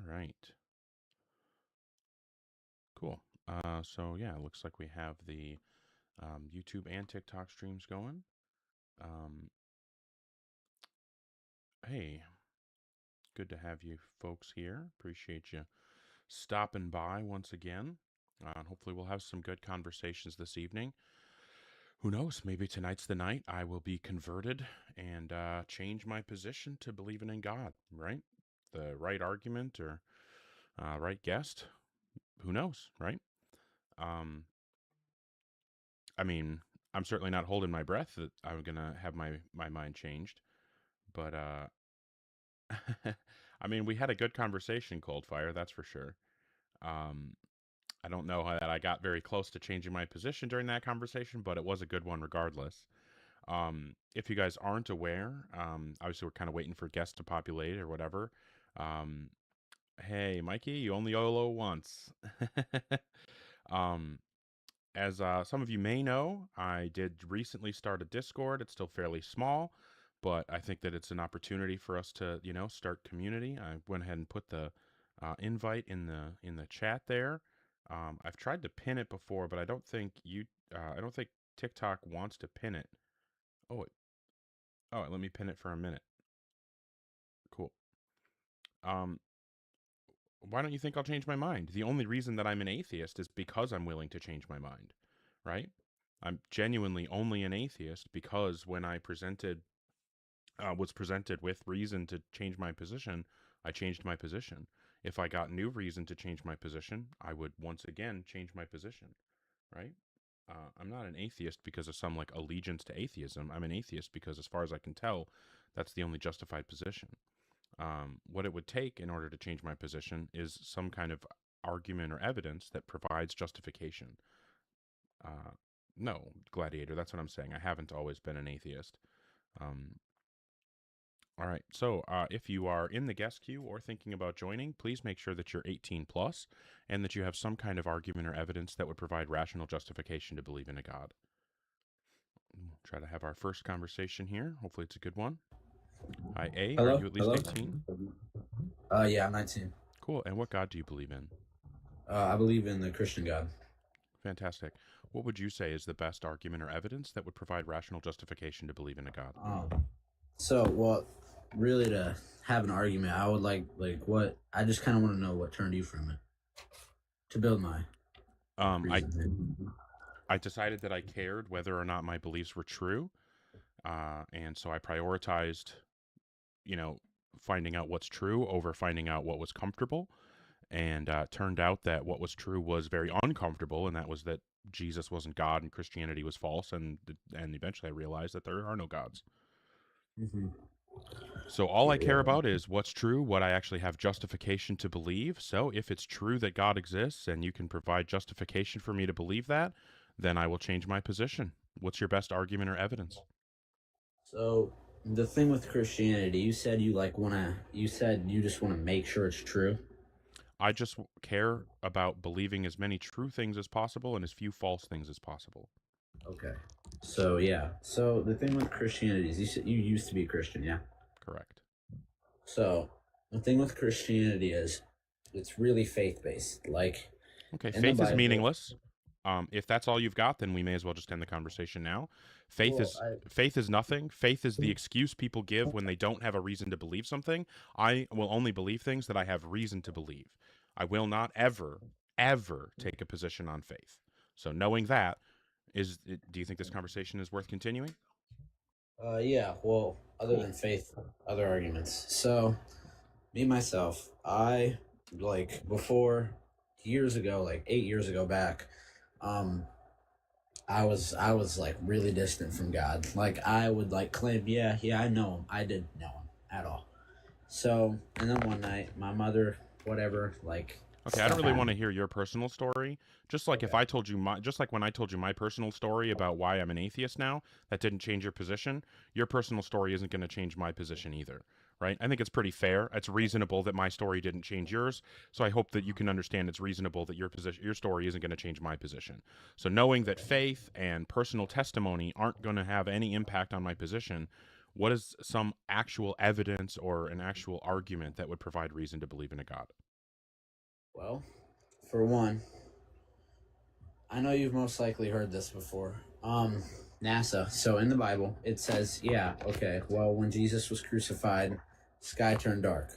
right. Cool. So yeah, it looks like we have the YouTube and TikTok streams going. Um, hey, good to have you folks here. Appreciate you stopping by once again. And hopefully, we'll have some good conversations this evening. Who knows? Maybe tonight's the night I will be converted and change my position to believing in God, right? The right argument or right guest. Who knows, right? Um, I mean, I'm certainly not holding my breath that I'm gonna have my mind changed, but I mean, we had a good conversation, Coldfire, that's for sure. Um, I don't know that I got very close to changing my position during that conversation, but it was a good one regardless. If you guys aren't aware, obviously we're kind of waiting for guests to populate or whatever. Um, hey, Mikey, you only YOLO once. um, as some of you may know, I did recently start a Discord. It's still fairly small, but I think that it's an opportunity for us to, start community. I went ahead and put the invite in the chat there. I've tried to pin it before, but I don't think TikTok wants to pin it. Oh, let me pin it for a minute. Cool. Um, why don't you think I'll change my mind? The only reason that I'm an atheist is because I'm willing to change my mind, right? I'm genuinely only an atheist because when I was presented with reason to change my position, I changed my position. If I got new reason to change my position, I would once again change my position, right? I'm not an atheist because of some like allegiance to atheism. I'm an atheist because, as far as I can tell, that's the only justified position. What it would take in order to change my position is some kind of argument or evidence that provides justification. Uh, no, Gladiator, that's what I'm saying. I haven't always been an atheist. Um, all right, so if you are in the guest queue or thinking about joining, please make sure that you're 18 plus and that you have some kind of argument or evidence that would provide rational justification to believe in a God. We'll try to have our first conversation here. Hopefully, it's a good one. Hi, A. Are Hello? you at least Hello? 18? Yeah, I'm 19. Cool. And what God do you believe in? I believe in the Christian God. Fantastic. What would you say is the best argument or evidence that would provide rational justification to believe in a God? Well, really, to have an argument, I would what? I just kind of want to know what turned you from it to build my Um, I reason. I decided that I cared whether or not my beliefs were true, and so I prioritized, you know, finding out what's true over finding out what was comfortable. And turned out that what was true was very uncomfortable, and that was that Jesus wasn't God and Christianity was false. And eventually, I realized that there are no gods. Mm-hmm. So all I care Yeah. about is what's true, what I actually have justification to believe. So if it's true that God exists and you can provide justification for me to believe that, then I will change my position. What's your best argument or evidence? So the thing with Christianity, you said you just want to make sure it's true. I just care about believing as many true things as possible and as few false things as possible. Okay. So yeah. So the thing with Christianity is you said you used to be a Christian, yeah. Correct. So the thing with Christianity is it's really faith based. Like Okay, in the faith is Bible. meaningless. If that's all you've got, then we may as well just end the conversation now. Faith Well, is faith is nothing. Faith is the excuse people give when they don't have a reason to believe something. I will only believe things that I have reason to believe. I will not ever take a position on faith. So knowing that do you think this conversation is worth continuing? yeah. Well, other Cool. than faith, other arguments. So, me myself, I before years ago, like 8 years ago back, um, I was like really distant from God. Like I would like claim, yeah, I know him. I didn't know him at all. So, and then one night, my mother, whatever, like Okay, I don't stuff really want to happened. hear your personal story. Just like if Okay. I told you just like when I told you my personal story about why I'm an atheist now, that didn't change your position. Your personal story isn't going to change my position either, right? I think it's pretty fair. It's reasonable that my story didn't change yours. So I hope that you can understand it's reasonable that your story isn't going to change my position. So knowing that faith and personal testimony aren't going to have any impact on my position, what is some actual evidence or an actual argument that would provide reason to believe in a God? Well, for one, I know you've most likely heard this before. NASA. So in the Bible, it says, yeah, okay, well, when Jesus was crucified, sky turned dark.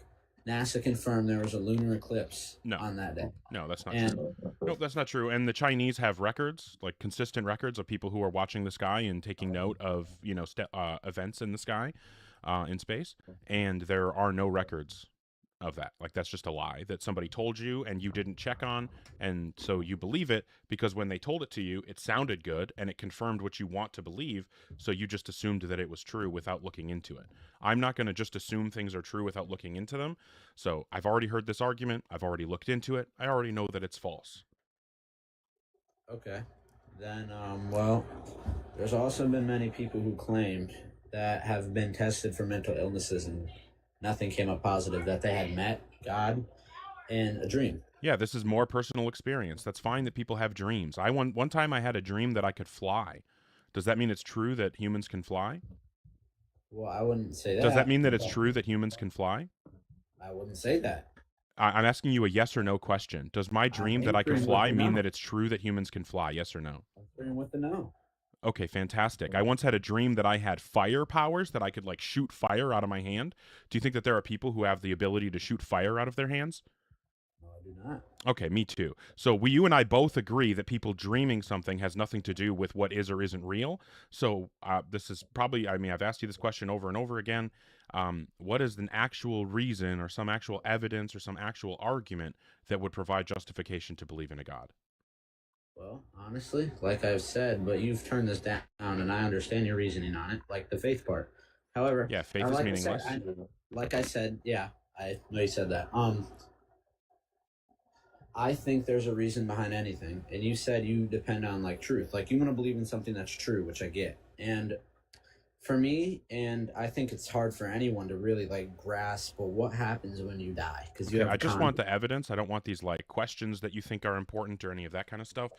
NASA confirmed there was a lunar eclipse No, on that day. no, that's not And true. Nope, that's not true. And the Chinese have records, like consistent records of people who are watching the sky and taking note of, events in the sky, in space. And there are no records of that. Like that's just a lie that somebody told you and you didn't check on, and so you believe it because when they told it to you, it sounded good and it confirmed what you want to believe, so you just assumed that it was true without looking into it. I'm not going to just assume things are true without looking into them. So I've already heard this argument, I've already looked into it, I already know that it's false. okay, then, well, there's also been many people who claimed that have been tested for mental illnesses and nothing came up positive, that they had met God in a dream. Yeah, this is more personal experience. That's fine that people have dreams. One time I had a dream that I could fly. Does that mean it's true that humans can fly? Well, I wouldn't say Does that that. mean that it's true that humans can fly? I wouldn't say that. I'm asking you a yes or no question. Does my I'm dream that I could answering with fly the mean no. that it's true that humans can fly? Yes or no? Answering with the no. Okay, fantastic. I once had a dream that I had fire powers, that I could like shoot fire out of my hand. Do you think that there are people who have the ability to shoot fire out of their hands? No, I do not. Okay, me too. So you and I both agree that people dreaming something has nothing to do with what is or isn't real. So this is probably, I mean, I've asked you this question over and over again. What is an actual reason or some actual evidence or some actual argument that would provide justification to believe in a God? Well, honestly, like I've said, but you've turned this down, and I understand your reasoning on it, like the faith part. However, Yeah, faith is meaningless. like I said, yeah, I know you said that. I think there's a reason behind anything, and you said you depend on like truth, like you want to believe in something that's true, which I get, and for me, and I think it's hard for anyone to really like grasp, well, what happens when you die, because you Okay, have I a just want the evidence. I don't want these like questions that you think are important or any of that kind of stuff.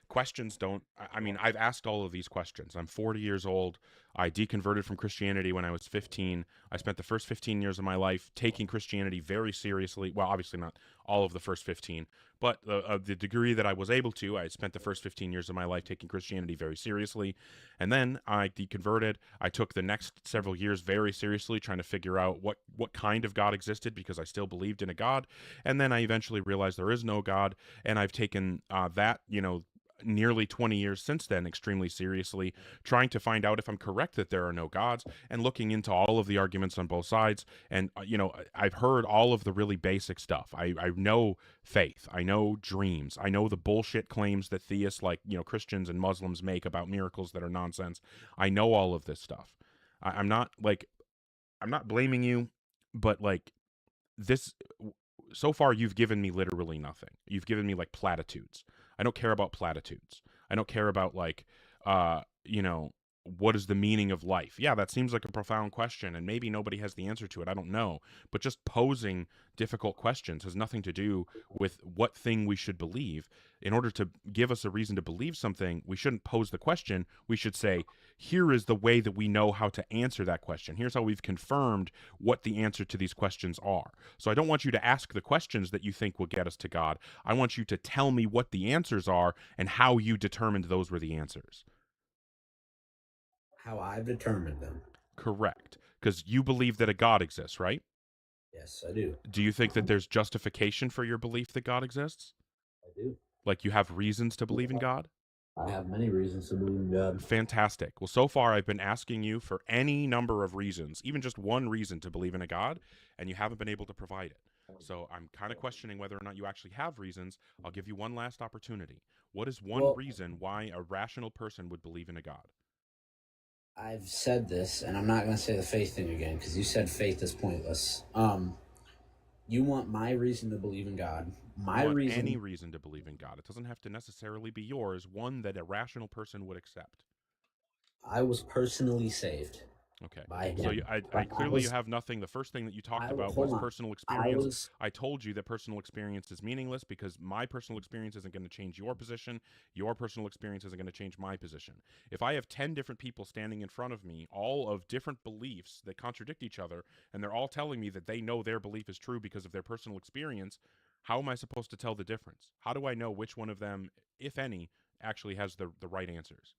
Questions don't, I mean, I've asked all of these questions. I'm 40 years old. I deconverted from Christianity when I was 15. I spent the first 15 years of my life taking Christianity very seriously. Well, obviously not all of the first 15, but the degree that I was able to, I spent the first 15 years of my life taking Christianity very seriously. And then I deconverted. I took the next several years very seriously, trying to figure out what kind of God existed because I still believed in a God. And then I eventually realized there is no God, and I've taken that nearly 20 years since then extremely seriously, trying to find out if I'm correct that there are no gods and looking into all of the arguments on both sides. And, I've heard all of the really basic stuff. I know faith, I know dreams, I know the bullshit claims that theists like, Christians and Muslims make about miracles that are nonsense. I know all of this stuff. I'm not like, I'm not blaming you, but like, this so far you've given me literally nothing. You've given me like platitudes. I don't care about platitudes. I don't care about like uh you know what is the meaning of life? Yeah, that seems like a profound question and maybe nobody has the answer to it. I don't know. But just posing difficult questions has nothing to do with what thing we should believe. In order to give us a reason to believe something, we shouldn't pose the question. We should say, here is the way that we know how to answer that question. Here's how we've confirmed what the answer to these questions are. So I don't want you to ask the questions that you think will get us to God. I want you to tell me what the answers are and how you determined those were the answers. how I've determined them. Correct. Because you believe that a God exists, right? Yes, I do. Do you think that there's justification for your belief that God exists? I do. Like you have reasons to believe in God? I have many reasons to believe in God. Fantastic. Well, so far I've been asking you for any number of reasons, even just one reason to believe in a God, and you haven't been able to provide it. So I'm kind of questioning whether or not you actually have reasons. I'll give you one last opportunity. What is one Well, reason why a rational person would believe in a God? I've said this, and I'm not going to say the faith thing again because you said faith is pointless. You want my reason to believe in God. I My want any reason, reason to believe in God. It doesn't have to necessarily be yours, one that a rational person would accept. I was personally saved Okay. by So Him. I I clearly you was, have nothing. The first thing that you talked I was, about hold was on. personal I experience. was, I told you that personal experience is meaningless because my personal experience isn't going to change your position. Your personal experience isn't going to change my position. If I have 10 different people standing in front of me, all of different beliefs that contradict each other, and they're all telling me that they know their belief is true because of their personal experience, How am I supposed to tell the difference? How do I know which one of them, if any, actually has the right answers?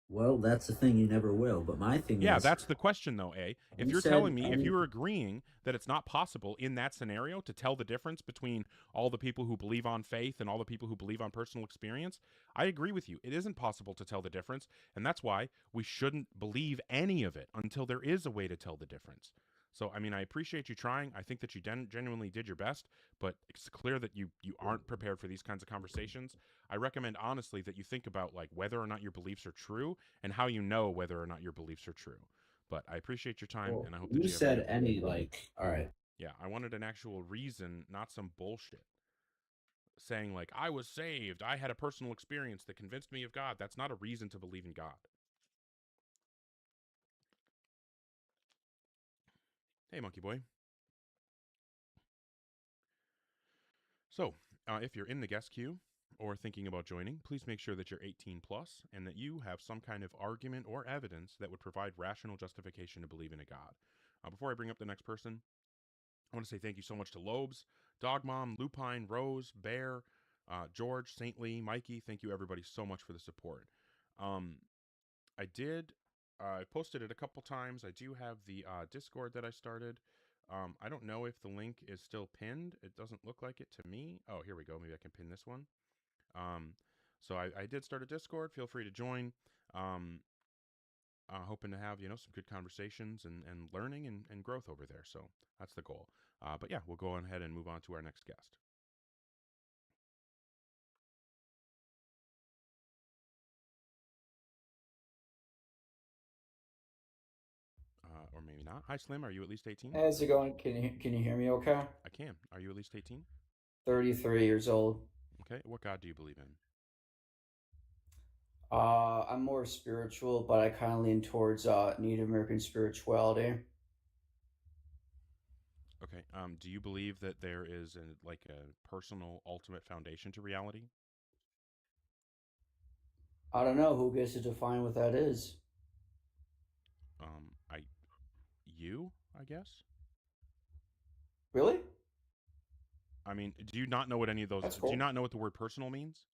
Well, that's the thing, you never will. But my thing Yeah, is, that's the question though, A. If you you're said telling me, if any. you're agreeing that it's not possible in that scenario to tell the difference between all the people who believe on faith and all the people who believe on personal experience, I agree with you. It isn't possible to tell the difference, and that's why we shouldn't believe any of it until there is a way to tell the difference. So, I mean, I appreciate you trying. I think that you genuinely did your best, but it's clear that you aren't prepared for these kinds of conversations. I recommend honestly that you think about like whether or not your beliefs are true and how you know whether or not your beliefs are true. But I appreciate your time, Well, and I hope that you you have a said good one. any, like, all right. Yeah, I wanted an actual reason, not some bullshit. Saying, like, I was saved, I had a personal experience that convinced me of God. That's not a reason to believe in God. Hey, Monkey Boy. So, if you're in the guest queue or thinking about joining, please make sure that you're 18 plus and that you have some kind of argument or evidence that would provide rational justification to believe in a God. Before I bring up the next person, I want to say thank you so much to Lobes, Dog Mom, Lupine, Rose, Bear, George, Saintly, Mikey. Thank you everybody so much for the support. Um, I did. I posted it a couple times. I do have the Discord that I started. I don't know if the link is still pinned. It doesn't look like it to me. Oh, here we go. Maybe I can pin this one. Um, so I did start a Discord. Feel free to join. Um, hoping to have some good conversations and learning and growth over there. So that's the goal. But yeah, we'll go ahead and move on to our next guest. Or maybe not. Hi, Slim. Are you at least 18? How's it going? Can you hear me okay? I can. Are you at least 18? 33 years old. Okay. What God do you believe in? I'm more spiritual, but I kind of lean towards Native American spirituality. Okay. Do you believe that there is a personal ultimate foundation to reality? I don't know who gets to define what that is. I you, I guess. Really? I mean, do you not know what any of those? That's Do you cool. not know what the word personal means?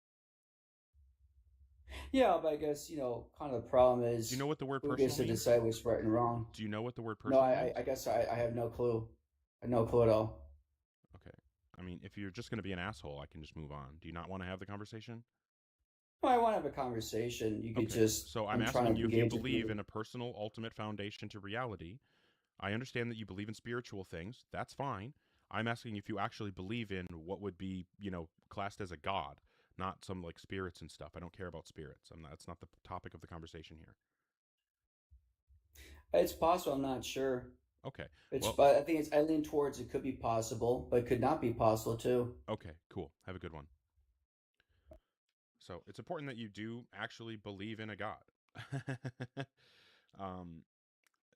Yeah, but I guess, kind of the problem Do you is know what the word who gets personal to means? decide what's right and wrong. Do you know what the word No, personal I, means? I guess I have no clue. I have no clue at all. Okay. I mean, if you're just going to be an asshole, I can just move on. Do you not want to have the conversation? Well, I want to have a conversation. You could Okay. just, So I'm I'm trying asking to you if you engage with believe you. in a personal ultimate foundation to reality. I understand that you believe in spiritual things. That's fine. I'm asking if you actually believe in what would be, classed as a god, not some like spirits and stuff. I don't care about spirits. That's not the topic of the conversation here. It's possible, I'm not sure. Okay. It's, Well, but I think I lean towards it could be possible, but it could not be possible too. okay, cool. Have a good one. So it's important that you do actually believe in a God. um,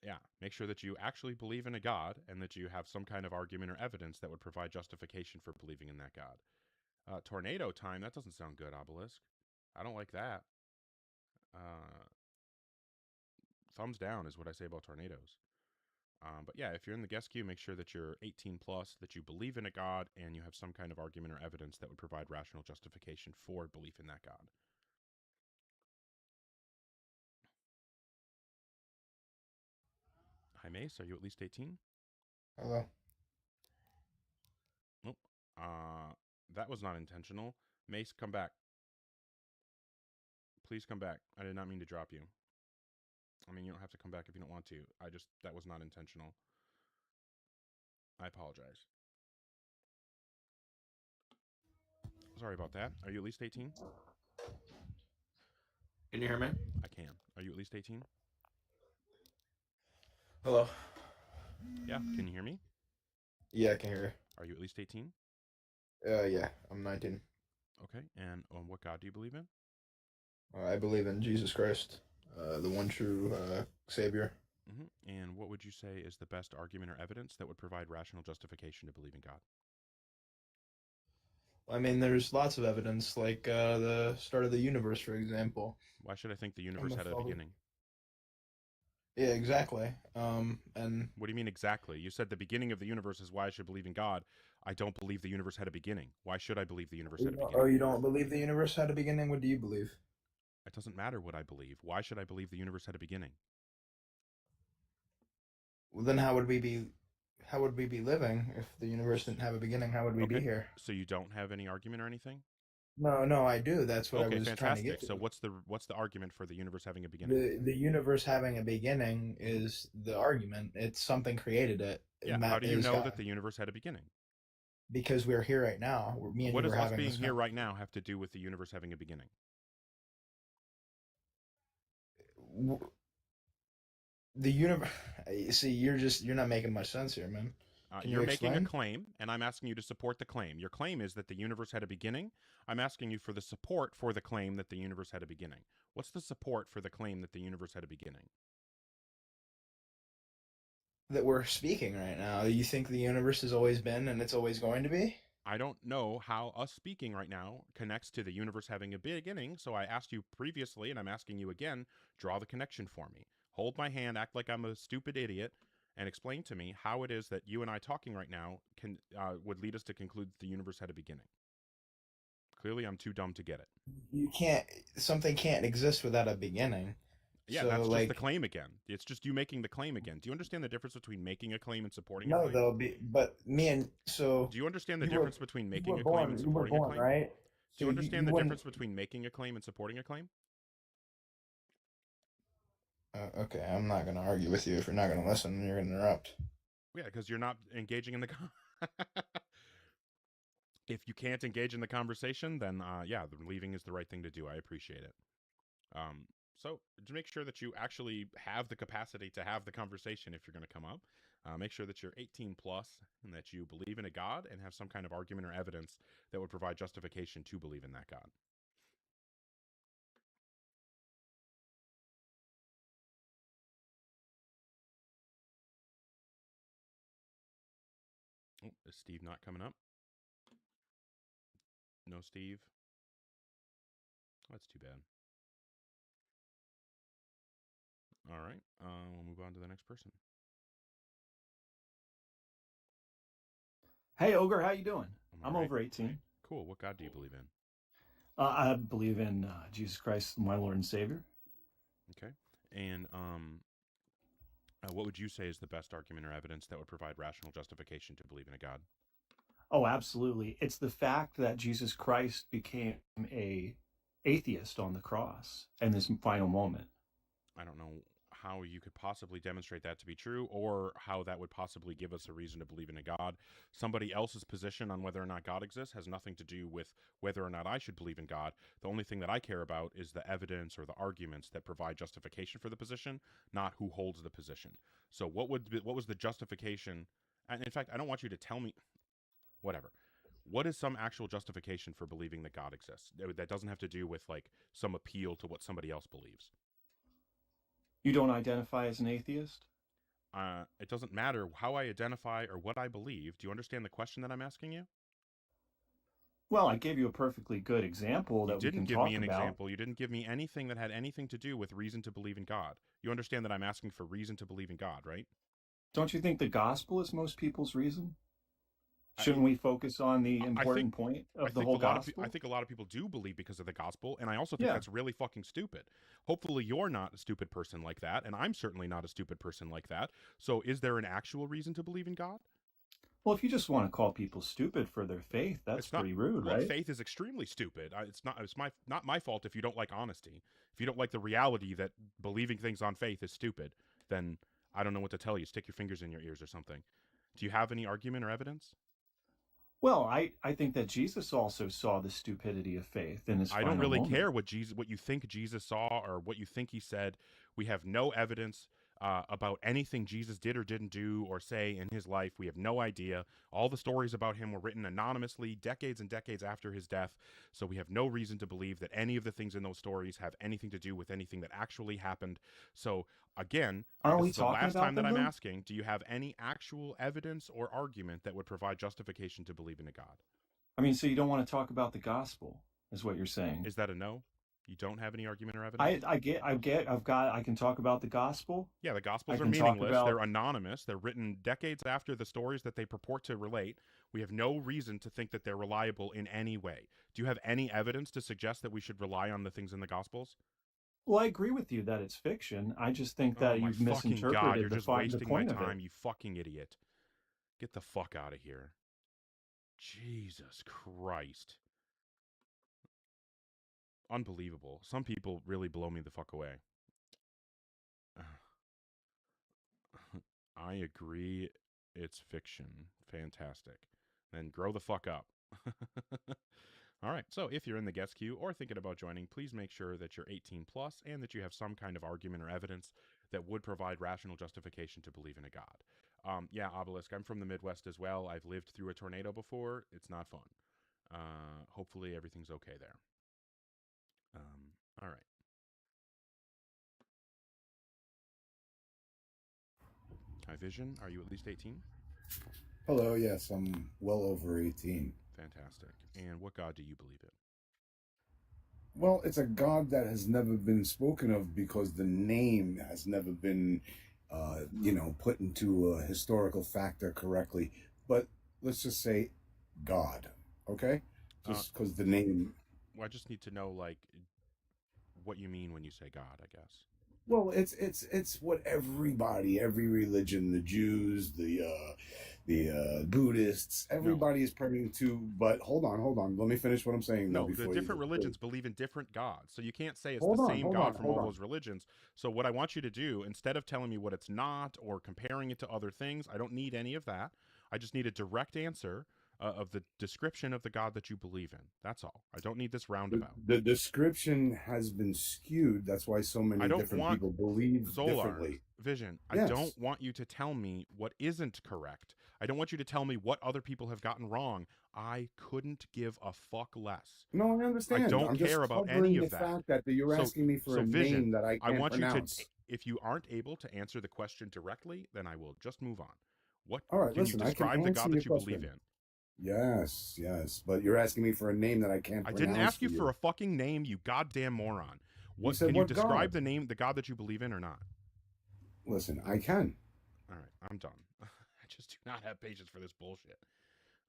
yeah, make sure that you actually believe in a God and that you have some kind of argument or evidence that would provide justification for believing in that God. Tornado time, that doesn't sound good, Obelisk. I don't like that. Uh, Thumbs down is what I say about tornadoes. But yeah, if you're in the guest queue, make sure that you're 18 plus, that you believe in a God, and you have some kind of argument or evidence that would provide rational justification for belief in that God. Hi, Mace. Are you at least 18? Hello. Nope. That was not intentional. Mace, come back. Please come back. I did not mean to drop you. I mean, you don't have to come back if you don't want to. That was not intentional. I apologize. Sorry about that. Are you at least 18? Can you hear me? I can. Are you at least 18? Hello. Yeah. Can you hear me? Yeah, I can hear Are you at least 18? you. Yeah, I'm 19. Okay. And what God do you believe in? I believe in Jesus Christ, the one true Savior. And what would you say is the best argument or evidence that would provide rational justification to believe in God? I mean, there's lots of evidence, like the start of the universe, for example. Why should I think the And universe the had a fall. beginning? Yeah, exactly. And What do you mean exactly? You said the beginning of the universe is why I should believe in God. I don't believe the universe had a beginning. Why should I believe the universe had a Oh, beginning? you don't believe the universe had a beginning? What do you believe? It doesn't matter what I believe. Why should I believe the universe had a beginning? Well, then how would we be living if the universe didn't have a beginning? How would we be Okay. here? So you don't have any argument or anything? No, no, I do. That's what I Okay, was trying to get fantastic. So to. what's the argument for the universe having a beginning? The universe having a beginning is the argument. It's something created it, Yeah, and how that do you is know that God. the universe had a beginning? Because we're here right now. Me and What you does are us having being this. here right now have to do with the universe having a beginning? The universe. See, you're not making much sense here, man. Can you You're making a explain? claim, and I'm asking you to support the claim. Your claim is that the universe had a beginning. I'm asking you for the support for the claim that the universe had a beginning. What's the support for the claim that the universe had a beginning? That we're speaking right now. You think the universe has always been and it's always going to be? I don't know how us speaking right now connects to the universe having a beginning, so I asked you previously, and I'm asking you again, draw the connection for me. Hold my hand, act like I'm a stupid idiot, and explain to me how it is that you and I talking right now would lead us to conclude that the universe had a beginning. Clearly, I'm too dumb to get it. You can't. Something can't exist without a beginning. Yeah, So that's just the like, claim again. It's just you making the claim again. Do you understand the difference between making a claim and supporting a no, claim? there'll be. But me and so Do you understand the you were difference between you were making a claim and born. You were supporting a born, claim? right? Do So you you understand the wouldn't. difference between making a claim and supporting a claim? Okay, I'm not gonna argue with you if you're not gonna listen. You're gonna interrupt. Yeah, because you're not engaging in the if you can't engage in the conversation, then yeah, the leaving is the right thing to do. I appreciate it. So to make sure that you actually have the capacity to have the conversation, if you're going to come up, make sure that you're 18 plus and that you believe in a God and have some kind of argument or evidence that would provide justification to believe in that God. Oh, is Steve not coming up? No, Steve. That's too bad. All right, we'll move on to the next person. Hey, Ogre, how you doing? I'm All right. over 18. Cool. What God do you believe in? I believe in Jesus Christ, my Lord and Savior. Okay. And what would you say is the best argument or evidence that would provide rational justification to believe in a God? Oh, absolutely. It's the fact that Jesus Christ became a atheist on the cross in this final moment. I don't know how you could possibly demonstrate that to be true or how that would possibly give us a reason to believe in a God. Somebody else's position on whether or not God exists has nothing to do with whether or not I should believe in God. The only thing that I care about is the evidence or the arguments that provide justification for the position, not who holds the position. So what was the justification? And in fact, I don't want you to tell me whatever. What is some actual justification for believing that God exists? That doesn't have to do with like some appeal to what somebody else believes. You don't identify as an atheist? It doesn't matter how I identify or what I believe. Do you understand the question that I'm asking you? Well, I gave you a perfectly good example You that we didn't can give me talk an about. example. You didn't give me anything that had anything to do with reason to believe in God. You understand that I'm asking for reason to believe in God, right? Don't you think the gospel is most people's reason? I, Shouldn't we focus on the I think important point I of the think whole gospel? I think a lot of people do believe because of the gospel, and I also think Yeah. that's really fucking stupid. Hopefully, you're not a stupid person like that, and I'm certainly not a stupid person like that. So, is there an actual reason to believe in God? Well, if you just want to call people stupid for their faith, that's It's not. pretty rude, Look, right? faith is extremely stupid. It's not. It's not my fault if you don't like honesty. If you don't like the reality that believing things on faith is stupid, then I don't know what to tell you. Stick your fingers in your ears or something. Do you have any argument or evidence? Well, I think that Jesus also saw the stupidity of faith in his I don't final really moment. care what you think Jesus saw, or what you think he said. We have no evidence about anything Jesus did or didn't do or say in his life. We have no idea. All the stories about him were written anonymously decades and decades after his death. So we have no reason to believe that any of the things in those stories have anything to do with anything that actually happened. So again, Aren't this we is the talking last time about that them I'm though? asking, do you have any actual evidence or argument that would provide justification to believe in a God? I mean, so you don't want to talk about the gospel, is what you're saying. Is that a no? You don't have any argument or evidence? I can talk about the gospel. Yeah, the Gospels I are can talk meaningless. about- They're anonymous. They're written decades after the stories that they purport to relate. We have no reason to think that they're reliable in any way. Do you have any evidence to suggest that we should rely on the things in the Gospels? Well, I agree with you that it's fiction. I just think Oh that my you've fucking misinterpreted God, you're the, just the wasting my point of time, it. you fucking idiot. Get the fuck out of here. Jesus Christ. Unbelievable. Some people really blow me the fuck away. I agree it's fiction. Fantastic. Then grow the fuck up. All right, so if you're in the guest queue or thinking about joining, please make sure that you're 18 plus and that you have some kind of argument or evidence that would provide rational justification to believe in a God. Yeah, Obelisk, I'm from the Midwest as well. I've lived through a tornado before. It's not fun. Hopefully everything's okay there. All right. Hi, Vision. Are you at least 18? Hello, yes, I'm well over 18. Fantastic. And what God do you believe in? Well, it's a God that has never been spoken of because the name has never been, put into a historical factor correctly. But let's just say God, okay? Just because the name... Well, I just need to know, like, what you mean when you say God, I guess. Well, it's what everybody, every religion, the Jews, the Buddhists, everybody is praying to. But hold on. Let me finish what I'm saying. No, the different religions believe in different gods, so you can't say it's Hold the on, same hold God on, from hold all on. those religions. So what I want you to do, instead of telling me what it's not or comparing it to other things, I don't need any of that. I just need a direct answer of the description of the God that you believe in. That's all. I don't need this roundabout. The description has been skewed. That's why so many different people believe differently. Vision, Yes. I don't want you to tell me what isn't correct. I don't want you to tell me what other people have gotten wrong. I couldn't give a fuck less. No, I understand. I don't I'm care just about covering any the of that. fact that you're asking me for a Vision, name that I can't pronounce. you to, if you aren't able to answer the question directly, then I will just move on. What? All right, can listen, you I can describe the answer God your that you question. believe in? Yes, but you're asking me for a name that I can't pronounce. I didn't ask you for a fucking name, you goddamn moron. What said can what you describe God? the God that you believe in or not? Listen, I can. All right, I'm done. I just do not have patience for this bullshit.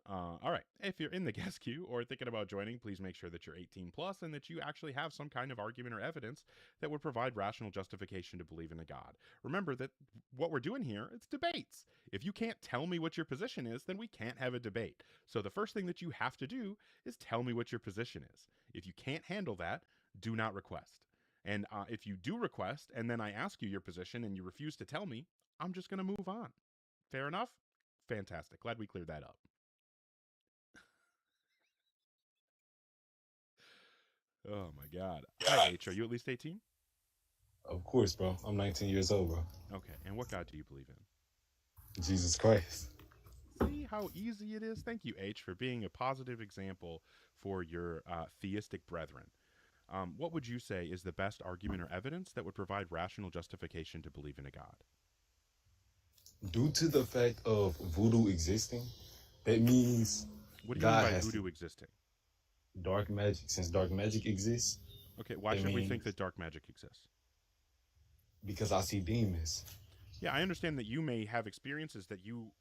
All right, if you're in the guest queue or thinking about joining, please make sure that you're 18 plus and that you actually have some kind of argument or evidence that would provide rational justification to believe in a God. Remember that what we're doing here, it's debates. If you can't tell me what your position is, then we can't have a debate. So the first thing that you have to do is tell me what your position is. If you can't handle that, do not request. And if you do request and then I ask you your position and you refuse to tell me, I'm just going to move on. Fair enough? Fantastic. Glad we cleared that up. Oh my God. Hi, H. Are you at least 18? Of course, bro. I'm 19 years old, bro. Okay. And what God do you believe in? Jesus Christ. See how easy it is? Thank you, H, for being a positive example for your theistic brethren. What would you say is the best argument or evidence that would provide rational justification to believe in a God? Due to the fact of voodoo existing, that means What do you God mean by has voodoo existing? dark magic. Since dark magic exists, Okay, why should we think that dark magic exists? because I see demons. Yeah, I understand that you may have experiences that you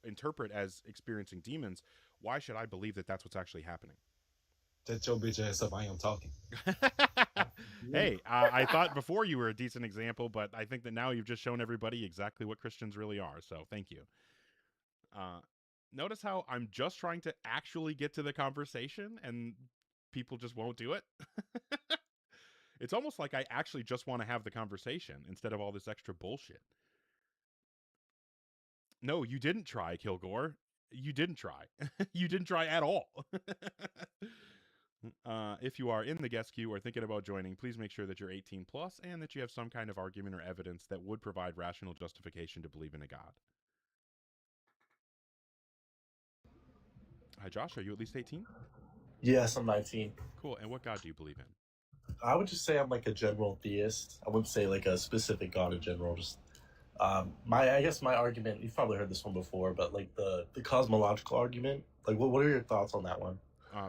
interpret as experiencing demons. Why should I believe that that's what's actually happening? Shut your bitch ass up. I am talking. Hey, I thought before you were a decent example, but I think that now you've just shown everybody exactly what Christians really are. So thank you. Notice how I'm just trying to actually get to the conversation and people just won't do it. It's almost like I actually just want to have the conversation instead of all this extra bullshit. No, you didn't try, Kilgore. You didn't try. You didn't try at all. If you are in the guest queue or thinking about joining, please make sure that you're 18 plus and that you have some kind of argument or evidence that would provide rational justification to believe in a God. Hi, Josh. Are you at least 18? Yes, I'm 19. Cool. And what God do you believe in? I would just say I'm like a general theist. I wouldn't say like a specific God in general. Just I guess my argument. You've probably heard this one before, but like the cosmological argument. Like, what are your thoughts on that one?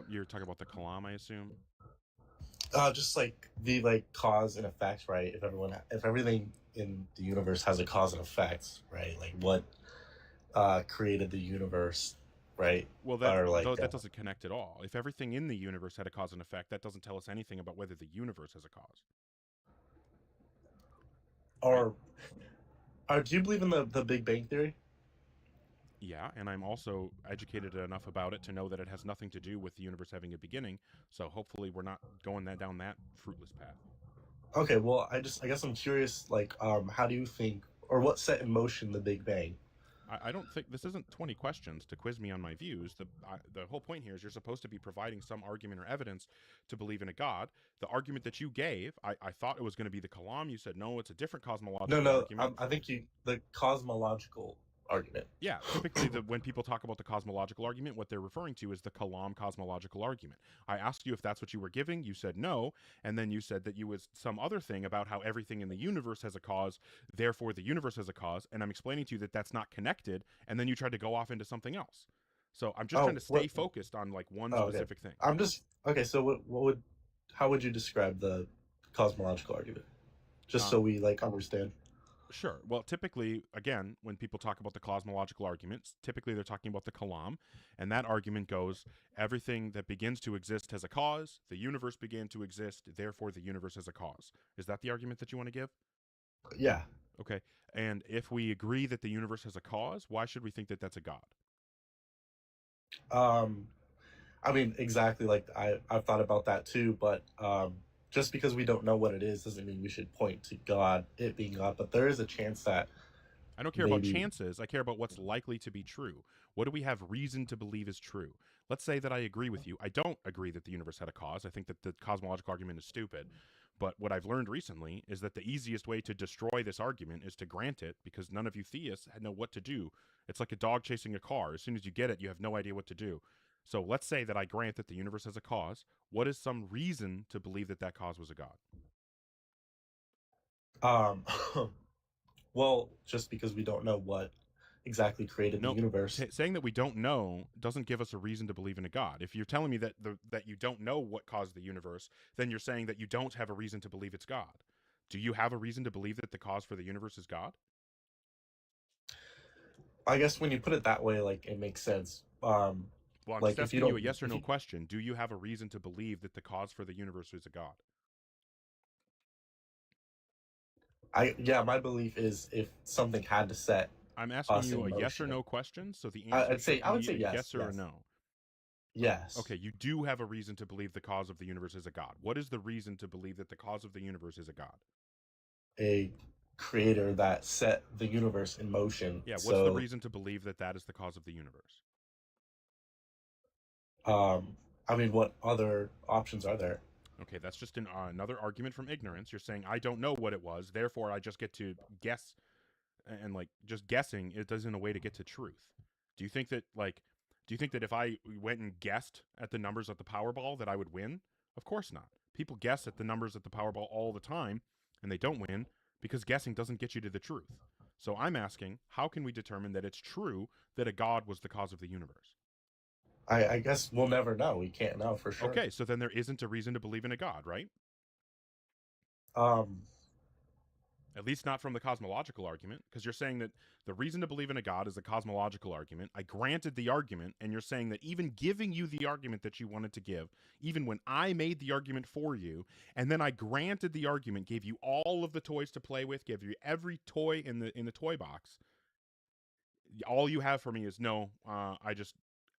You're talking about the Kalam, I assume? Just like the like cause and effect, right? If everything in the universe has a cause and effect, right? Like what created the universe, right? Well, Or like that doesn't connect at all. If everything in the universe had a cause and effect, that doesn't tell us anything about whether the universe has a cause. or do you believe in the Big Bang Theory? Yeah, and I'm also educated enough about it to know that it has nothing to do with the universe having a beginning. So hopefully, we're not going down that fruitless path. Okay, well, I guess I'm curious, like, how do you think, or what set in motion the Big Bang? I don't think this isn't 20 questions to quiz me on my views. The whole point here is you're supposed to be providing some argument or evidence to believe in a God. The argument that you gave, I thought it was going to be the Kalam. You said no, it's a different cosmological No, argument. I think the cosmological argument. Yeah, typically when people talk about the cosmological argument, what they're referring to is the Kalam cosmological argument. I asked you if that's what you were giving. You said no, and then you said that you was some other thing about how everything in the universe has a cause, therefore the universe has a cause, and I'm explaining to you that that's not connected, and then you tried to go off into something else. So I'm just trying to stay focused on like one specific thing. I'm just okay. So how would you describe the cosmological argument, just so we like understand? Sure. Well, typically, again, when people talk about the cosmological arguments, typically they're talking about the Kalam, and that argument goes, everything that begins to exist has a cause, the universe began to exist, therefore the universe has a cause. Is that the argument that you want to give? Yeah. Okay. And if we agree that the universe has a cause, why should we think that that's a God? I mean, exactly, like I've thought about that too, but just because we don't know what it is doesn't mean we should point to God, it being God. But there is a chance that I don't care about chances. I care about what's likely to be true. What do we have reason to believe is true? Let's say that I agree with you. I don't agree that the universe had a cause. I think that the cosmological argument is stupid. But what I've learned recently is that the easiest way to destroy this argument is to grant it, because none of you theists know what to do. It's like a dog chasing a car. As soon as you get it, you have no idea what to do. So let's say that I grant that the universe has a cause. What is some reason to believe that that cause was a God? Well, just because we don't know what exactly created the universe. Saying that we don't know doesn't give us a reason to believe in a God. If you're telling me that that you don't know what caused the universe, then you're saying that you don't have a reason to believe it's God. Do you have a reason to believe that the cause for the universe is God? I guess when you put it that way, like, it makes sense. Well, I'm like, just asking you a yes or no question. Do you have a reason to believe that the cause for the universe is a God? Yeah, my belief is if something had to set. I'm asking you a yes or no question, so the answer I would say yes or no. Yes. Okay, you do have a reason to believe the cause of the universe is a God. What is the reason to believe that the cause of the universe is a God? A creator that set the universe in motion. Yeah, what's the reason to believe that that is the cause of the universe? I mean, what other options are there? Okay, that's just another argument from ignorance. You're saying, I don't know what it was, therefore I just get to guess, and like just guessing, it isn't a way to get to truth. Do you think that if I went and guessed at the numbers at the Powerball that I would win? Of course not. People guess at the numbers at the Powerball all the time, and they don't win because guessing doesn't get you to the truth. So I'm asking, how can we determine that it's true that a God was the cause of the universe? I guess we'll never know. We can't know for sure. Okay, so then there isn't a reason to believe in a God, right? At least not from the cosmological argument, because you're saying that the reason to believe in a God is a cosmological argument. I granted the argument, and you're saying that even giving you the argument that you wanted to give, even when I made the argument for you, and then I granted the argument, gave you all of the toys to play with, gave you every toy in the toy box, all you have for me is no,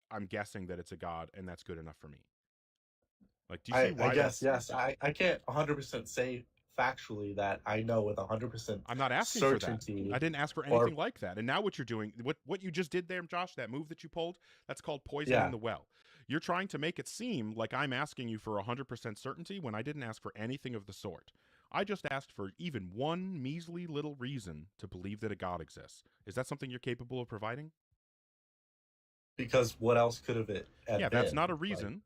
I'm guessing that it's a God, and that's good enough for me. Like, do you see why? I guess, yes. I can't 100% say factually that I know with 100%. I'm not asking certainty for that. I didn't ask for anything like that. And now what you're doing, what you just did there, Josh, that move that you pulled, that's called poisoning the well. You're trying to make it seem like I'm asking you for 100% certainty when I didn't ask for anything of the sort. I just asked for even one measly little reason to believe that a God exists. Is that something you're capable of providing? Because what else could have it been? Yeah, that's not a reason.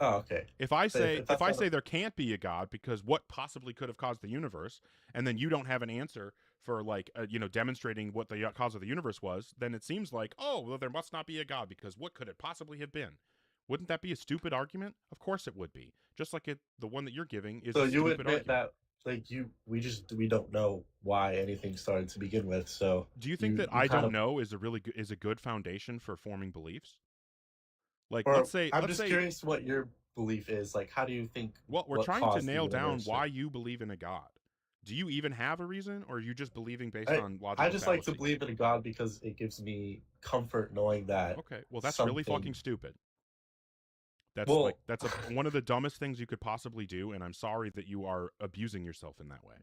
Like, oh, okay. If I say there can't be a God because what possibly could have caused the universe, and then you don't have an answer for demonstrating what the cause of the universe was, then it seems like, oh, well, there must not be a God because what could it possibly have been? Wouldn't that be a stupid argument? Of course it would be. Just like the one that you're giving is So a you stupid admit argument. that we don't know why anything started to begin with. So Do you think that you I kind don't of, know is a good foundation for forming beliefs? Like, or let's say, I'm just curious what your belief is. Like, how do you think well, we're what trying to caused the nail down universe? why you believe in a God. Do you even have a reason, or are you just believing based on I logical just like to fallacy? believe in a God because it gives me comfort knowing that. Okay, well, that's really something- fucking stupid. That's Well- like that's one of the dumbest things you could possibly do, and I'm sorry that you are abusing yourself in that way.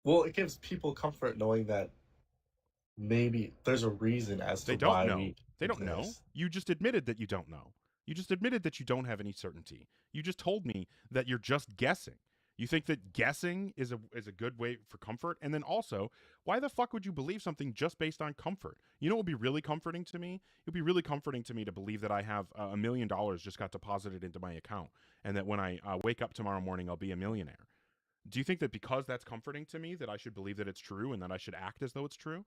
Well, it gives people comfort knowing that maybe there's a reason as They to don't why know. we They don't know. exist. You just admitted that you don't know. You just admitted that you don't have any certainty. You just told me that you're just guessing. You think that guessing is a good way for comfort? And then also, why the fuck would you believe something just based on comfort? You know what would be really comforting to me? It would be really comforting to me to believe that I have $1 million just got deposited into my account, and that when I wake up tomorrow morning, I'll be a millionaire. Do you think that because that's comforting to me that I should believe that it's true and that I should act as though it's true?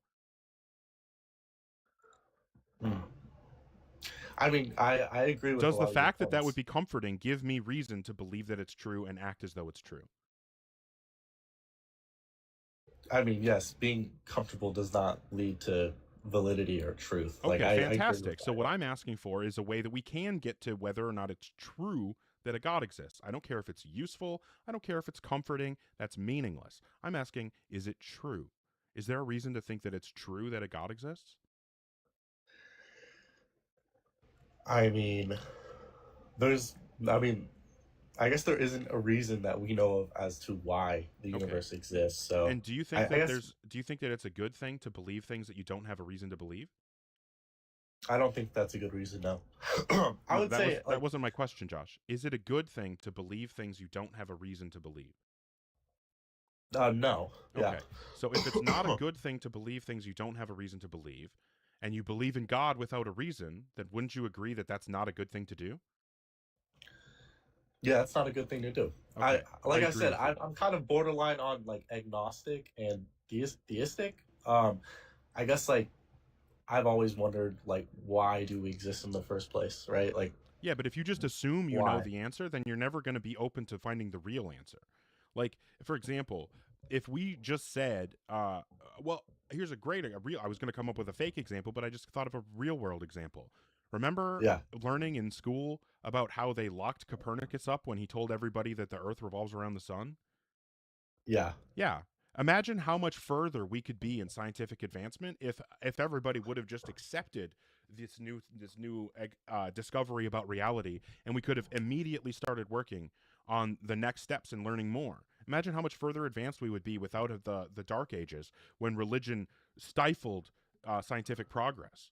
I mean, I agree with. Does a the lot of your fact that points. would be comforting give me reason to believe that it's true and act as though it's true? I mean, yes, being comfortable does not lead to validity or truth. Okay, I agree with fantastic. So that. what I'm asking for is a way that we can get to whether or not it's true that a God exists. I don't care if it's useful. I don't care if it's comforting. That's meaningless. I'm asking, is it true? Is there a reason to think that it's true that a God exists? I mean, I guess there isn't a reason that we know of as to why the Okay. universe exists. So, And do you think I that guess- do you think that it's a good thing to believe things that you don't have a reason to believe? I don't think that's a good reason. No, I No, would say that wasn't my question, Josh. Is it a good thing to believe things you don't have a reason to believe? no. Yeah. Okay. So if it's not a good thing to believe things you don't have a reason to believe, and you believe in God without a reason, then wouldn't you agree that that's not a good thing to do? Yeah, that's not a good thing to do. Okay, I agree said, with you. I'm kind of borderline on like agnostic and theistic. I guess like I've always wondered like why do we exist in the first place, right? Like Yeah, but if you just assume you know Why? the answer, then you're never going to be open to finding the real answer. Like, for example, if we just said, well, here's a real, I was going to come up with a fake example, but I just thought of a real world example. Remember Yeah. learning in school about how they locked Copernicus up when he told everybody that the Earth revolves around the sun? yeah. Yeah. Imagine how much further we could be in scientific advancement if everybody would have just accepted this new discovery about reality, and we could have immediately started working on the next steps and learning more. Imagine how much further advanced we would be without the Dark Ages, when religion stifled scientific progress.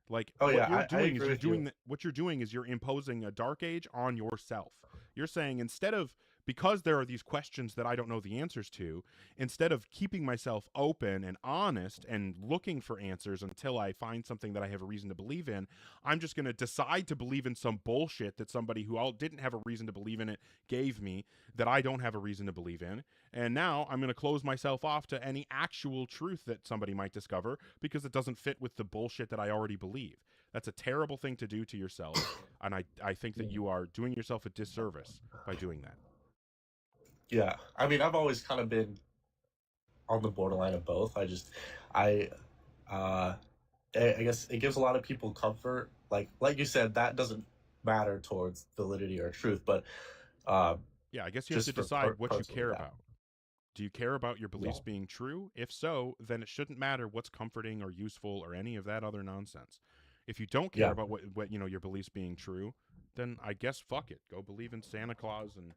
Like, Oh, what yeah, you're I doing agree is with you. what you're doing is you're imposing a dark age on yourself. You're saying, instead of, because there are these questions that I don't know the answers to, instead of keeping myself open and honest and looking for answers until I find something that I have a reason to believe in, I'm just going to decide to believe in some bullshit that somebody who didn't have a reason to believe in it gave me, that I don't have a reason to believe in. And now I'm going to close myself off to any actual truth that somebody might discover because it doesn't fit with the bullshit that I already believe. That's a terrible thing to do to yourself, and I think that you are doing yourself a disservice by doing that. Yeah. I mean, I've always kind of been on the borderline of both. I guess it gives a lot of people comfort. Like you said, that doesn't matter towards validity or truth, but Yeah, I guess you have Just to for decide what you personal, care yeah. about. Do you care about your beliefs No. being true? If so, then it shouldn't matter what's comforting or useful or any of that other nonsense. If you don't care Yeah. about what your beliefs being true, then I guess fuck it. Go believe in Santa Claus and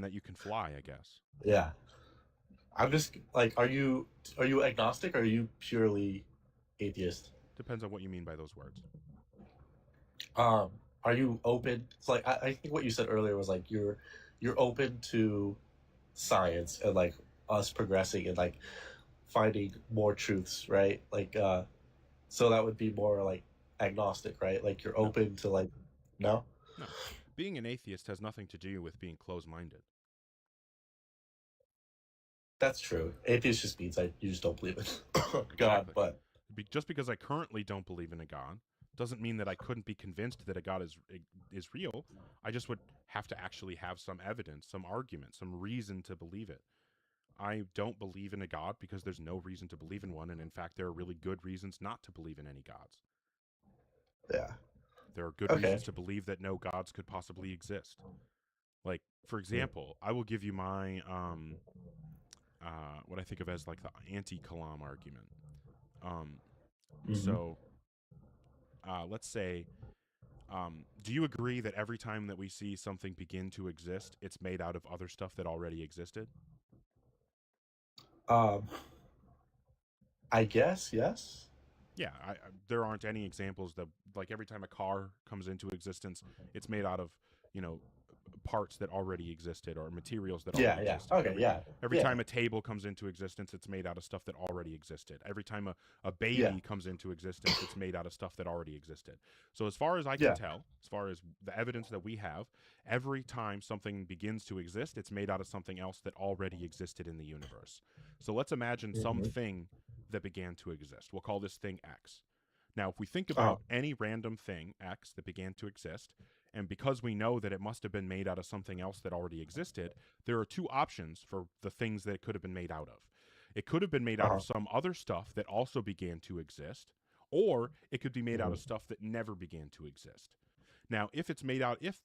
that you can fly, I guess. yeah. I'm just like, are you agnostic or are you purely atheist? Depends on what you mean by those words. Are you open? It's like I think what you said earlier was like you're open to science and like us progressing and like finding more truths, right? Like so that would be more like agnostic, right? Like you're open to like no? No. Being an atheist has nothing to do with being closed-minded. That's true. Atheist just means you just don't believe in God, Exactly. but Just because I currently don't believe in a God doesn't mean that I couldn't be convinced that a God is real. I just would have to actually have some evidence, some argument, some reason to believe it. I don't believe in a God because there's no reason to believe in one, and in fact, there are really good reasons not to believe in any gods. Yeah. There are good Okay. reasons to believe that no gods could possibly exist. Like, for example, I will give you my what I think of as like the anti-Kalam argument. So let's say, do you agree that every time that we see something begin to exist, it's made out of other stuff that already existed? I guess yes. Yeah, there aren't any examples that, like, every time a car comes into existence, it's made out of, you know, parts that already existed or materials that Yeah, already yeah. existed. Okay, yeah. Every Yeah. time a table comes into existence, it's made out of stuff that already existed. Every time a baby Yeah. comes into existence, it's made out of stuff that already existed. So as far as I Yeah. can tell, as far as the evidence that we have, every time something begins to exist, it's made out of something else that already existed in the universe. So let's imagine something that began to exist. We'll call this thing X. Now, if we think about any random thing, X, that began to exist, and because we know that it must have been made out of something else that already existed, there are two options for the things that it could have been made out of. It could have been made out of some other stuff that also began to exist, or it could be made out of stuff that never began to exist. Now, if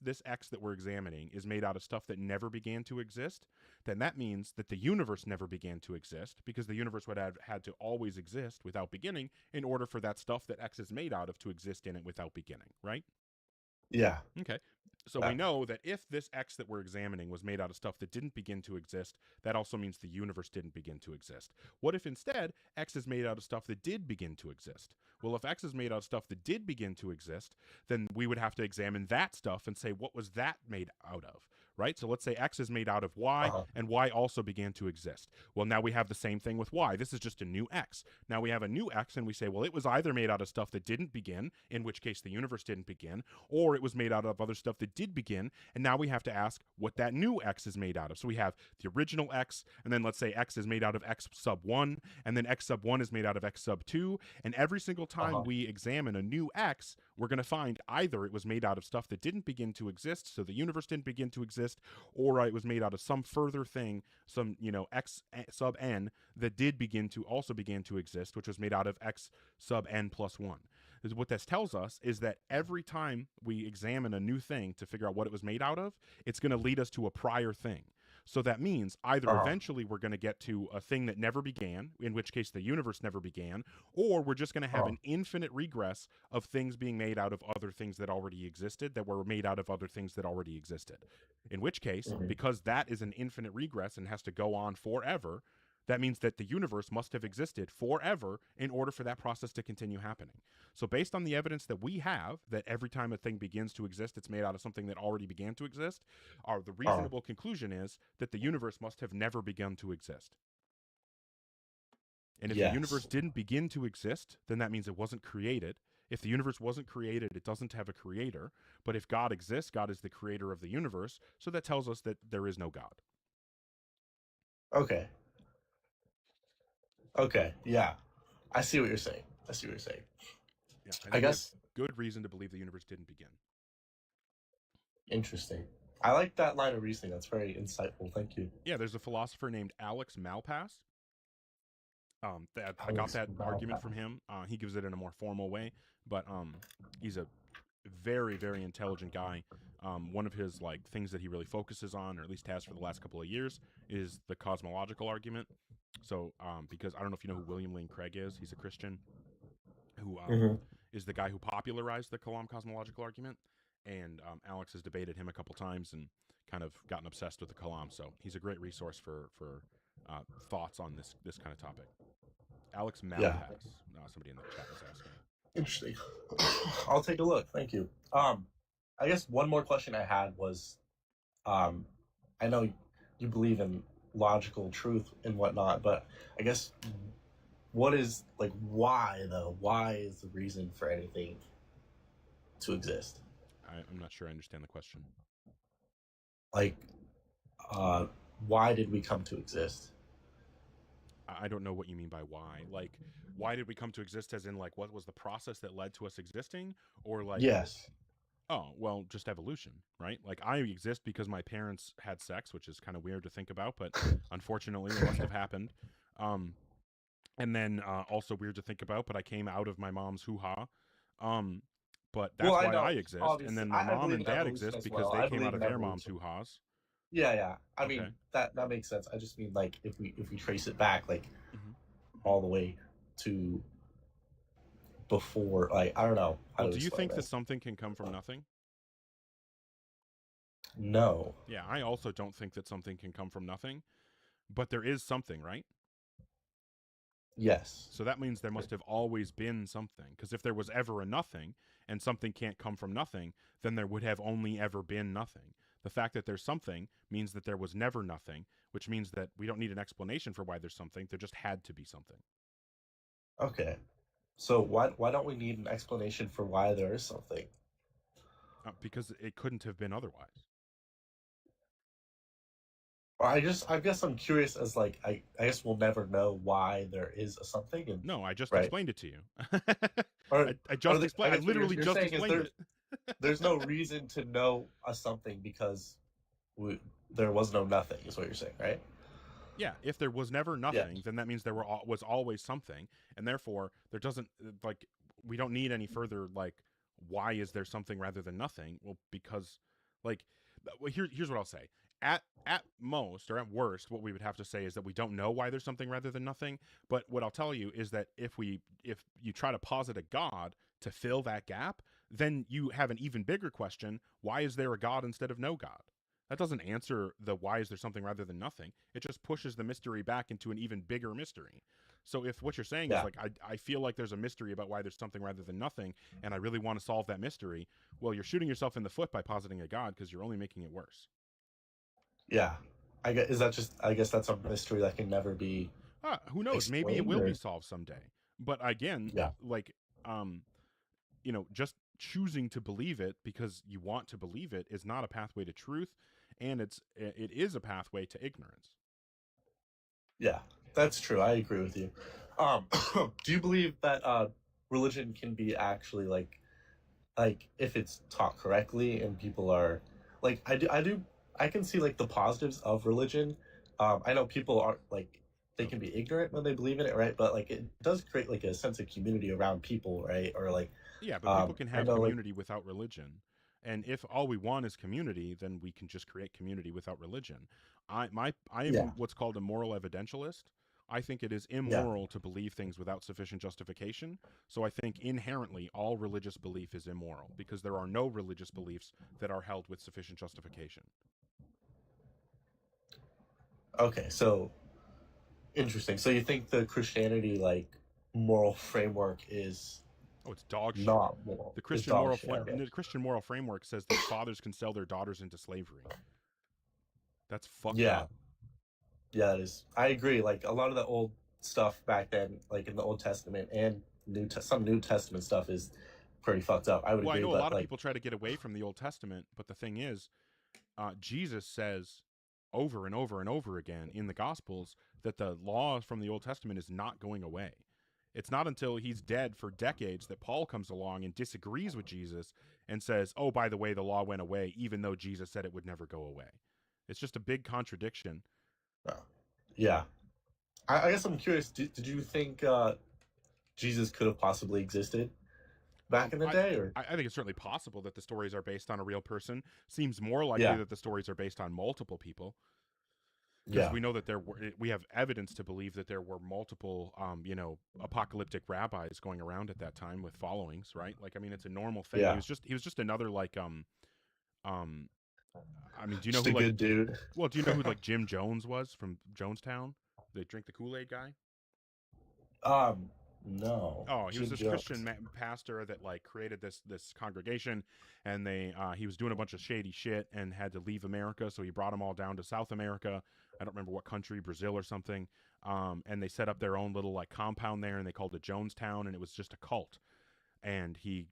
this X that we're examining is made out of stuff that never began to exist, then that means that the universe never began to exist, because the universe would have had to always exist without beginning in order for that stuff that X is made out of to exist in it without beginning, right? Yeah. Okay. So we know that if this X that we're examining was made out of stuff that didn't begin to exist, that also means the universe didn't begin to exist. What if instead X is made out of stuff that did begin to exist? Well, if X is made out of stuff that did begin to exist, then we would have to examine that stuff and say, what was that made out of, right? So let's say X is made out of Y, and Y also began to exist. Well, now we have the same thing with Y. This is just a new X. Now we have a new X, and we say, well, it was either made out of stuff that didn't begin, in which case the universe didn't begin, or it was made out of other stuff that did begin, and now we have to ask what that new X is made out of. So we have the original X, and then let's say X is made out of X sub 1, and then X sub 1 is made out of X sub 2, and every single time we examine a new X, we're going to find either it was made out of stuff that didn't begin to exist, so the universe didn't begin to exist, or it was made out of some further thing, some, X sub n that did begin to exist, which was made out of X sub n plus 1. What this tells us is that every time we examine a new thing to figure out what it was made out of, it's going to lead us to a prior thing. So that means either eventually we're going to get to a thing that never began, in which case the universe never began, or we're just going to have an infinite regress of things being made out of other things that already existed, that were made out of other things that already existed. In which case, because that is an infinite regress and has to go on forever, that means that the universe must have existed forever in order for that process to continue happening. So based on the evidence that we have, that every time a thing begins to exist, it's made out of something that already began to exist, the reasonable conclusion is that the universe must have never begun to exist. And if the universe didn't begin to exist, then that means it wasn't created. If the universe wasn't created, it doesn't have a creator. But if God exists, God is the creator of the universe. So that tells us that there is no God. Okay, yeah. I see what you're saying. Yeah, I guess good reason to believe the universe didn't begin. Interesting. I like that line of reasoning. That's very insightful. Thank you. Yeah, there's a philosopher named Alex Malpass. I got that argument from him. He gives it in a more formal way, but he's a very, very intelligent guy. One of his things that he really focuses on, or at least has for the last couple of years, is the cosmological argument. So, because I don't know if you know who William Lane Craig is. He's a Christian who is the guy who popularized the Kalam cosmological argument. And Alex has debated him a couple times and kind of gotten obsessed with the Kalam. So he's a great resource for thoughts on this kind of topic. Alex Malpass, somebody in the chat was asking. Interesting. I'll take a look. Thank you. I guess one more question I had was, I know you believe in logical truth and whatnot, but I guess what is why though? Why is the reason for anything to exist? I'm not sure I understand the question. Why did we come to exist? I don't know what you mean by why. Like, why did we come to exist? As in, like, what was the process that led to us existing, or like, Yes. oh, well, just evolution, right? Like, I exist because my parents had sex, which is kind of weird to think about, but unfortunately, it must have happened. Um, and then also weird to think about, but I came out of my mom's hoo ha. Um, but Well, that's I why I know. exist, and Obviously, then my I mom believe and in dad evolution exist as because well. they I came out believe of in their mom's evolution. hoo ha's. Yeah, yeah. I Okay. mean that makes sense. I just mean like if we trace it back like Hmm. all the way to before, like I don't know how Well, to do you explain think that this. something can come from nothing? No. Yeah, I also don't think that something can come from nothing, but there is something, right? Yes. So that means there must have always been something. Because if there was ever a nothing and something can't come from nothing, then there would have only ever been nothing. The fact that there's something means that there was never nothing, which means that we don't need an explanation for why there's something. There just had to be something. Okay. So why don't we need an explanation for why there is something? Because it couldn't have been otherwise. Or I guess I'm curious as like I guess we'll never know why there is a something and No, I just right. explained it to you. Or I just explained. I I guess what literally you're just saying is explained it. there's no reason to know a something because there was no nothing is what you're saying, right? Yeah, if there was never Yeah. nothing, then that means there was always something, and therefore there doesn't like we don't need any further like why is there something rather than nothing? Well, because like here's what I'll say. At most or at worst, what we would have to say is that we don't know why there's something rather than nothing. But what I'll tell you is that if you try to posit a god to fill that gap, then you have an even bigger question: why is there a god instead of no god? That doesn't answer the why is there something rather than nothing. It just pushes the mystery back into an even bigger mystery. So if what you're saying is Yeah. like I feel like there's a mystery about why there's something rather than nothing, and I really want to solve that mystery, well, you're shooting yourself in the foot by positing a god because you're only making it worse. Yeah. I guess that's a mystery that can never be Who knows? Maybe it explained will be or solved someday. But again, yeah. like just choosing to believe it because you want to believe it is not a pathway to truth, and it is a pathway to ignorance. Yeah. That's true. I agree with you. Um do you believe that religion can be actually like if it's taught correctly and people are like I can see like the positives of religion. I know people aren't like they can be ignorant when they believe in it, right? But like it does create like a sense of community around people, right? Or like Yeah, but people can I have know like community without religion. And if all we want is community, then we can just create community without religion. I yeah, am what's called a moral evidentialist. I think it is yeah, immoral to believe things without sufficient justification. So I think inherently all religious belief is immoral because there are no religious beliefs that are held with sufficient justification. okay, so interesting. So you think the Christianity like moral framework is Oh, it's dog shit. not moral? The It's Christian dog shit. Okay. the Christian moral framework says that fathers can sell their daughters into slavery. That's fucked Yeah, up. yeah, it is. I agree. Like a lot of the old stuff back then, like in the Old Testament and some New Testament stuff is pretty fucked up. I would Well, I agree, know a but lot of like people try to get away from the Old Testament, but the thing is, Jesus says over and over and over again in the Gospels that the law from the Old Testament is not going away. It's not until he's dead for decades that Paul comes along and disagrees with Jesus and says, oh, by the way, the law went away, even though Jesus said it would never go away. It's just a big contradiction. uh, yeah. I guess I'm curious. Did you think Jesus could have possibly existed back in the I, day, or I think it's certainly possible that the stories are based on a real person. Seems more likely yeah, that the stories are based on multiple people. Because yeah, we know that we have evidence to believe that there were multiple, apocalyptic rabbis going around at that time with followings, right? Like, I mean, it's a normal thing. yeah? He was just another um, I mean, do you know Just who a like, good dude. well, do you know who like Jim Jones was from Jonestown? The drink the Kool-Aid guy. um, no, Oh, he was Jim this Jones. Christian pastor that like created this congregation, and he was doing a bunch of shady shit and had to leave America, so he brought them all down to South America. I don't remember what country, Brazil or something. And they set up their own little like compound there, and they called it Jonestown, and it was just a cult. And he,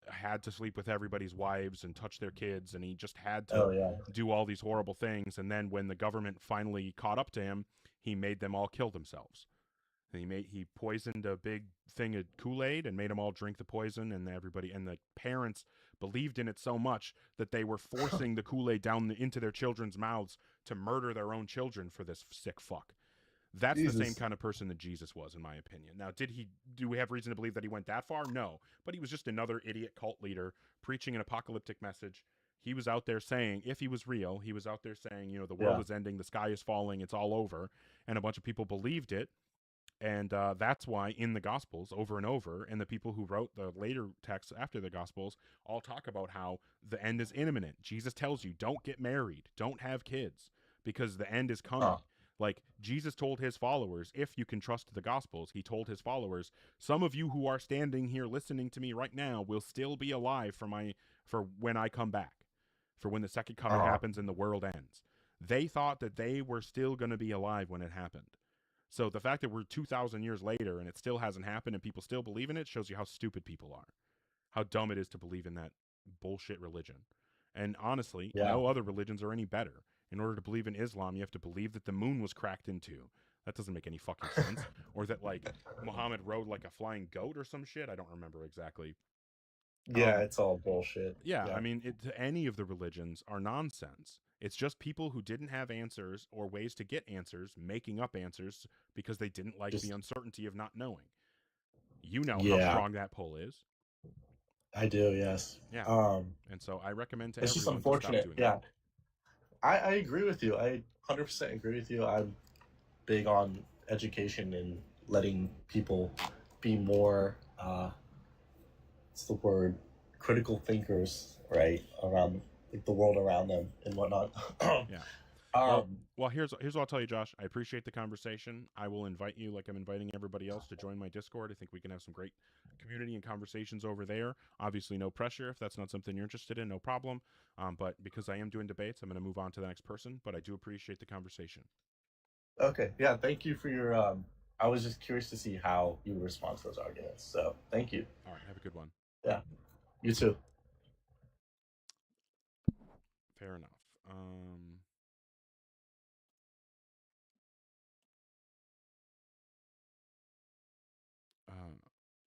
had to sleep with everybody's wives and touch their kids, and he just had to Oh yeah, do all these horrible things. And then when the government finally caught up to him, he made them all kill themselves. He poisoned a big thing of Kool-Aid and made them all drink the poison, and the parents believed in it so much that they were forcing the Kool-Aid down into their children's mouths to murder their own children for this sick fuck. That's the same kind of person that Jesus was, in my opinion. Now, do we have reason to believe that he went that far? No, but he was just another idiot cult leader preaching an apocalyptic message. He was out there saying, if he was real, he was out there saying, the world is ending, the sky is falling, it's all over, and a bunch of people believed it. And that's why in the Gospels, over and over, and the people who wrote the later texts after the Gospels all talk about how the end is imminent. Jesus tells you, don't get married, don't have kids, because the end is coming. Like, Jesus told his followers, if you can trust the Gospels, he told his followers, some of you who are standing here listening to me right now will still be alive for when I come back, for when the second coming happens and the world ends. They thought that they were still going to be alive when it happened. So the fact that we're 2,000 years later and it still hasn't happened and people still believe in it shows you how stupid people are. How dumb it is to believe in that bullshit religion. And honestly, no other religions are any better. In order to believe in Islam, you have to believe that the moon was cracked in two. That doesn't make any fucking sense. Or that, like, Muhammad rode like a flying goat or some shit. I don't remember exactly. Yeah, it's all bullshit. Yeah, I mean, any of the religions are nonsense. It's just people who didn't have answers or ways to get answers, making up answers because they didn't like the uncertainty of not knowing. You know how strong that pull is. I do, yes. Yeah. And so I recommend to it's everyone just unfortunate. to stop doing that. I agree with you. I 100% agree with you. I'm big on education and letting people be more, what's the word, critical thinkers, right, around like the world around them and whatnot. Well, here's what I'll tell you, Josh. I appreciate the conversation. I will invite you, like I'm inviting everybody else, to join my Discord. I think we can have some great community and conversations over there. Obviously, no pressure. If that's not something you're interested in, no problem. But because I am doing debates, I'm going to move on to the next person. But I do appreciate the conversation. Okay. Yeah. Thank you for your. I was just curious to see how you would respond to those arguments. So thank you. All right. Have a good one. Yeah. You too. Fair enough.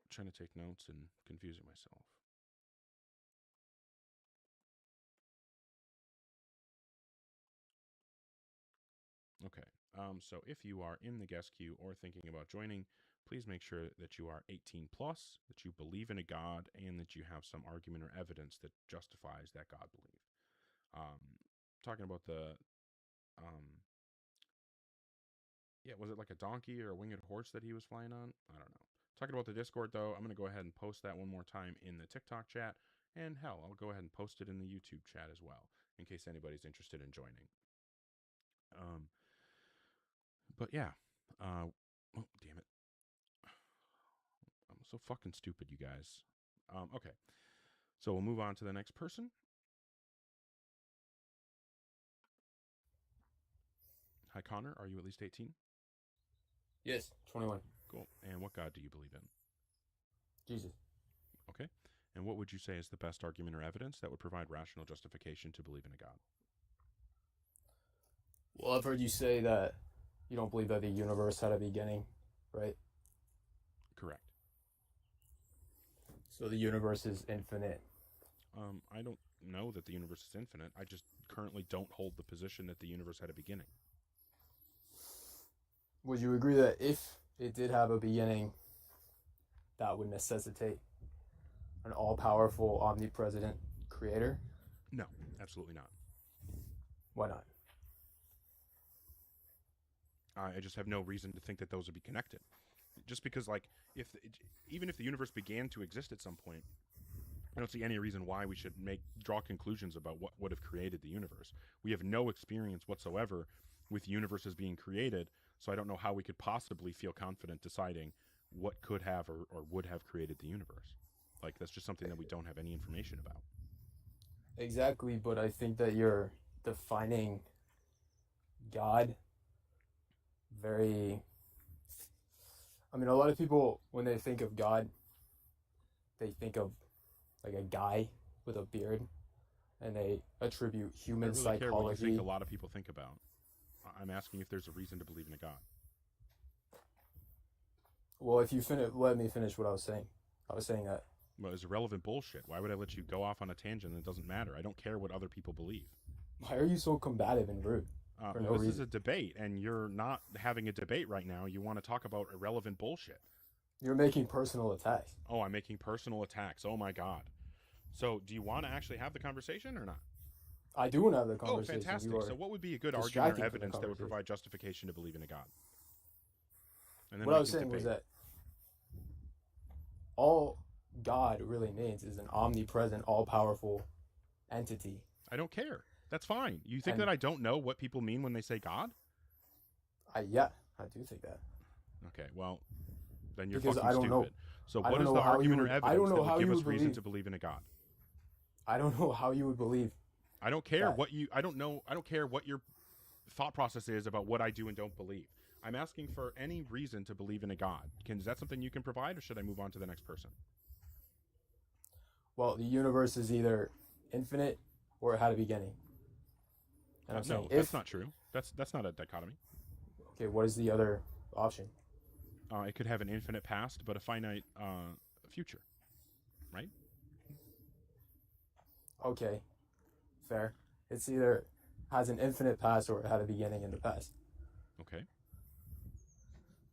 Trying to take notes and confusing myself. Okay. So if you are in the guest queue or thinking about joining, please make sure that you are 18 plus, that you believe in a God, and that you have some argument or evidence that justifies that God belief. Talking about the was it like a donkey or a winged horse that he was flying on? I don't know. Talking about the Discord, though, I'm going to go ahead and post that one more time in the TikTok chat. And hell, I'll go ahead and post it in the YouTube chat as well, in case anybody's interested in joining. But yeah. Oh, damn it. I'm so fucking stupid, you guys. Okay. So we'll move on to the next person. Hi, Connor. Are you at least 18? Yes, 21. Cool. And what God do you believe in? Jesus. Okay. And what would you say is the best argument or evidence that would provide rational justification to believe in a God? Well, I've heard you say that you don't believe that the universe had a beginning, right? Correct. So the universe is infinite. I don't know that the universe is infinite. I just currently don't hold the position that the universe had a beginning. Would you agree that if it did have a beginning, that would necessitate an all-powerful, omnipresent creator? No, absolutely not. Why not? I just have no reason to think that those would be connected. Just because, like, even if the universe began to exist at some point, I don't see any reason why we should draw conclusions about what would have created the universe. We have no experience whatsoever with universes being created, so I don't know how we could possibly feel confident deciding what could have or would have created the universe. Like, that's just something that we don't have any information about. Exactly, but I think that you're defining God very... I mean, a lot of people, when they think of God, they think of like a guy with a beard, and they attribute human psychology. Care what you think a lot of people think about. I'm asking if there's a reason to believe in a God. Well, if you let me finish what I was saying. I was saying that. Well, it's irrelevant bullshit. Why would I let you go off on a tangent that doesn't matter? I don't care what other people believe. Why are you so combative and rude? For no This is reason. a debate, and you're not having a debate right now. You want to talk about irrelevant bullshit. You're making personal attacks. Oh, I'm making personal attacks. Oh my God. So, do you want to actually have the conversation or not? I do want to have the Oh, conversation. fantastic. You are So, what would be a good distracting argument or from the evidence that would conversation. provide justification to believe in a God? And What we I was can saying was debate. that all God really means is an omnipresent, all-powerful entity. I don't care. That's fine. You think And- that I don't know what people mean when they say God? Yeah, I do think that. Okay, well, then you're Because fucking I don't stupid. know. So, I what don't is know the how you argument or would- I evidence don't know that how would give you us would reason believe- to believe in a God? I don't know how you would believe. I don't care that. what you. I don't know. I don't care what your thought process is about what I do and don't believe. I'm asking for any reason to believe in a God. Is that something you can provide, or should I move on to the next person? Well, the universe is either infinite or it had a beginning. And I'm No, saying that's if not true. That's not a dichotomy. okay, what is the other option? It could have an infinite past, but a finite future, right? Okay, fair. It's either has an infinite past or it had a beginning in the past. Okay.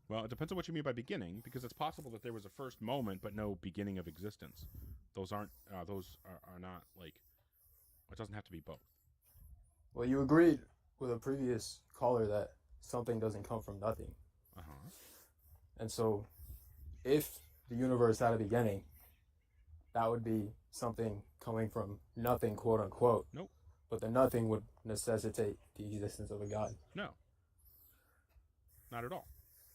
Well, it depends on what you mean by beginning, because it's possible that there was a first moment but no beginning of existence. Those aren't. Those are not like. It doesn't have to be both. Well, you agreed with a previous caller that something doesn't come from nothing. Uh-huh. And so, if the universe had a beginning, that would be something coming from nothing, quote unquote. Nope. But the nothing would necessitate the existence of a God. No. Not at all.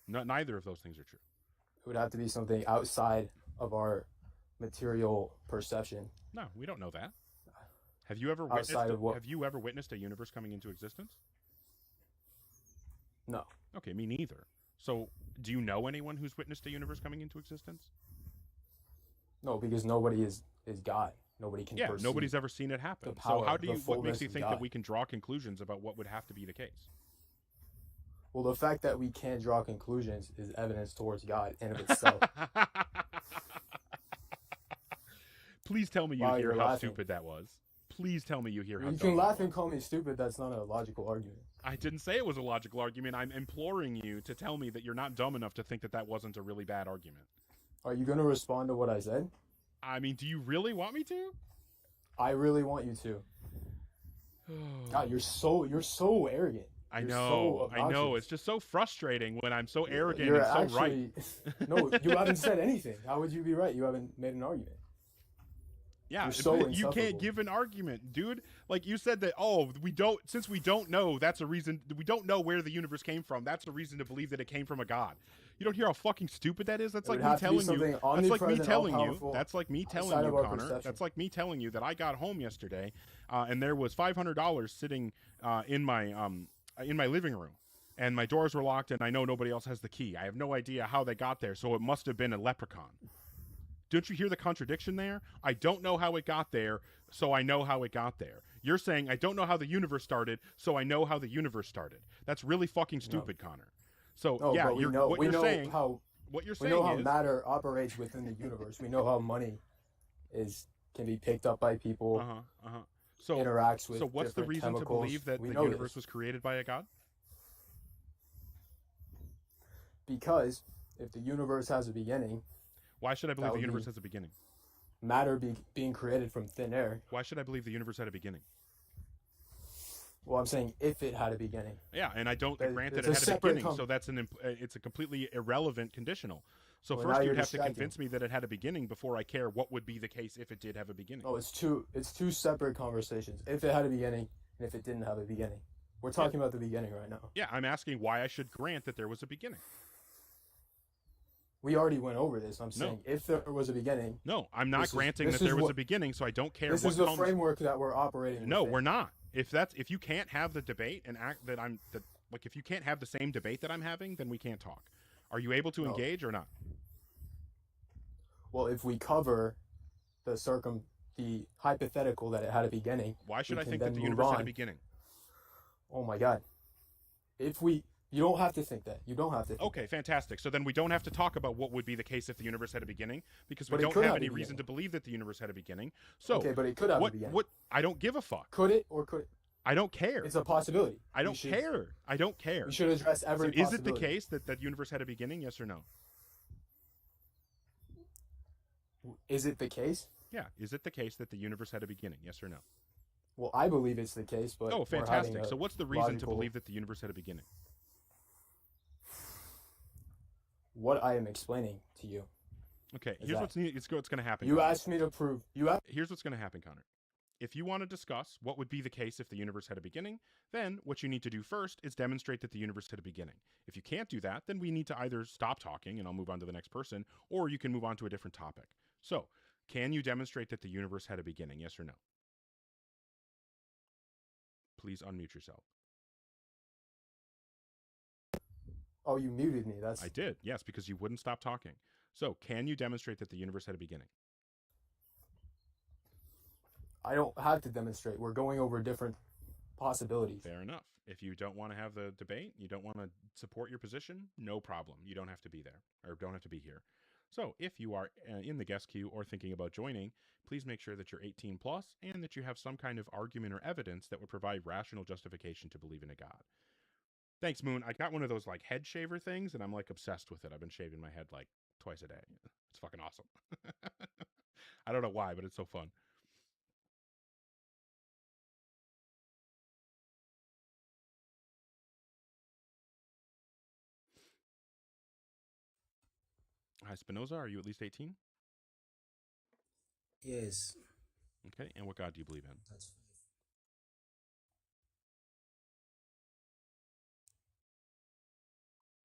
No, neither of those things are true. It would have to be something outside of our material perception. No, we don't know that. Have you ever witnessed? Outside of what? Have you ever witnessed a universe coming into existence? No. Okay, me neither. So, do you know anyone who's witnessed a universe coming into existence? No, because nobody is God. Nobody can Yeah, perceive. nobody's ever seen it happen. the So, power, how do the you? What makes fullness you of think God. that we can draw conclusions about what would have to be the case? Well, the fact that we can't draw conclusions is evidence towards God in of itself. Please tell me you Wow, hear you're how laughing. stupid that was. Please tell me you hear how You dumb can that laugh was. and call me stupid. That's not a logical argument. I didn't say it was a logical argument. I'm imploring you to tell me that you're not dumb enough to think that that wasn't a really bad argument. Are you going to respond to what I said? I mean, do you really want me to? I really want you to. God, you're so arrogant. I You're know, so I know. obnoxious. It's just so frustrating when I'm so arrogant You're and so right. actually no. You haven't said anything. How would you be right? You haven't made an argument. Yeah, You're so but you can't insufferable. give an argument, dude. Like you said that. Oh, since we don't know, that's a reason. We don't know where the universe came from. That's a reason to believe that it came from a god. You don't hear how fucking stupid that is. That's It like would me have to be telling you. something That's like me omnipresent, telling you. all-powerful, That's like me telling outside you, of our Connor. perception. That's like me telling you that I got home yesterday, and there was $500 sitting in my living room. And my doors were locked, and I know nobody else has the key. I have no idea how they got there, so it must have been a leprechaun. Don't you hear the contradiction there? I don't know how it got there, so I know how it got there. You're saying I don't know how the universe started, so I know how the universe started. That's really fucking stupid, Connor. So No, yeah, but we you're, know what we you're know saying. how What you're we saying know how is matter operates within the universe. We know how money can be picked up by people, So interacts with so what's the different reason chemicals. to believe that We the know universe this. was created by a god? Because if the universe has a beginning, Why should I believe That the would universe be- has a beginning? matter being created from thin air. Why should I believe the universe had a beginning? Well, I'm saying if it had a beginning. Yeah, and I don't But grant that it's it a had a separate beginning, so that's it's a completely irrelevant conditional. So Well, first now you'd you're have to distracting. convince me that it had a beginning before I care what would be the case if it did have a beginning. Oh, it's two separate conversations. If it had a beginning and if it didn't have a beginning. We're talking about the beginning right now. Yeah, I'm asking why I should grant that there was a beginning. We already went over this. I'm saying if there was a beginning. No, I'm not This is- granting this that there is was what- a beginning, so I don't care This what is the comes. framework that we're operating No, within. we're not. If you can't have the debate and act that like if you can't have the same debate that I'm having, then we can't talk. Are you able to No. engage or not? Well, if we cover the hypothetical that it had a beginning, Why should we I can think that then the move universe had a on. beginning? Oh my God. You don't have to think that. You don't have to think Okay, that. fantastic. So then we don't have to talk about what would be the case if the universe had a beginning, because we But it don't could have have a any reason to beginning. believe that the universe had a beginning. So Okay, but it could have a what? beginning. What? I don't give a fuck. Could it or could it? I don't care. It's a possibility. I don't care. I don't care. We should address So every is it the possibility. case that that universe had a beginning? Yes or no? Is it the case? Yeah. Is it the case that the universe had a beginning? Yes or no? Well, I believe it's the case, but Oh, we're having fantastic. a So what's the reason to logical- believe that the universe had a beginning? what I am explaining to you? Okay. Is Here's that- what's going to happen. You Connor. asked me to prove. Here's what's going to happen, Connor. If you want to discuss what would be the case if the universe had a beginning, then what you need to do first is demonstrate that the universe had a beginning. If you can't do that, then we need to either stop talking and I'll move on to the next person, or you can move on to a different topic. So, can you demonstrate that the universe had a beginning? Yes or no? Please unmute yourself. Oh, you muted me. That's I did, yes, because you wouldn't stop talking. So, can you demonstrate that the universe had a beginning? I don't have to demonstrate. We're going over different possibilities. Fair enough. If you don't want to have the debate, you don't want to support your position, no problem. You don't have to be there or don't have to be here. So if you are in the guest queue or thinking about joining, please make sure that you're 18 plus and that you have some kind of argument or evidence that would provide rational justification to believe in a God. Thanks, Moon. I got one of those like head shaver things and I'm like obsessed with it. I've been shaving my head like twice a day. It's fucking awesome. I don't know why, but it's so fun. Hi, Spinoza. Are you at least 18? Yes. Okay. And what God do you believe in? That's 5.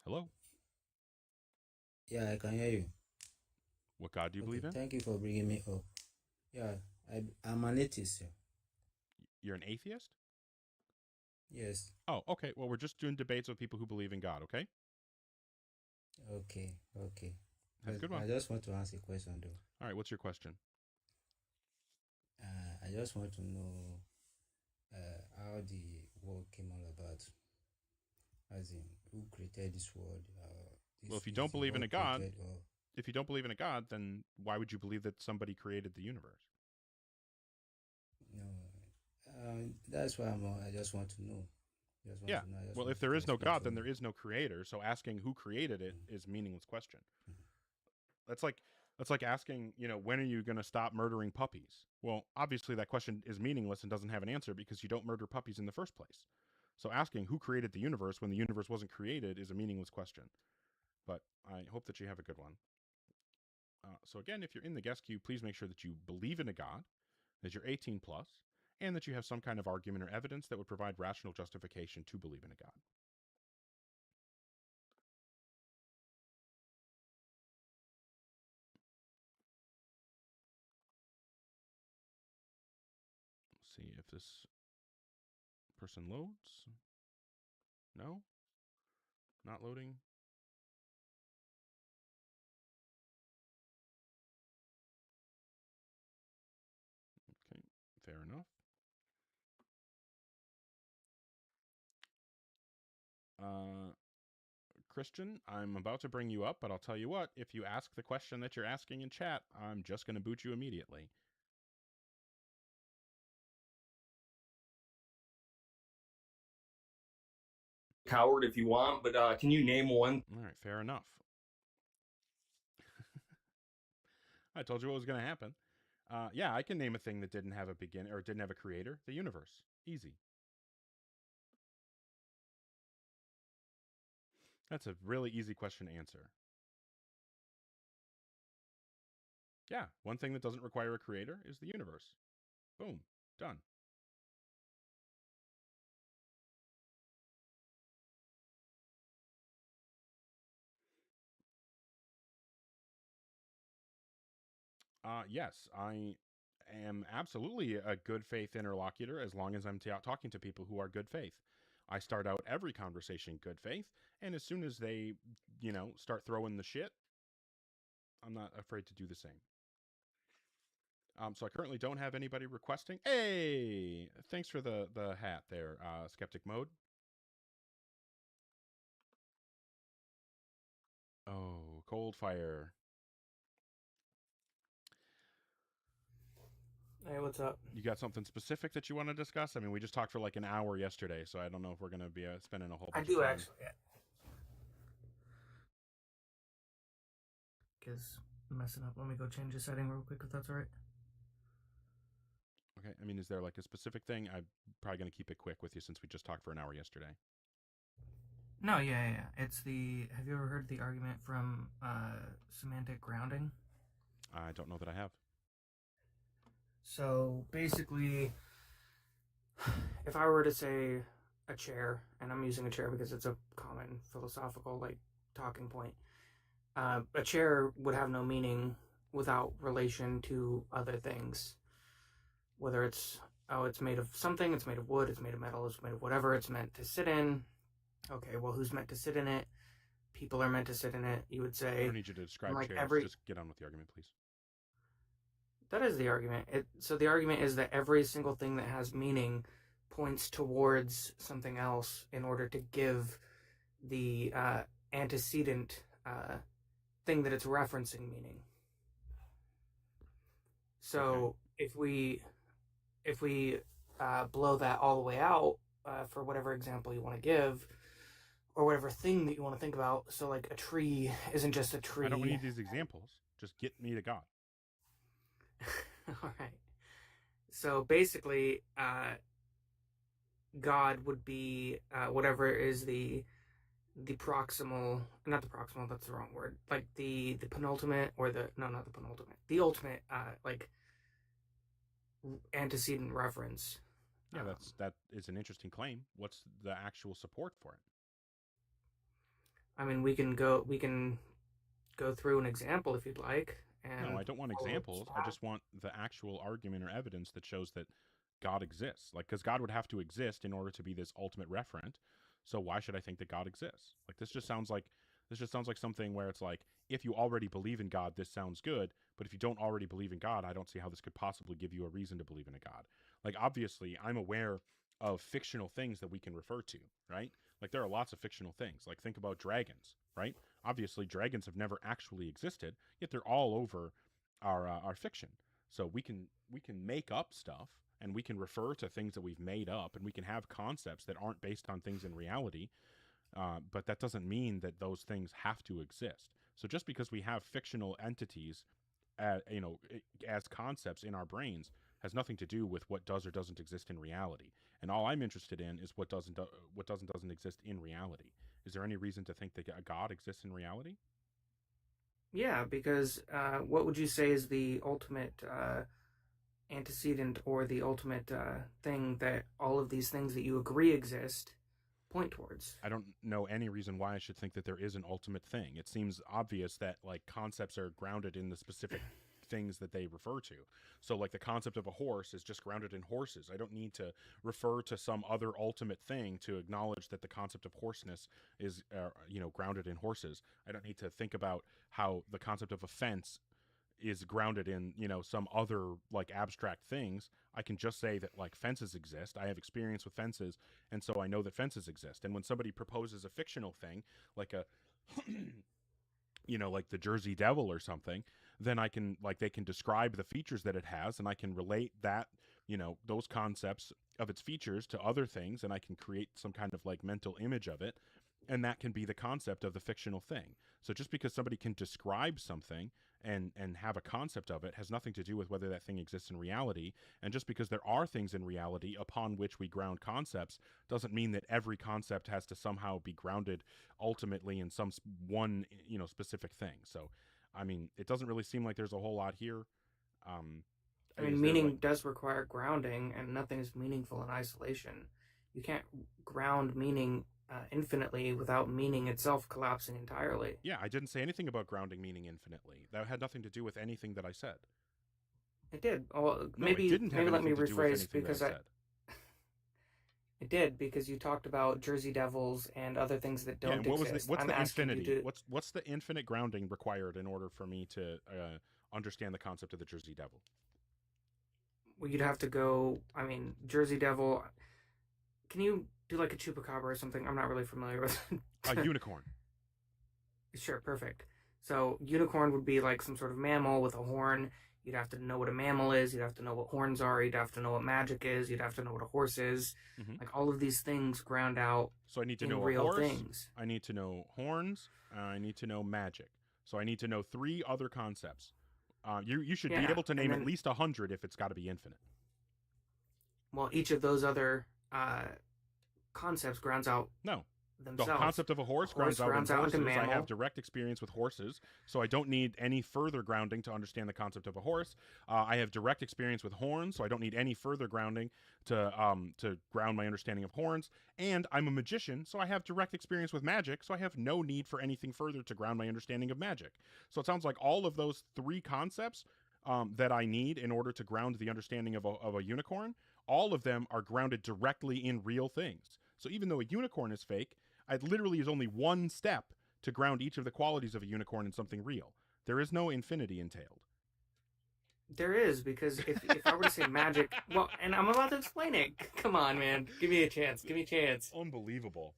Hello? Yeah, I can hear you. What God do you believe in? Thank you for bringing me up. Yeah, I'm an atheist. Yeah. You're an atheist? Yes. Oh, okay. Well, we're just doing debates with people who believe in God, okay? Okay. Have a good one. I just want to ask a question though. All right, what's your question? I just want to know how the world came all about. As in, who created this world? Well, if you don't believe in a God, if you don't believe in a God, then why would you believe that somebody created the universe? No, that's why I just want to know. Yeah. Well, if there is no God, then there is no creator. So asking who created it is a meaningless question. That's like asking, when are you going to stop murdering puppies? Well, obviously that question is meaningless and doesn't have an answer because you don't murder puppies in the first place. So asking who created the universe when the universe wasn't created is a meaningless question. But I hope that you have a good one. So again, if you're in the guest queue, please make sure that you believe in a God, that you're 18 plus, and that you have some kind of argument or evidence that would provide rational justification to believe in a God. Let's see if this person loads. No? Not loading? Okay, fair enough. Christian, I'm about to bring you up, but I'll tell you what, if you ask the question that you're asking in chat, I'm just going to boot you immediately. Coward if you want, but can you name one? All right, fair enough. I told you what was going to happen. Yeah, I can name a thing that didn't have a beginning or didn't have a creator. The universe. Easy. That's a really easy question to answer. Yeah, one thing that doesn't require a creator is the universe. Boom. Done. Yes, I am absolutely a good faith interlocutor as long as I'm talking to people who are good faith. I start out every conversation good faith, and as soon as they, start throwing the shit, I'm not afraid to do the same. So I currently don't have anybody requesting. Hey, thanks for the hat there, Skeptic Mode. Oh, cold fire. Hey, what's up? You got something specific that you want to discuss? I mean, we just talked for like an hour yesterday, so I don't know if we're going to be spending a whole I bunch do of time. actually. Because messing up. Let me go change the setting real quick if that's all right. Okay. I mean, is there like a specific thing? I'm probably going to keep it quick with you since we just talked for an hour yesterday. No, yeah. It's the. Have you ever heard the argument from semantic grounding? I don't know that I have. So basically, if I were to say a chair, and I'm using a chair because it's a common philosophical like talking point, a chair would have no meaning without relation to other things. Whether it's made of something, it's made of wood, it's made of metal, it's made of whatever it's meant to sit in. Okay, well, who's meant to sit in it? People are meant to sit in it. You would say. I don't need you to describe like chairs. Just get on with the argument, please. That is the argument. So the argument is that every single thing that has meaning points towards something else in order to give the antecedent thing that it's referencing meaning. So if we blow that all the way out for whatever example you want to give, or whatever thing that you want to think about, so like a tree isn't just a tree. I don't need these examples. Just get me to God. All right. So basically, God would be whatever is the proximal, not the proximal, that's the wrong word. Like the penultimate, or not the penultimate, the ultimate, like antecedent reference. Yeah, that is an interesting claim. What's the actual support for it? I mean, we can go through an example if you'd like. No, I don't want examples. I just want the actual argument or evidence that shows that God exists. Like, because God would have to exist in order to be this ultimate referent. So why should I think that God exists? Like, this just sounds like something where it's like, if you already believe in God, this sounds good. But if you don't already believe in God, I don't see how this could possibly give you a reason to believe in a God. Like, obviously, I'm aware of fictional things that we can refer to, right? Like, there are lots of fictional things. Like, think about dragons, right? Obviously, dragons have never actually existed, yet they're all over our fiction. So we can make up stuff, and we can refer to things that we've made up, and we can have concepts that aren't based on things in reality. But that doesn't mean that those things have to exist. So just because we have fictional entities, as concepts in our brains, has nothing to do with what does or doesn't exist in reality. And all I'm interested in is what doesn't exist in reality. Is there any reason to think that a God exists in reality? Yeah, because what would you say is the ultimate antecedent, or the ultimate thing that all of these things that you agree exist point towards? I don't know any reason why I should think that there is an ultimate thing. It seems obvious that like concepts are grounded in the specific things that they refer to. So like the concept of a horse is just grounded in horses. I don't need to refer to some other ultimate thing to acknowledge that the concept of horseness is grounded in horses. I don't need to think about how the concept of a fence is grounded in some other like abstract things. I can just say that like fences exist. I have experience with fences, and so I know that fences exist. And when somebody proposes a fictional thing like a like the Jersey Devil or something, then I can they can describe the features that it has, and I can relate that those concepts of its features to other things, and I can create some kind of like mental image of it, and that can be the concept of the fictional thing. So just because somebody can describe something and have a concept of it has nothing to do with whether that thing exists in reality. And just because there are things in reality upon which we ground concepts doesn't mean that every concept has to somehow be grounded ultimately in some one specific thing. So I mean, it doesn't really seem like there's a whole lot here. I mean, meaning does require grounding, and nothing is meaningful in isolation. You can't ground meaning infinitely without meaning itself collapsing entirely. Yeah, I didn't say anything about grounding meaning infinitely. That had nothing to do with anything that I said. It did. Well, No, maybe it didn't have let me anything to do with rephrase, anything because that I said. It did, because you talked about Jersey Devils and other things that don't exist. What's I'm the asking you infinity? to- What's the infinite grounding required in order for me to understand the concept of the Jersey Devil? Well, you'd have to go. I mean, Jersey Devil. Can you do like a chupacabra or something? I'm not really familiar with. A unicorn. Sure, perfect. So unicorn would be like some sort of mammal with a horn. You'd have to know what a mammal is. You'd have to know what horns are. You'd have to know what magic is. You'd have to know what a horse is. Hmm. Like all of these things ground out So I need to in know a real horse. things. I need to know horns. I need to know magic. So I need to know 3 other concepts. You should be Yeah, able to and name at then least 100 if it's got to be infinite. well, each of those other concepts grounds out No. The themselves. concept of a horse Horse grounds out in grounds out horses. into I mammal. have direct experience with horses, so I don't need any further grounding to understand the concept of a horse. I have direct experience with horns, so I don't need any further grounding to ground my understanding of horns. And I'm a magician, so I have direct experience with magic, so I have no need for anything further to ground my understanding of magic. So it sounds like all of those 3 concepts that I need in order to ground the understanding of a unicorn, all of them are grounded directly in real things. So even though a unicorn is fake, it literally is only one step to ground each of the qualities of a unicorn in something real. There is no infinity entailed. There is, because if I were to say magic, well, and I'm about to explain it. Come on, man. Give me a chance. Give me a chance. Unbelievable.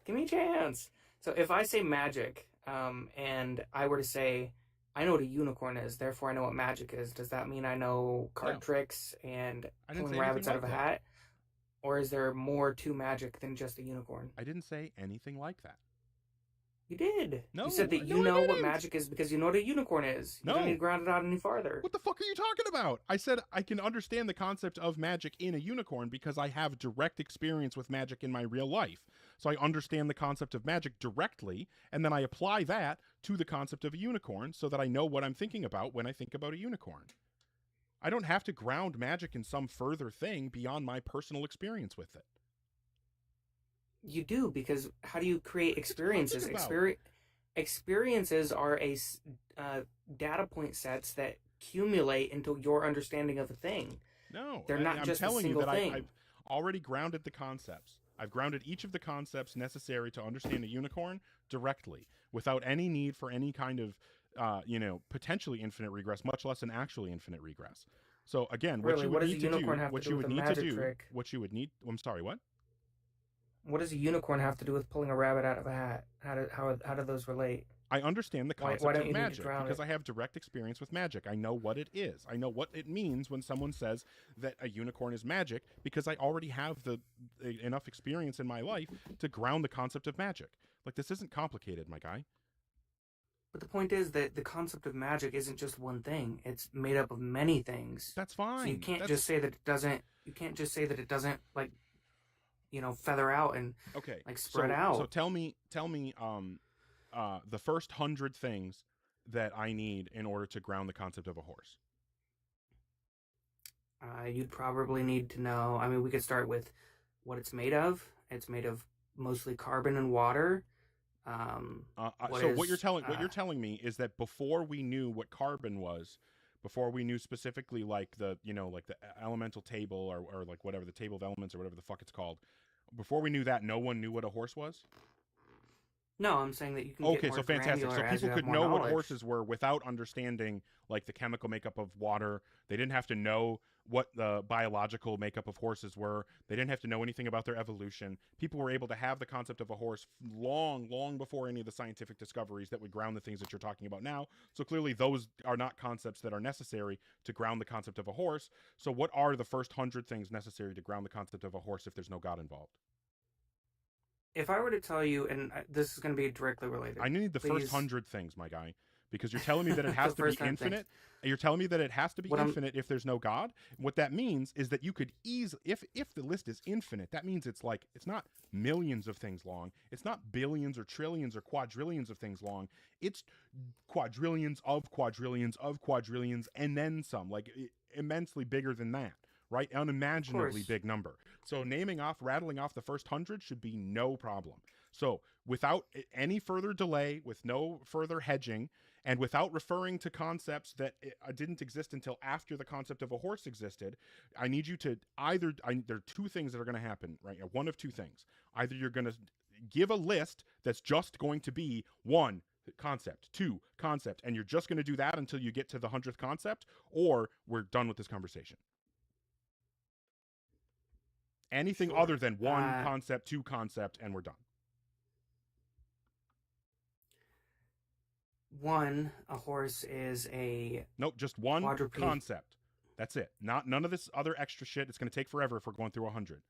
Give me a chance. So if I say magic, and I were to say, I know what a unicorn is, therefore I know what magic is, does that mean I know card No. tricks and I didn't pulling say rabbits anything out of like a that. hat? Or is there more to magic than just a unicorn? I didn't say anything like that. You did. No, You said that no, you I know what didn't. magic is because you know what a unicorn is. You No. don't need to ground it out any farther. What the fuck are you talking about? I said I can understand the concept of magic in a unicorn because I have direct experience with magic in my real life. So I understand the concept of magic directly, and then I apply that to the concept of a unicorn so that I know what I'm thinking about when I think about a unicorn. I don't have to ground magic in some further thing beyond my personal experience with it. You do, because how do you create experiences? talking about? Experiences are data point sets that accumulate into your understanding of a thing. No, They're not I'm just a telling you single that thing. I've already grounded the concepts. I've grounded each of the concepts necessary to understand a unicorn directly, without any need for any kind of, potentially infinite regress, much less an actually infinite regress. So again, what Really, you what would does a need to do, unicorn have to what do you with would a need to magic do, trick? what you would need. I'm sorry, what? What does a unicorn have to do with pulling a rabbit out of a hat? How do those relate? I understand the Why concept don't of you need to magic ground because it? I have direct experience with magic. I know what it is. I know what it means when someone says that a unicorn is magic because I already have enough experience in my life to ground the concept of magic. Like, this isn't complicated, my guy. But the point is that the concept of magic isn't just one thing. It's made up of many things. That's fine. So you can't That's- just say that it doesn't. You can't just say that it doesn't, like, feather out and Okay. like spread out. So tell me the first 100 things that I need in order to ground the concept of a horse. You'd probably need to know. I mean, we could start with what it's made of. It's made of mostly carbon and water. What you're telling me is that before we knew what carbon was, before we knew specifically like the elemental table or like whatever, the table of elements or whatever the fuck it's called, before we knew that, no one knew what a horse was? No, I'm saying that you can. Okay, get more so fantastic. So granular as people you have could more know what knowledge. horses were without understanding like the chemical makeup of water. They didn't have to know what the biological makeup of horses were. They didn't have to know anything about their evolution. People were able to have the concept of a horse long before any of the scientific discoveries that would ground the things that you're talking about now. So clearly those are not concepts that are necessary to ground the concept of a horse. So what are the first 100 things necessary to ground the concept of a horse if there's no God involved? If I were to tell you, and this is going to be directly related. I need the please. first 100 things, my guy, because you're telling me that it has The to be first 100 things. infinite. You're telling me that it has to be What I'm- infinite if there's no God. What that means is that you could easily, if the list is infinite, that means it's not millions of things long. It's not billions or trillions or quadrillions of things long. It's quadrillions of quadrillions of quadrillions and then some, like immensely bigger than that. Right? Unimaginably course. big number. So rattling off the first 100 should be no problem. So without any further delay, with no further hedging, and without referring to concepts that didn't exist until after the concept of a horse existed, I need you to there are two things that are going to happen, right? One of two things. Either you're going to give a list that's just going to be one, concept, two, concept, and you're just going to do that until you get to the 100th concept, or we're done with this conversation. Anything Sure. other than one concept, two concept, and we're done. One, a horse is a Nope, just one quadruped. concept. That's it. None of this other extra shit. It's going to take forever if we're going through 100.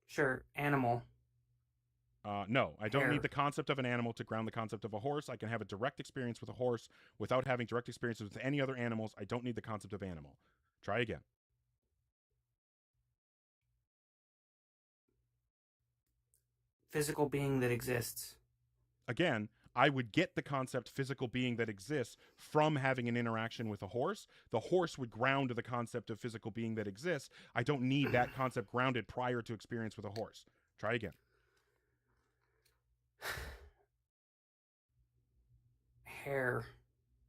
Sure, animal. No, I don't Hare. need the concept of an animal to ground the concept of a horse. I can have a direct experience with a horse without having direct experiences with any other animals. I don't need the concept of animal. Try again. Physical being that exists. Again, I would get the concept physical being that exists from having an interaction with a horse. The horse would ground the concept of physical being that exists. I don't need that concept grounded prior to experience with a horse. Try again. Hair.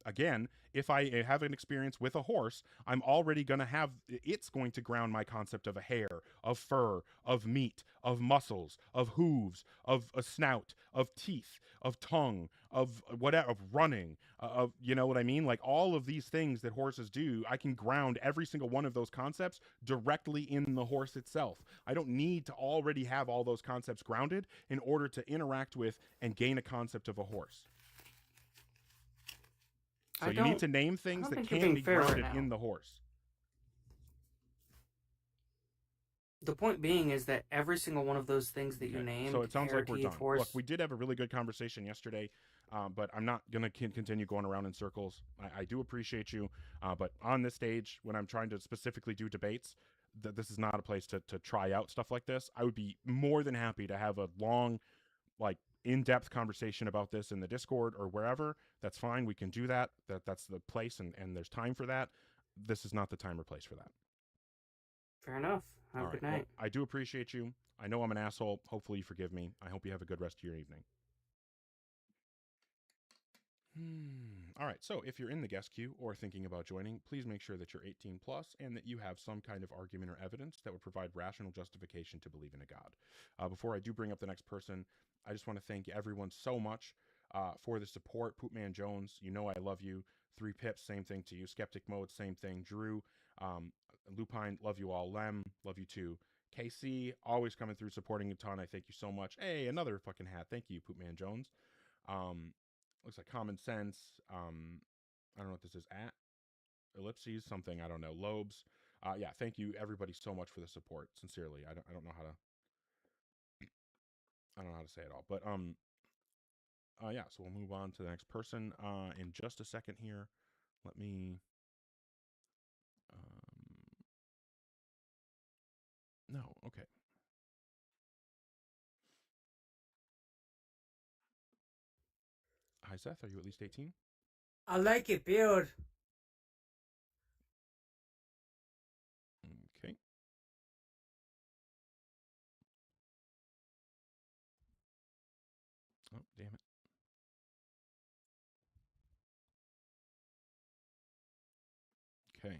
Again, if I have an experience with a horse, I'm already going to have, it's going to ground my concept of a hair, of fur, of meat, of muscles, of hooves, of a snout, of teeth, of tongue, of whatever, of running, of, you know what I mean? Like all of these things that horses do, I can ground every single one of those concepts directly in the horse itself. I don't need to already have all those concepts grounded in order to interact with and gain a concept of a horse. So you need to name things that can be grounded in the horse. The point being is that every single one of those things that you named, so it sounds hair, like we're teeth, done. horse, Look, we did have a really good conversation yesterday, but I'm not going to continue going around in circles. I do appreciate you, but on this stage, when I'm trying to specifically do debates, this is not a place to try out stuff like this. I would be more than happy to have a long, like, in-depth conversation about this in the Discord or wherever. That's fine. We can do that. That's the place, and there's time for that. This is not the time or place for that. Fair enough. Have a good night. Well, I do appreciate you. I know I'm an asshole. Hopefully you forgive me. I hope you have a good rest of your evening. All right, so if you're in the guest queue or thinking about joining, please make sure that you're 18 plus and that you have some kind of argument or evidence that would provide rational justification to believe in a God. Before I do bring up the next person, I just want to thank everyone so much for the support. Poopman Jones, you know I love you. 3 Pips, same thing to you. Skeptic Mode, same thing. Drew, Lupine, love you all. Lem, love you too. KC, always coming through, supporting a ton. I thank you so much. Hey, another fucking hat. Thank you, Poopman Jones. Looks like Common Sense. I don't know what this is. At ellipses, something, I don't know. Lobes. Yeah, thank you everybody so much for the support. Sincerely, I don't know how to say it all. But yeah, so we'll move on to the next person in just a second here. Let me no, okay. Hi Seth, are you at least 18? I like it, beard. Okay. Oh, damn it. Okay.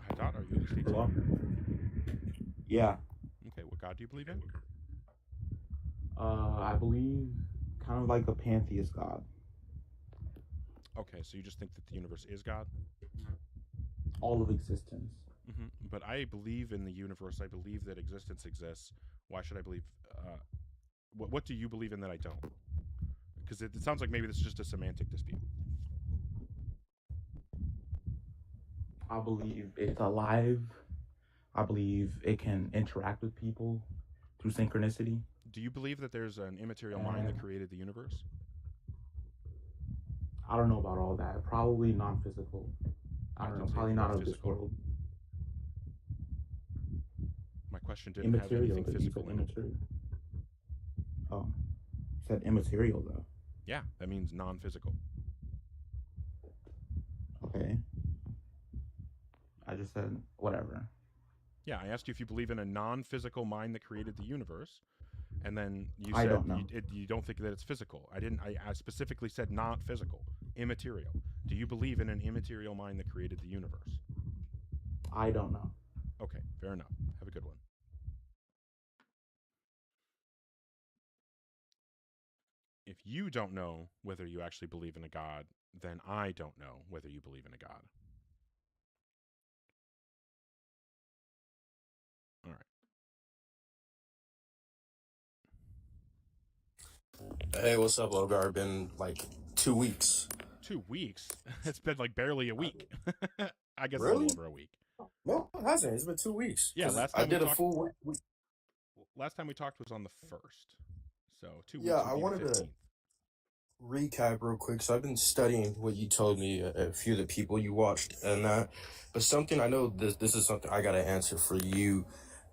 Hi Dot, are you at least 18? Hello? Yeah. Okay, what God do you believe in? I believe kind of like a pantheist God. Okay, so you just think that the universe is God? All of existence. But I believe in the universe. I believe that existence exists. Why should I believe? What do you believe in that I don't? Because it sounds like maybe this is just a semantic dispute. I believe it's alive. I believe it can interact with people through synchronicity. Do you believe that there's an immaterial mind that created the universe? I don't know about all that. Probably non-physical. I don't know. Probably not of this world. My question didn't have anything physical in it. Oh, said immaterial though. Yeah, that means non-physical. Okay. I just said whatever. Yeah, I asked you if you believe in a non-physical mind that created the universe, and then you I said don't know. you don't think that it's physical. I specifically said not physical, immaterial. Do you believe in an immaterial mind that created the universe? I don't know. Okay, fair enough. Have a good one. If you don't know whether you actually believe in a God, then I don't know whether you believe in a God. Hey, what's up, Logar? Been like 2 weeks. 2 weeks? It's been like barely a week. I guess a Really? little over a week. No, it hasn't. It's been 2 weeks. Yeah, 'Cause last I time we did a talked. full week. Last time we talked was on the 1st, so 2 Yeah, weeks I would be wanted the to 15th. recap real quick. So I've been studying what you told me, a few of the people you watched and that. But something I know this is something I gotta answer for you.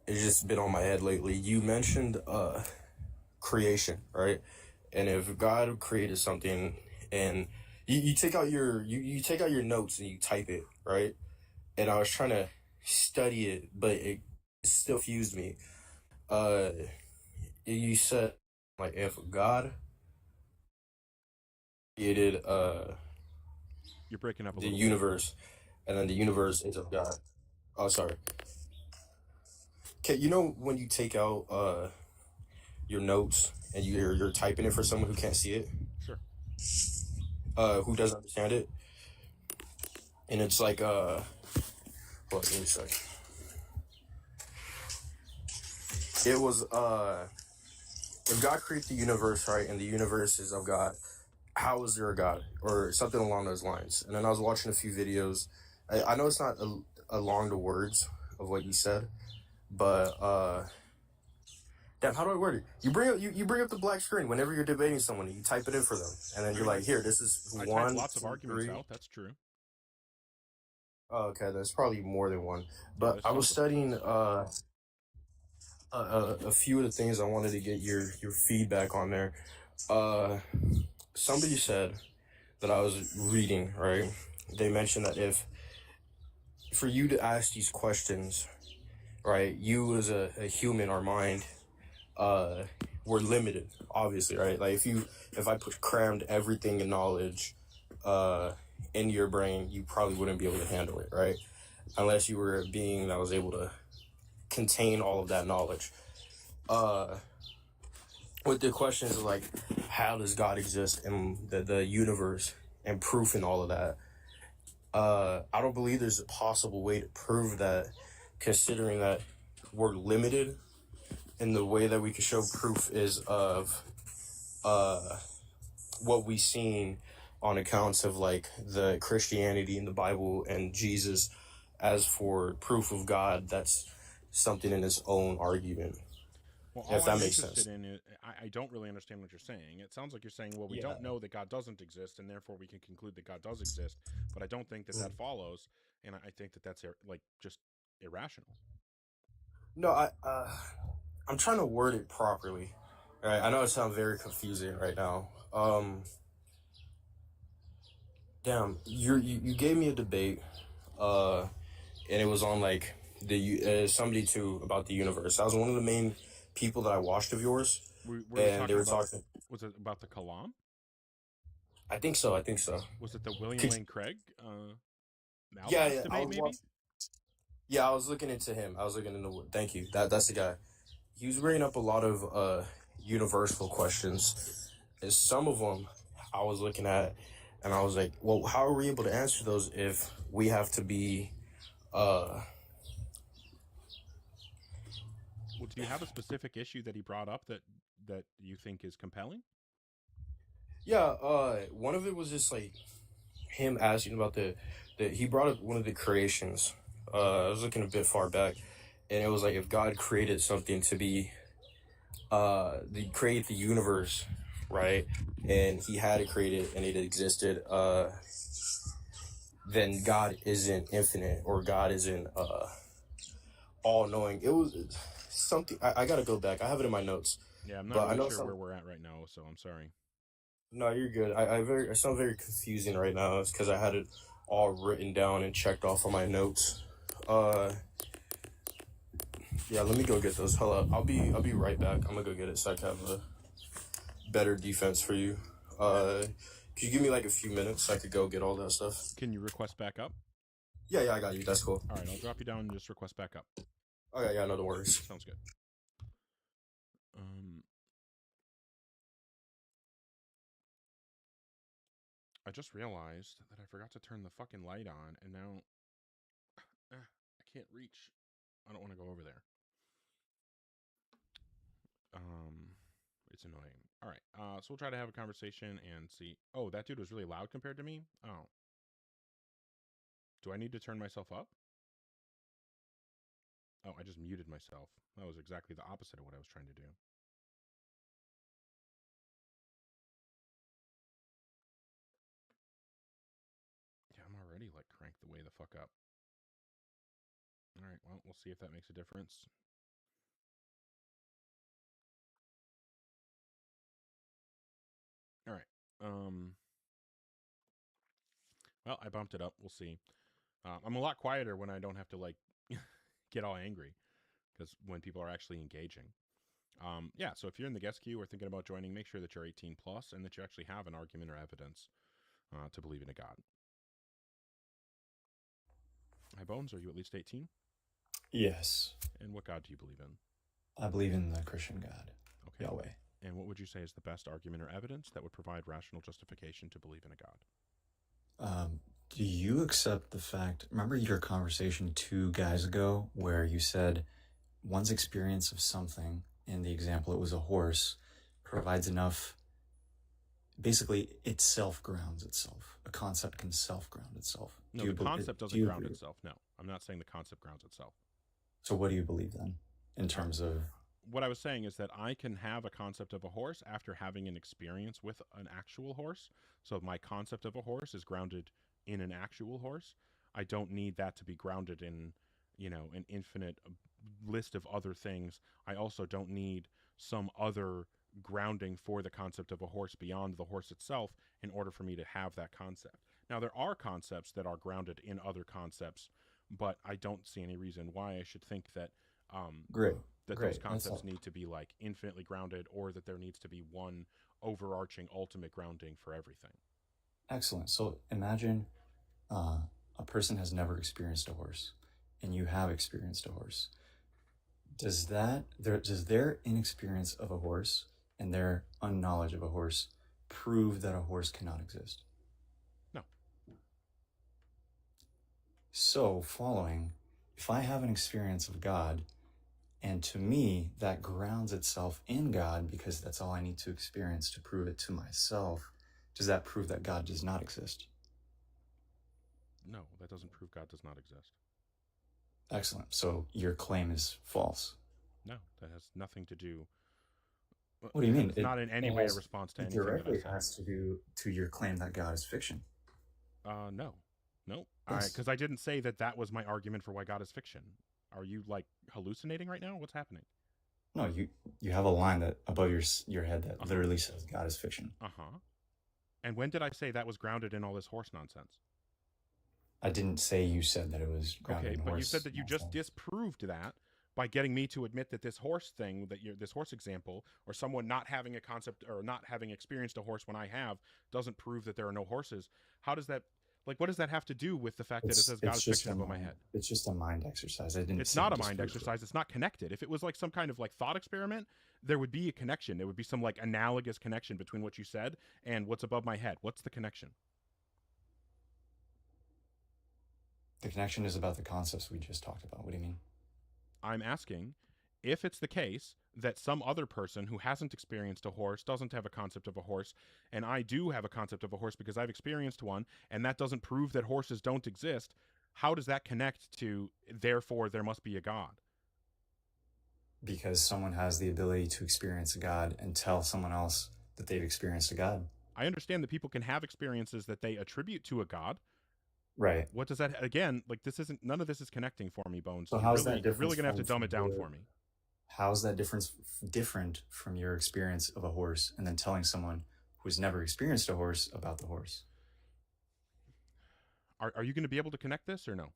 It's just been on my head lately. You mentioned creation, right? And if God created something and you take out you take out your notes and you type it, right? And I was trying to study it, but it still fused me. Uh you said like if God created You're breaking up a the little bit. universe and then the universe is of God. Oh, sorry. Okay, you know when you take out your notes and you're typing it for someone who can't see it, Sure. who doesn't understand it, and it's like hold on, give me a sec. It was if God created the universe, right, and the universe is of God, how is there a God or something along those lines? And then I was watching a few videos. I know it's not along the words of what you said, but damn, how do I word it? You bring up the black screen whenever you're debating someone. You type it in for them, and then you're like, "Here, this is I one, type lots of 2, arguments 3." out. That's true. Oh, okay, there's probably more than one. Yeah, But there's I was tons of them. studying a few of the things I wanted to get your feedback on there. Somebody said that I was reading, right? They mentioned that if for you to ask these questions, right, you as a human or mind, we're limited, obviously, right? Like if I crammed everything in knowledge in your brain, you probably wouldn't be able to handle it, right? Unless you were a being that was able to contain all of that knowledge. With the questions of like, how does God exist in the universe and proof and all of that? I don't believe there's a possible way to prove that, considering that we're limited, and the way that we can show proof is of what we've seen on accounts of like the Christianity in the Bible and Jesus. As for proof of God, that's something in its own argument. Well, If all that I'm makes interested sense. in is I don't really understand what you're saying. It sounds like you're saying, well, we Yeah. don't know that God doesn't exist, and therefore we can conclude that God does exist. But I don't think that that follows, and I think that that's like just irrational. No, I'm trying to word it properly. Right? I know it sounds very confusing right now. Damn, you gave me a debate, and it was on like somebody too about the universe. I was one of the main people that I watched of yours, Were we and they talking were about? talking. Was it about the Kalam? I think so. Was it the William Could- Lane Craig yeah, Malpass I debate? was Maybe. Yeah, I was looking into him. I was looking into. Thank you. That's the guy. He was bringing up a lot of universal questions, and some of them I was looking at, and I was like, well, how are we able to answer those if we have to be Well, do you have a specific issue that he brought up that you think is compelling? Yeah, one of it was just like him asking about the he brought up one of the creations. I was looking a bit far back, and it was like if God created something to be create the universe, right? And he had to create it and it existed, then God isn't infinite or God isn't all knowing. It was something I gotta go back. I have it in my notes. Yeah, I'm But not I really know sure some where we're at right now, so I'm sorry. No, you're good. I sound very confusing right now. It's because I had it all written down and checked off on my notes. Yeah, let me go get those. Hold up. I'll be right back. I'm gonna go get it so I can have a better defense for you. Could you give me like a few minutes so I could go get all that stuff? Can you request back up? Yeah, I got you. That's cool. All right, I'll drop you down and just request back up. Okay, yeah, no worries. Sounds good. I just realized that I forgot to turn the fucking light on, and now I can't reach. I don't want to go over there. It's annoying. All right. So we'll try to have a conversation and see. Oh, that dude was really loud compared to me. Oh. Do I need to turn myself up? Oh, I just muted myself. That was exactly the opposite of what I was trying to do. Yeah, I'm already like cranked the way the fuck up. All right, well, we'll see if that makes a difference. All right. Well, I bumped it up. We'll see. I'm a lot quieter when I don't have to like get all angry, because when people are actually engaging. Yeah, so if you're in the guest queue or thinking about joining, make sure that you're 18 plus and that you actually have an argument or evidence to believe in a God. Hi, Bones, are you at least 18? Yes. And what God do you believe in? I believe in the Christian God, Okay. Yahweh. And what would you say is the best argument or evidence that would provide rational justification to believe in a God? Do you accept the fact, remember your conversation 2 guys ago where you said one's experience of something, in the example it was a horse, provides enough, basically it self-grounds itself. A concept can self-ground itself. No, the concept doesn't ground itself. No, I'm not saying the concept grounds itself. So what do you believe then, in terms of... What I was saying is that I can have a concept of a horse after having an experience with an actual horse. So my concept of a horse is grounded in an actual horse. I don't need that to be grounded in, an infinite list of other things. I also don't need some other grounding for the concept of a horse beyond the horse itself in order for me to have that concept. Now, there are concepts that are grounded in other concepts, but I don't see any reason why I should think that those concepts need to be like infinitely grounded, or that there needs to be one overarching ultimate grounding for everything. Excellent. So imagine a person has never experienced a horse, and you have experienced a horse. Does their inexperience of a horse and their unknowledge of a horse prove that a horse cannot exist? No. So, following, if I have an experience of God, and to me, that grounds itself in God because that's all I need to experience to prove it to myself, does that prove that God does not exist? No, that doesn't prove God does not exist. Excellent. So your claim is false. No, that has nothing to do. What do you mean? It's not in any way a response to anything. It directly has to do to your claim that God is fiction. No. Yes. Because I didn't say that was my argument for why God is fiction. Are you like hallucinating right now? What's happening? No, you have a line that above your head that literally says God is fiction. And when did I say that was grounded in all this horse nonsense? I didn't say you said that it was grounded in horse. But you said that you just disproved that by getting me to admit that this horse thing, this horse example, or someone not having a concept or not having experienced a horse when I have, doesn't prove that there are no horses. How does that, what does that have to do with the fact that it says God is fiction above my head? It's just a mind exercise. It's not a mind exercise. It's not connected. If it was like some kind of like thought experiment, there would be a connection. There would be some like analogous connection between what you said and what's above my head. What's the connection? The connection is about the concepts we just talked about. What do you mean? I'm asking if it's the case that some other person who hasn't experienced a horse doesn't have a concept of a horse, and I do have a concept of a horse because I've experienced one, and that doesn't prove that horses don't exist, how does that connect to, therefore, there must be a God? Because someone has the ability to experience a God and tell someone else that they've experienced a God. I understand that people can have experiences that they attribute to a God. Right. What does that, again, like none of this is connecting for me, Bones. So how's that different? You're really going to have to dumb it down for me. How's that different from your experience of a horse and then telling someone who's never experienced a horse about the horse? Are you going to be able to connect this or no?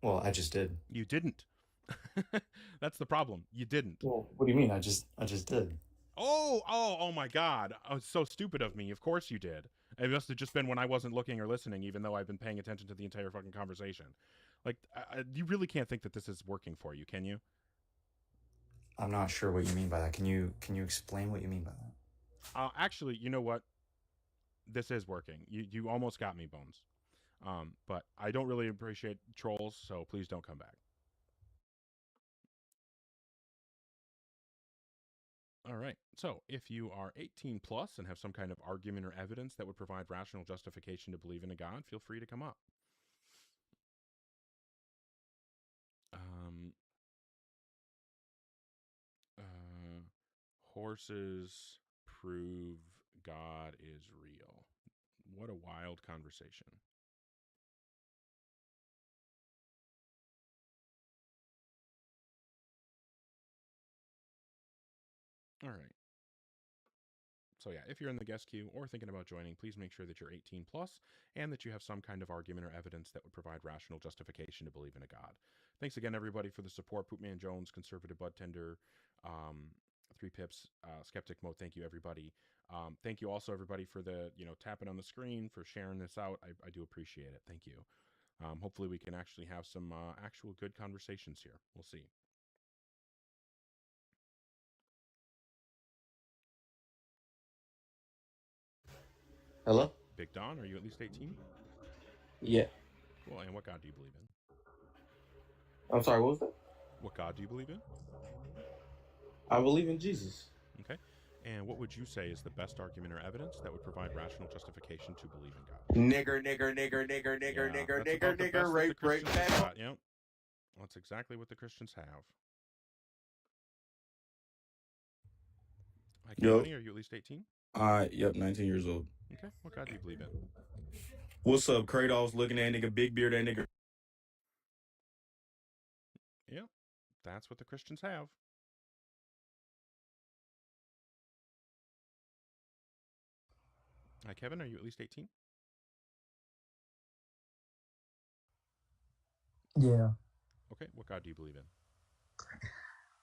Well, I just did. You didn't. That's the problem. You didn't. Well, what do you mean? I just did. Oh my God. Oh, it's so stupid of me. Of course you did. It must have just been when I wasn't looking or listening, even though I've been paying attention to the entire fucking conversation. Like, you really can't think that this is working for you, can you? I'm not sure what you mean by that. Can you explain what you mean by that? Actually, you know what? This is working. You almost got me, Bones. But I don't really appreciate trolls, so please don't come back. All right. So, if you are 18 plus and have some kind of argument or evidence that would provide rational justification to believe in a God, feel free to come up. Horses prove God is real. What a wild conversation. All right. So yeah, if you're in the guest queue or thinking about joining, please make sure that you're 18 plus and that you have some kind of argument or evidence that would provide rational justification to believe in a God. Thanks again, everybody, for the support. Poopman Jones, Conservative Bud Tender, 3Pips, Skeptic Mode. Thank you, everybody. Thank you also, everybody, for the tapping on the screen, for sharing this out. I do appreciate it. Thank you. Hopefully, we can actually have some actual good conversations here. We'll see. Hello? Big Don, are you at least 18? Yeah. Cool. And what God do you believe in? I'm sorry, what was that? What God do you believe in? I believe in Jesus. Okay. And what would you say is the best argument or evidence that would provide rational justification to believe in God? Nigger, nigger, nigger, nigger, nigger, Yeah, nigger, that's nigger, about the nigger, best that the rape, rape, Christians bam. got. Yep. That's exactly what the Christians have. Hi, Yo. Kevin, are you at least 18? Yep, 19 years old. Okay. What God do you believe in? What's up, Kratos? Looking at nigga, big beard, that nigga. Yep. That's what the Christians have. Hi, Kevin, are you at least 18? Yeah. Okay. What God do you believe in?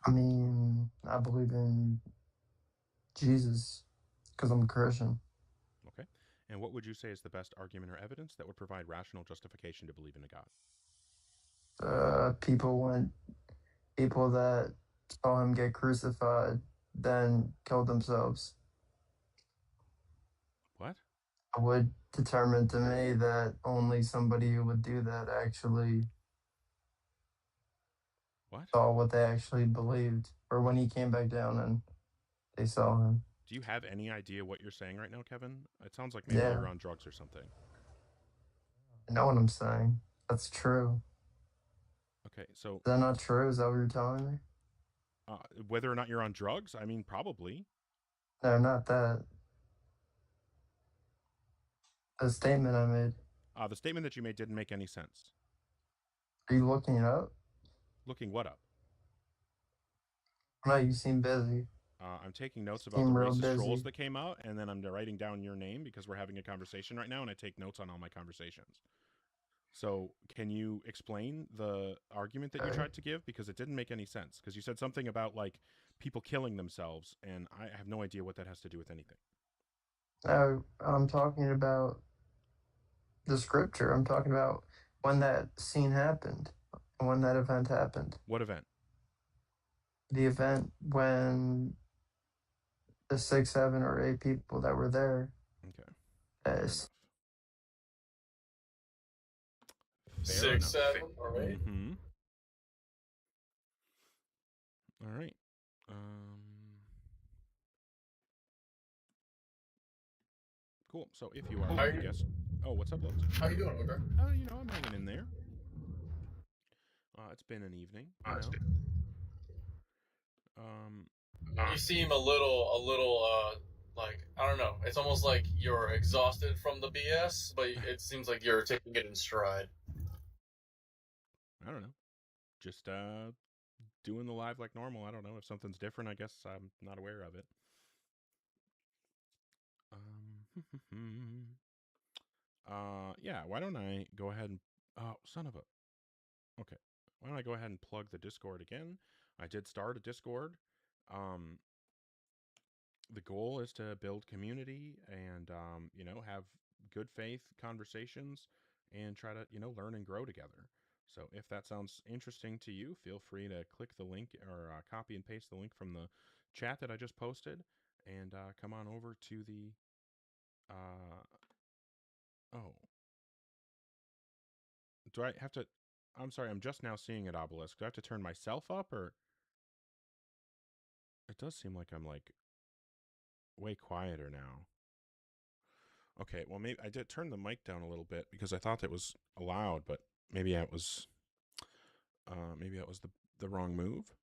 I mean, I believe in Jesus because I'm a Christian. Okay. And what would you say is the best argument or evidence that would provide rational justification to believe in a God? People that saw him get crucified then killed themselves. What? It would determine to me that only somebody who would do that actually saw what they actually believed, or when he came back down and they saw him. Do you have any idea what you're saying right now, Kevin? It sounds like maybe Yeah. you're on drugs or something. I know what I'm saying. That's true. Okay, so Is that not true? Is that what you're telling me? whether or not you're on drugs, I mean, probably. No, not that. The statement I made. The statement that you made didn't make any sense. Are you looking it up? Looking what up? No, you seem busy. I'm taking notes about the Seem real racist trolls busy. that came out, and then I'm writing down your name because we're having a conversation right now, and I take notes on all my conversations. So, can you explain the argument that you tried to give? Because it didn't make any sense. Because you said something about, like, people killing themselves, and I have no idea what that has to do with anything. No, I'm talking about the scripture. I'm talking about when that scene happened, when that event happened. What event? The event when the 6, 7, or 8 people that were there. Okay. Yes. Fair 6, enough. 7, all right. Mm-hmm. All right. Cool. So if you are, yes. Oh, what's up, Lowe's? How you doing, Ogre? I'm hanging in there. It's been an evening. You seem a little, like, I don't know. It's almost like you're exhausted from the BS, but it seems like you're taking it in stride. I don't know. Just doing the live like normal. I don't know if something's different. I guess I'm not aware of it. Yeah. Why don't I go ahead and son of a. Okay. Why don't I go ahead and plug the Discord again? I did start a Discord. The goal is to build community and have good faith conversations and try to learn and grow together. So if that sounds interesting to you, feel free to click the link or copy and paste the link from the chat that I just posted and come on over to the do I have to? I'm sorry, I'm just now seeing it, Obelisk. Do I have to turn myself up or? does seem like I'm like way quieter now. Okay, well maybe I did turn the mic down a little bit because I thought it was loud, but maybe it was the wrong move.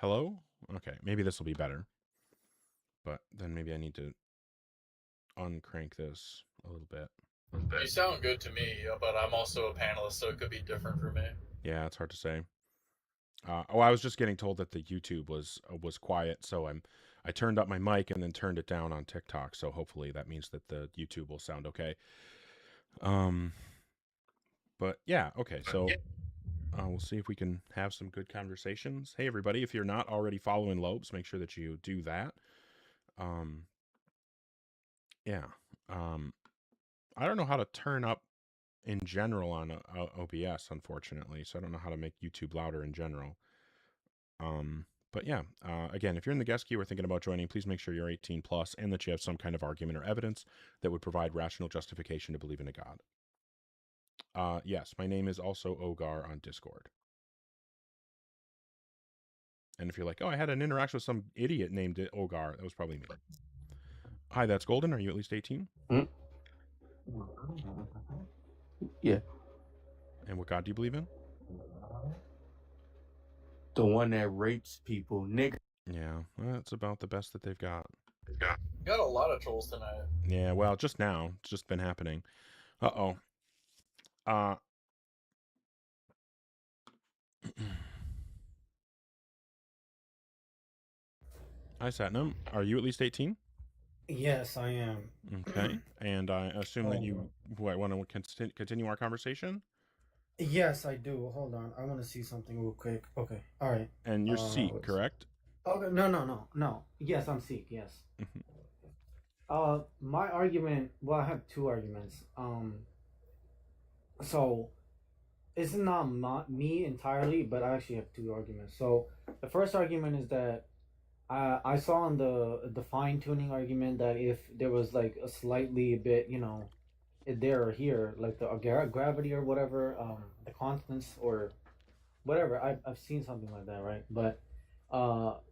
Hello? Okay, maybe this will be better. But then maybe I need to uncrank this a little bit. You sound good to me, but I'm also a panelist, so it could be different for me. Yeah, it's hard to say. I was just getting told that the YouTube was quiet, so I turned up my mic and then turned it down on TikTok. So hopefully that means that the YouTube will sound okay. But yeah, okay. So we'll see if we can have some good conversations. Hey everybody, if you're not already following Lobes, make sure that you do that. Yeah. I don't know how to turn up in general on OBS, unfortunately, so I don't know how to make YouTube louder in general. But yeah, again, if you're in the guest queue or thinking about joining, please make sure you're 18 plus and that you have some kind of argument or evidence that would provide rational justification to believe in a God. Yes, my name is also Ogar on Discord. And if you're like, oh, I had an interaction with some idiot named Ogar, that was probably me. Hi, that's Golden. Are you at least 18? Yeah. And what God do you believe in? The one that rapes people, nigga. Yeah, that's about the best that they've got. You got a lot of trolls tonight. Yeah, well, just now. It's just been happening. Uh-oh. Hi, Satnam. Are you at least 18? Yes, I am. Okay. And I assume that you want to continue our conversation? Yes, I do. Hold on. I want to see something real quick. Okay. All right. And you're Sikh, correct? Okay. No. Yes, I'm Sikh. Yes. My argument. Well, I have two arguments. So it's not me entirely, but I actually have two arguments. So the first argument is that I saw in the fine tuning argument that if there was like a slightly bit, there or here, like the gravity or whatever, the constants or whatever, I've seen something like that, right? But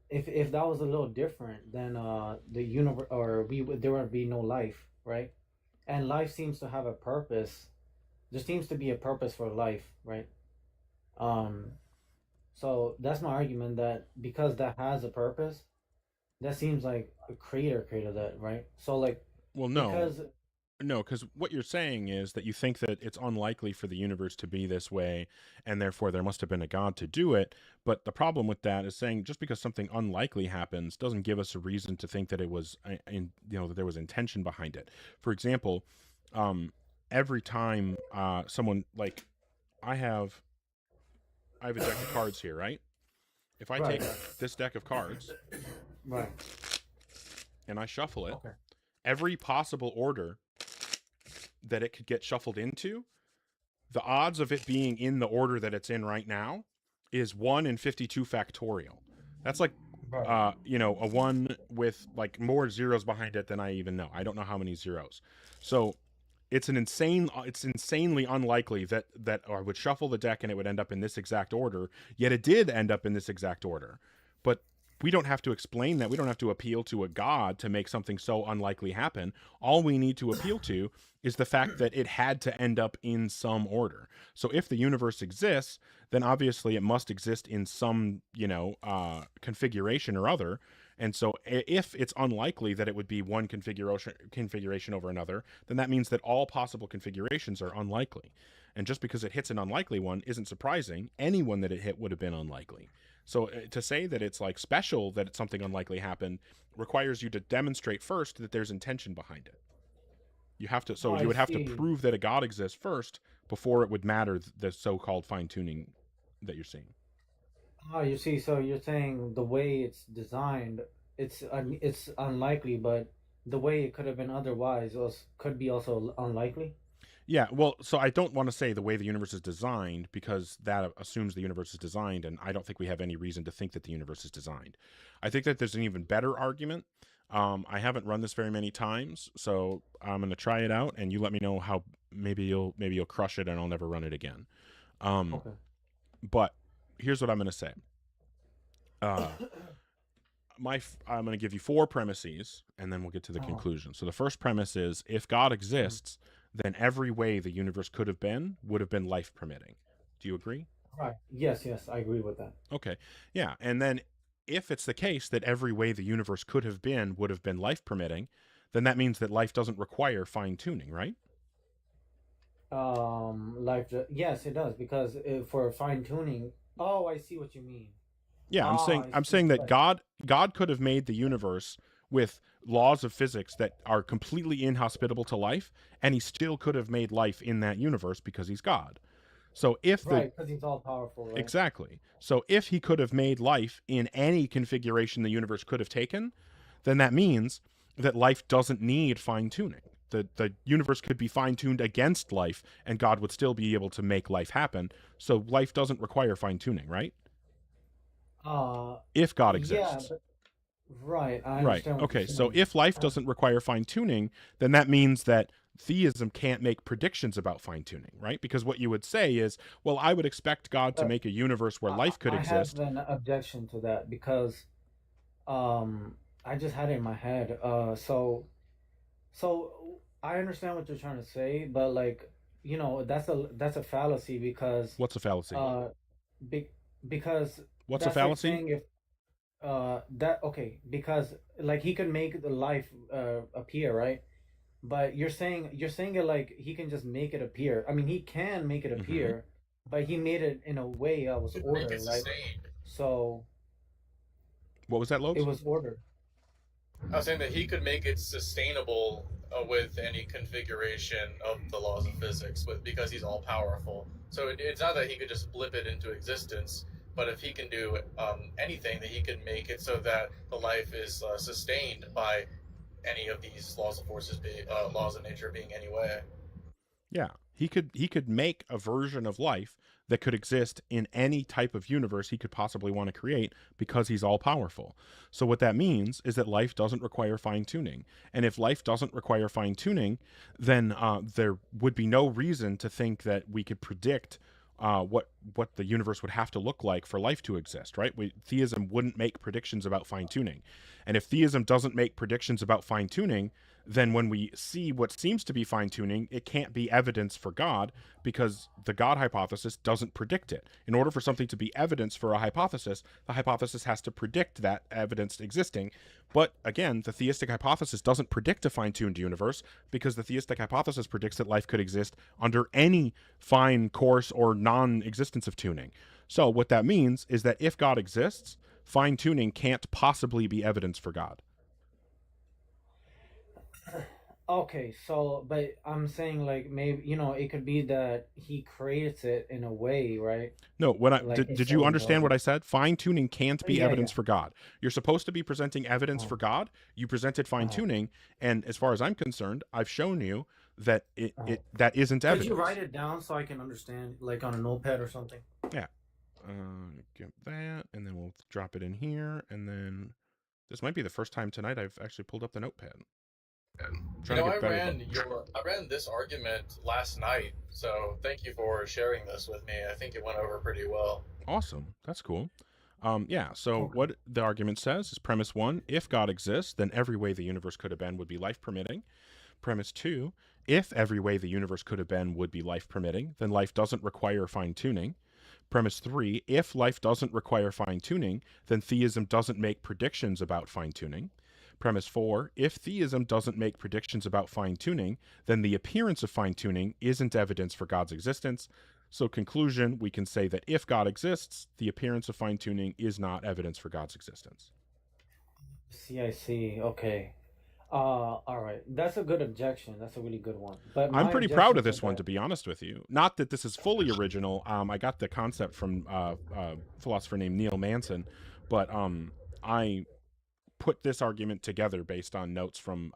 if that was a little different, then the universe there would be no life, right? And life seems to have a purpose. There seems to be a purpose for life, right? So that's my argument, that because that has a purpose, that seems like a creator created that, right? So like, well, because what you're saying is that you think that it's unlikely for the universe to be this way, and therefore there must have been a God to do it. But the problem with that is saying just because something unlikely happens doesn't give us a reason to think that it was, that there was intention behind it. For example, every time someone, like, I have a deck of cards here, right? If I take this deck of cards, right, and I shuffle it, every possible order that it could get shuffled into, the odds of it being in the order that it's in right now is 1 in 52 factorial. That's like, a 1 with like more zeros behind it than I even know. I don't know how many zeros. So it's insanely unlikely that I would shuffle the deck and it would end up in this exact order, yet it did end up in this exact order. But we don't have to explain that. We don't have to appeal to a God to make something so unlikely happen. All we need to appeal to is the fact that it had to end up in some order. So if the universe exists, then obviously it must exist in some, configuration or other. And so if it's unlikely that it would be one configuration over another, then that means that all possible configurations are unlikely. And just because it hits an unlikely one isn't surprising. Anyone that it hit would have been unlikely. So to say that it's like special that something unlikely happened requires you to demonstrate first that there's intention behind it. You have to, so you would have to prove that a God exists first before it would matter the so-called fine-tuning that you're seeing. Oh, you see, so you're saying the way it's designed, it's unlikely, but the way it could have been otherwise could be also unlikely? Yeah, well, so I don't want to say the way the universe is designed, because that assumes the universe is designed, and I don't think we have any reason to think that the universe is designed. I think that there's an even better argument. I haven't run this very many times, so I'm going to try it out, and you let me know how maybe you'll crush it, and I'll never run it again. Okay. But here's what I'm going to say. I'm going to give you 4 premises, and then we'll get to the conclusion. So the first premise is, if God exists, then every way the universe could have been would have been life permitting. Do you agree? Right. Yes, I agree with that. Okay. Yeah. And then if it's the case that every way the universe could have been would have been life permitting, then that means that life doesn't require fine tuning, right? Yes, it does, because for fine tuning. Oh, I see what you mean. Yeah, I I'm see. saying that Right. God could have made the universe with laws of physics that are completely inhospitable to life, and he still could have made life in that universe because he's God. So if the Right, because he's all powerful, right? Exactly. So if he could have made life in any configuration the universe could have taken, then that means that life doesn't need fine tuning. The universe could be fine tuned against life, and God would still be able to make life happen. So life doesn't require fine tuning, right? If God Yeah, exists. but right, I Right. understand what you're Okay. So saying. if life doesn't require fine tuning, then that means that theism can't make predictions about fine tuning, right? Because what you would say is, well, I would expect God to But make a universe where life could I have exist. an objection to that because I just had it in my head. So I understand what you're trying to say, but like, that's a fallacy because What's a fallacy? be, because What's a that's like fallacy? saying if that okay, because like he could make the life appear, right? But you're saying it like he can just make it appear. I mean, he can make it Mm-hmm. appear, but he made it in a way that was Make ordered, it right? sustained. So What was that, Lopes? it was ordered. I was saying that he could make it sustainable with any configuration of the laws of physics, because he's all powerful. So it's not that he could just blip it into existence, but if he can do anything, that he can make it so that the life is sustained by any of these laws of forces, laws of nature being any way. Yeah, he could make a version of life that could exist in any type of universe he could possibly want to create because he's all powerful. So what that means is that life doesn't require fine tuning. And if life doesn't require fine tuning, then there would be no reason to think that we could predict what the universe would have to look like for life to exist, right? Theism wouldn't make predictions about fine tuning. And if theism doesn't make predictions about fine tuning, then when we see what seems to be fine tuning, it can't be evidence for God because the God hypothesis doesn't predict it. In order for something to be evidence for a hypothesis, the hypothesis has to predict that evidence existing. But again, the theistic hypothesis doesn't predict a fine-tuned universe because the theistic hypothesis predicts that life could exist under any fine, coarse, or non-existence of tuning. So what that means is that if God exists, fine-tuning can't possibly be evidence for God. Okay, so but I'm saying like maybe it could be that he creates it in a way, right? No, when Like did you understand what I said? Fine tuning can't be Yeah, evidence yeah. for God. You're supposed to be presenting evidence for God. You presented fine tuning, and as far as I'm concerned, I've shown you that that isn't Could evidence. you write it down so I can understand, like on a notepad or something? Yeah. Get that, and then we'll drop it in here, and then this might be the first time tonight I've actually pulled up the notepad. You know, I ran this argument last night, so thank you for sharing this with me. I think it went over pretty well. Awesome. That's cool. Yeah, so what the argument says is premise 1, if God exists, then every way the universe could have been would be life permitting. Premise 2, if every way the universe could have been would be life permitting, then life doesn't require fine tuning. Premise 3, if life doesn't require fine tuning, then theism doesn't make predictions about fine tuning. Premise 4, if theism doesn't make predictions about fine tuning, then the appearance of fine tuning isn't evidence for God's existence. So conclusion, we can say that if God exists, the appearance of fine tuning is not evidence for God's existence. I see. Okay. All right. That's a good objection. That's a really good one. But I'm my pretty proud objection of to this one, that- to be honest with you. Not that this is fully original. I got the concept from a philosopher named Neil Manson, but I put this argument together based on notes from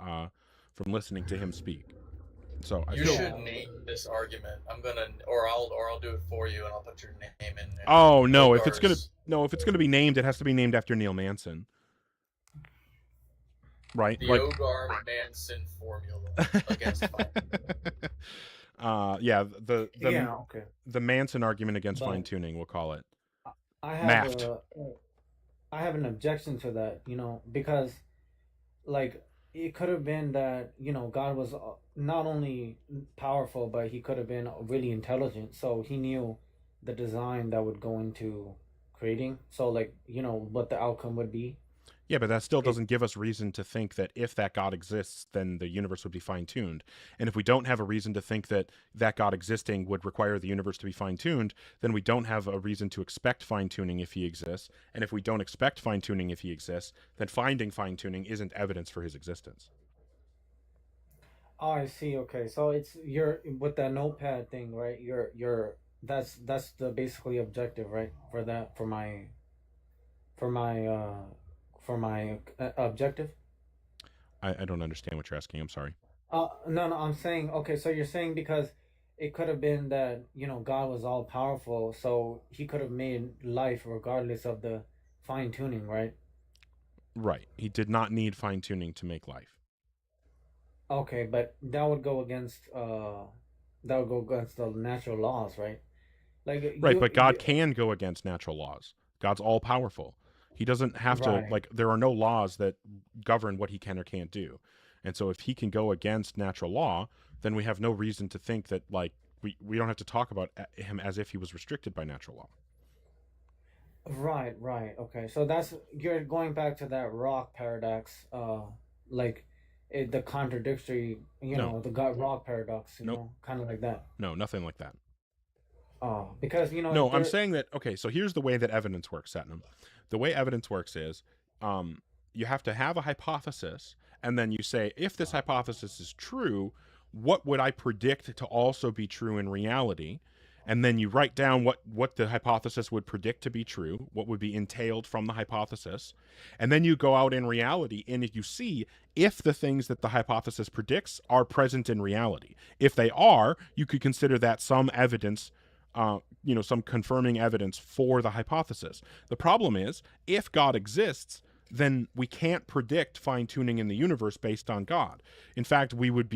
listening to him speak. So I You feel. should name this argument. I'll do it for you, and I'll put your name in there. Oh no! If Hogarth's. it's gonna be named, it has to be named after Neil Manson. Right? The Like, Hogarth Manson formula against fine. yeah, the Yeah, okay. the Manson argument against But- fine tuning, we'll call it. I have Maft. I have an objection to that, because like it could have been that God was not only powerful, but he could have been really intelligent, so he knew the design that would go into creating, so like what the outcome would be. Yeah, but that still It, doesn't give us reason to think that if that God exists, then the universe would be fine-tuned. And if we don't have a reason to think that that God existing would require the universe to be fine-tuned, then we don't have a reason to expect fine-tuning if he exists. And if we don't expect fine-tuning if he exists, then finding fine-tuning isn't evidence for his existence. oh, I see. Okay, so it's you're with that notepad thing, right? You're that's the basically objective, right? For that for my uh objective. I don't understand what you're asking. I'm sorry. No, I'm saying, okay, so you're saying because it could have been that, God was all powerful, so he could have made life regardless of the fine tuning, right? Right. He did not need fine-tuning to make life. Okay, but that would go against the natural laws, right? Like Right, but God you can go against natural laws. God's all-powerful. He doesn't have to, right. like, there are no laws that govern what he can or can't do. And so if he can go against natural law, then we have no reason to think that, like, we don't have to talk about him as if he was restricted by natural law. Right, right. Okay. So that's you're going back to that rock paradox, like the contradictory, No. the God rock paradox, Nope. kind of like that. No, nothing like that. Oh, because No, I'm there. saying that, okay, so here's the way that evidence works, Satnam. The way evidence works is you have to have a hypothesis, and then you say, if this hypothesis is true, what would I predict to also be true in reality? And then you write down what the hypothesis would predict to be true, what would be entailed from the hypothesis. And then you go out in reality and you see if the things that the hypothesis predicts are present in reality. If they are, you could consider that some evidence, some confirming evidence for the hypothesis. The problem is, if God exists, then we can't predict fine-tuning in the universe based on God. In fact, we would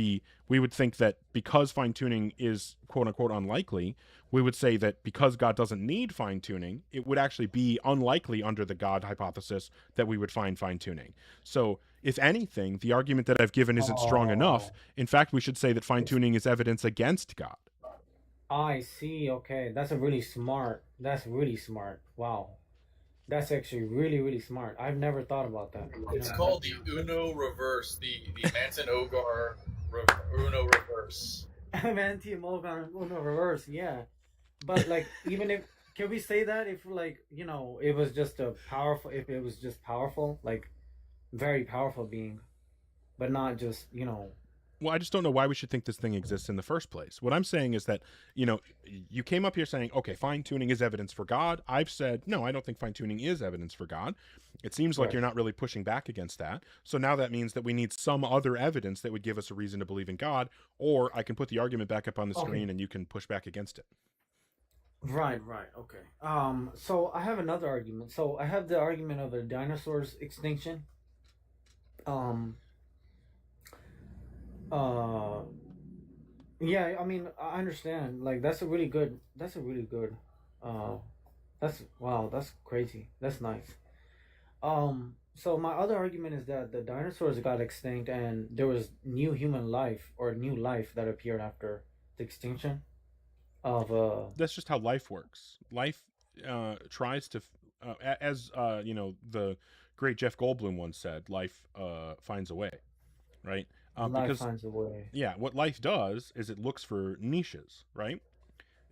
think that because fine-tuning is quote unquote unlikely, we would say that because God doesn't need fine-tuning, it would actually be unlikely under the God hypothesis that we would find fine-tuning. So if anything, the argument that I've given isn't strong enough. Oh, In fact, we should say that it's. fine-tuning is evidence against God. I see. Okay, that's a really smart. That's really smart. Wow, that's actually really really smart. I've never thought about that. It's called the Uno reverse, the Manson Ogar Uno reverse. Manti Morgan Uno reverse. Yeah, but like even if can we say that if like it was just a powerful if it was just powerful like very powerful being, but not just Well, I just don't know why we should think this thing exists in the first place. What I'm saying is that, you came up here saying, okay, fine-tuning is evidence for God. I've said, no, I don't think fine-tuning is evidence for God. It seems like right. you're not really pushing back against that. So now that means that we need some other evidence that would give us a reason to believe in God, or I can put the argument back up on the Okay. screen and you can push back against it. Right, right, okay. So I have another argument. So I have the argument of a dinosaur's extinction. Um, uh, yeah, I mean, I understand. Like, that's a really good. Uh, wow, that's crazy. That's nice. So my other argument is that the dinosaurs got extinct, and there was new human life or new life that appeared after the extinction of That's just how life works. Life tries to, the great Jeff Goldblum once said, life finds a way, right? life Because, finds a way. yeah, what life does is it looks for niches, right?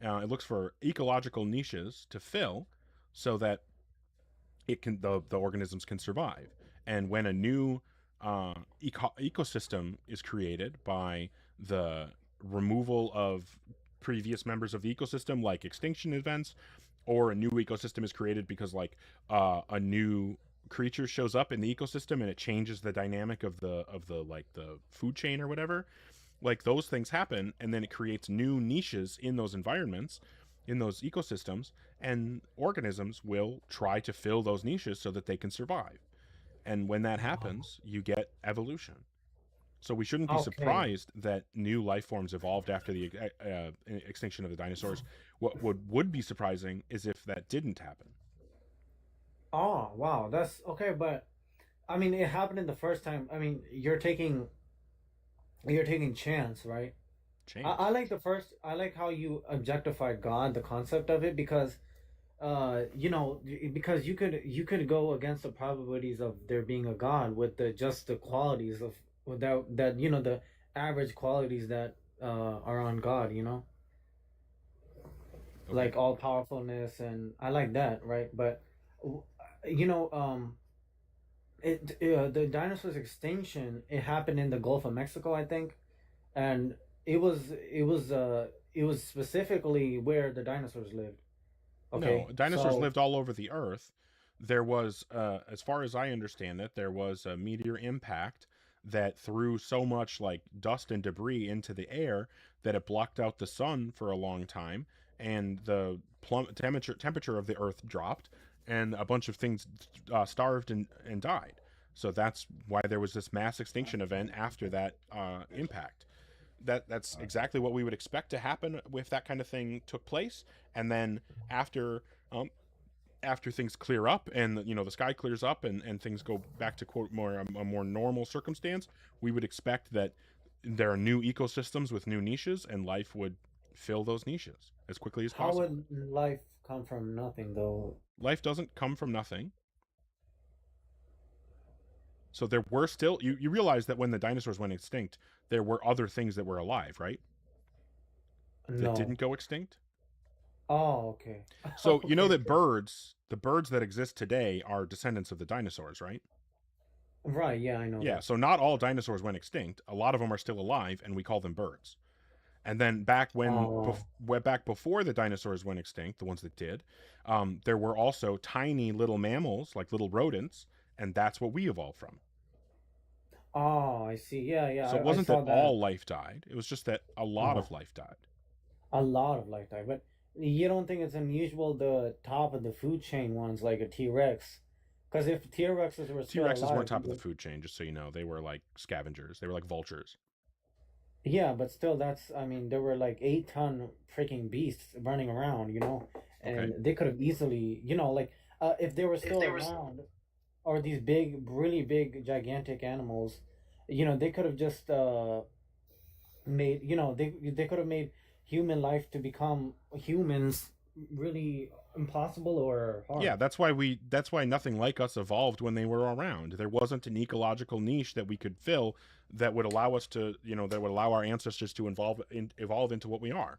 It looks for ecological niches to fill so that the organisms can survive. And when a new ecosystem is created by the removal of previous members of the ecosystem, like extinction events, or a new ecosystem is created because a new creature shows up in the ecosystem and it changes the dynamic of the food chain or whatever, like those things happen, and then it creates new niches in those environments, in those ecosystems, and organisms will try to fill those niches so that they can survive. And when that happens, you get evolution. So we shouldn't be Okay. surprised that new life forms evolved after the extinction of the dinosaurs. What would be surprising is if that didn't happen. Oh wow, that's okay. But I mean, it happened in the first time. I mean, you're taking chance, right? I Chance. like the first. I like how you objectified God, the concept of it, because because you could go against the probabilities of there being a God with the qualities of without that the average qualities that are on God, Okay. like all powerfulness, and I like that, right? But w- you know the dinosaurs extinction, it happened in the Gulf of Mexico, I think, and it was specifically where the dinosaurs lived. No, Okay, dinosaurs so lived all over the earth. There was, as far as I understand it, there was a meteor impact that threw so much like dust and debris into the air that it blocked out the sun for a long time, and the temperature of the earth dropped, and a bunch of things starved and died. So that's why there was this mass extinction event after that impact. That's exactly what we would expect to happen if that kind of thing took place. And then after um, after things clear up and the sky clears up and things go back to quote more a more normal circumstance, we would expect that there are new ecosystems with new niches, and life would fill those niches as quickly as how possible. would life come from nothing though? Life doesn't come from nothing. So there were still, you realize that when the dinosaurs went extinct, there were other things that were alive, right? That No. didn't go extinct. Oh, okay. So you know Okay. that the birds that exist today are descendants of the dinosaurs, right? Right, yeah, I know Yeah, that. so not all dinosaurs went extinct. A lot of them are still alive, and we call them birds. And then Oh. back before the dinosaurs went extinct, the ones that did, there were also tiny little mammals, like little rodents, and that's what we evolved from. Oh, I see. Yeah, yeah, So it I wasn't that saw that. all life died; it was just that a lot Uh-huh. of life died. A lot of lifetime, but you don't think it's unusual the top of the food chain ones like a T-Rex? Because if T-Rexes were T still Rexes weren't alive, top of the food chain, just so you know. They were like scavengers. They were like vultures. yeah, but still, I mean, there were like 8-ton freaking beasts running around, Okay. and they could have easily, like, if they were If still they were around, or these big, really big, gigantic animals, they could have just made, they could have made human life to become humans really impossible or Yeah, hard. that's why nothing like us evolved when they were around. There wasn't an ecological niche that we could fill that would allow us to, that would allow our ancestors to evolve into what we are.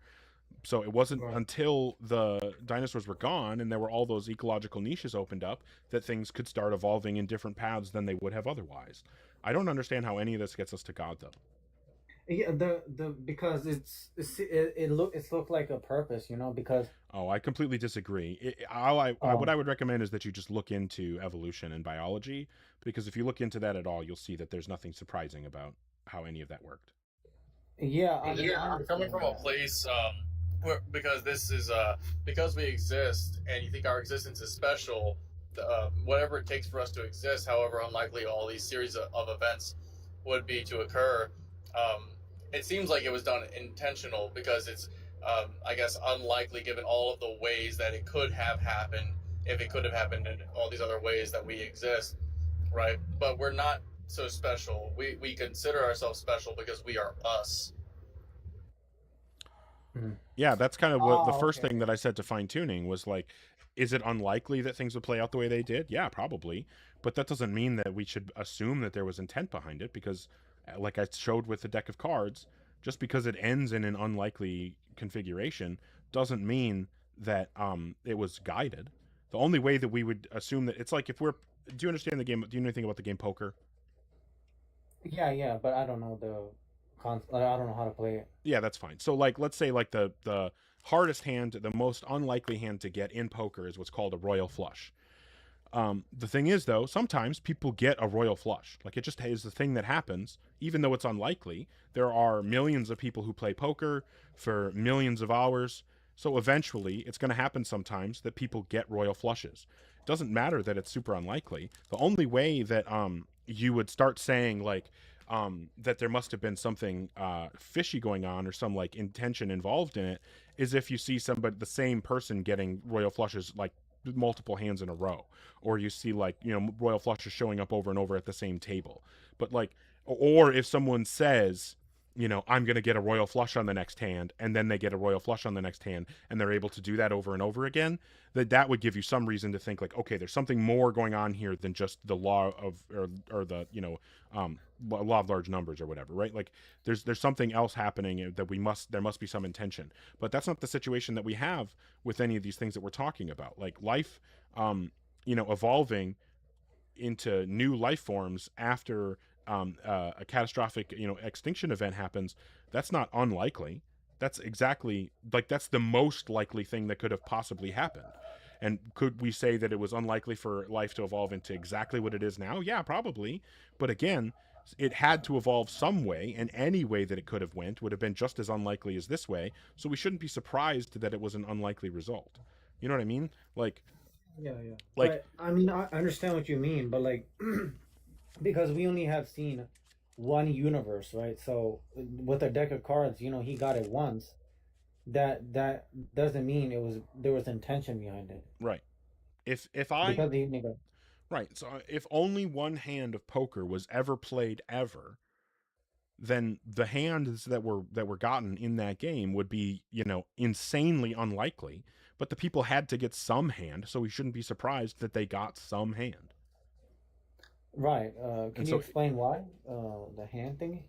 So it wasn't Right. until the dinosaurs were gone and there were all those ecological niches opened up that things could start evolving in different paths than they would have otherwise. I don't understand how any of this gets us to God though. Yeah, the because it's looked like a purpose, because Oh, I completely disagree. What um I would recommend is that you just look into evolution and biology, because if you look into that at all, you'll see that there's nothing surprising about how any of that worked. yeah, I mean, Yeah, I I'm coming understand from a that. place because this is because we exist and you think our existence is special. Whatever it takes for us to exist, however unlikely all these series of events would be to occur, um, it seems like it was done intentional because it's I guess unlikely given all of the ways that it could have happened if it could have happened in all these other ways that we exist, right? But we're not so special. We consider ourselves special because we are us. Mhm. Yeah, that's kind of what the Oh, first okay. thing that I said to fine tuning was like, is it unlikely that things would play out the way they did? Yeah, probably. But that doesn't mean that we should assume that there was intent behind it because, like I showed with the deck of cards, just because it ends in an unlikely configuration doesn't mean that it was guided. The only way that we would assume that it's like if we're, do you understand the game? Do you know anything about the game poker? Yeah, yeah, but I don't know I don't know how to play it. Yeah, that's fine. So like let's say like the hardest hand, the most unlikely hand to get in poker is what's called a royal flush. The thing is though, sometimes people get a royal flush. Like it just is the thing that happens, even though it's unlikely. There are millions of people who play poker for millions of hours. So eventually it's going to happen sometimes that people get royal flushes. It doesn't matter that it's super unlikely. The only way that you would start saying like that there must have been something fishy going on or some like intention involved in it is if you see somebody, the same person, getting royal flushes like multiple hands in a row, or you see like, you know, royal flushes showing up over and over at the same table. But like, or if someone says, you know, I'm going to get a royal flush on the next hand, and then they get a royal flush on the next hand, and they're able to do that over and over again, that would give you some reason to think like, okay, there's something more going on here than just the law of, or the, you know, law of large numbers or whatever, right? Like there's something else happening that there must be some intention. But that's not the situation that we have with any of these things that we're talking about. Like life, you know, evolving into new life forms after a catastrophic, you know, extinction event happens, that's not unlikely. That's exactly, like, that's the most likely thing that could have possibly happened. And could we say that it was unlikely for life to evolve into exactly what it is now? Yeah, probably. But again, it had to evolve some way, and any way that it could have went would have been just as unlikely as this way. So we shouldn't be surprised that it was an unlikely result. You know what I mean? Like, Yeah. like, But I mean, I understand what you mean, but like, because we only have seen one universe, right? So with a deck of cards, you know, he got it once. That doesn't mean there was intention behind it. right. If I Because he nigga. Right. So if only one hand of poker was ever played ever, then the hands that were gotten in that game would be, you know, insanely unlikely. But the people had to get some hand, so we shouldn't be surprised that they got some hand. Right. Can And you so, explain why? The hand thingy?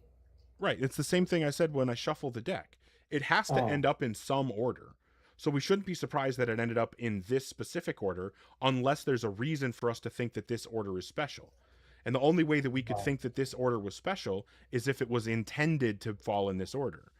right, it's the same thing I said when I shuffle the deck. It has to Oh. end up in some order. So we shouldn't be surprised that it ended up in this specific order unless there's a reason for us to think that this order is special. And the only way that we could think that this order was special is if it was intended to fall in this order.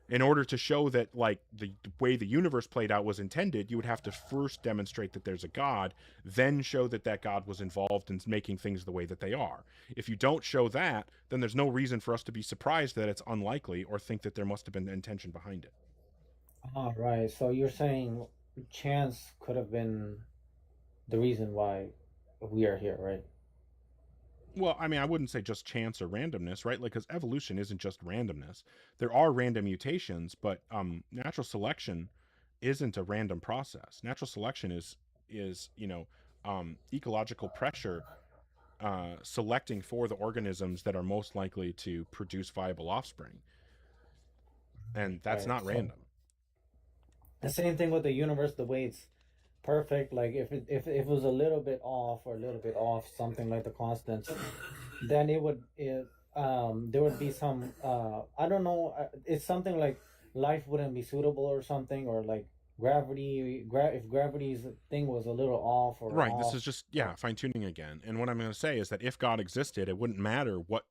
In order to show that, like, the way the universe played out was intended, you would have to first demonstrate that there's a God, then show that that God was involved in making things the way that they are. If you don't show that, then there's no reason for us to be surprised that it's unlikely or think that there must have been intention behind it. Oh, right. So you're saying chance could have been the reason why we are here, right? Well, I mean, I wouldn't say just chance or randomness, right? Like, because evolution isn't just randomness. There are random mutations, but natural selection isn't a random process. Natural selection is you know, ecological pressure selecting for the organisms that are most likely to produce viable offspring, and that's Right. not So random. the same thing with the universe, the way it's perfect. Like if it was a little bit off or a little bit off, something like the constants, then there would be some I don't know. It's something like life wouldn't be suitable or something, or like if gravity's thing was a little off or Right. This off. is just, yeah, fine tuning again. And what I'm going to say is that if God existed, it wouldn't matter what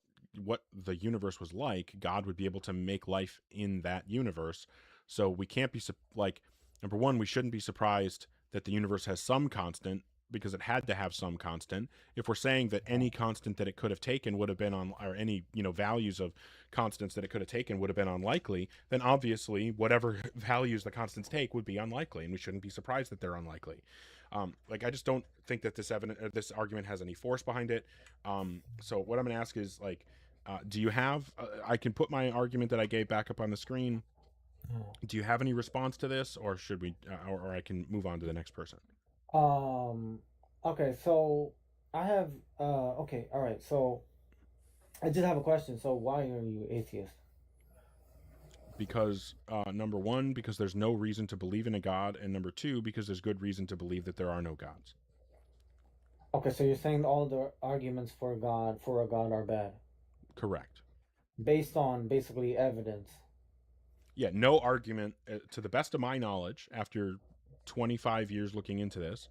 the universe was like. God would be able to make life in that universe. So we can't be like, number one, we shouldn't be surprised that the universe has some constant, because it had to have some constant. If we're saying that any constant that it could have taken would have been on, or any, you know, values of constants that it could have taken would have been unlikely, then obviously whatever values the constants take would be unlikely, and we shouldn't be surprised that they're unlikely. Like, I just don't think that this argument has any force behind it. So what I'm going to ask is, like, do you have? I can put my argument that I gave back up on the screen. Do you have any response to this, or should we, or I can move on to the next person? Okay, so I have okay, all right. So I just have a question. So why are you atheist? Because number one, because there's no reason to believe in a God, and number two, because there's good reason to believe that there are no gods. Okay, so you're saying all the arguments for a God are bad, Correct. based on basically evidence. Yeah, no argument, to the best of my knowledge, after 25 years looking into this,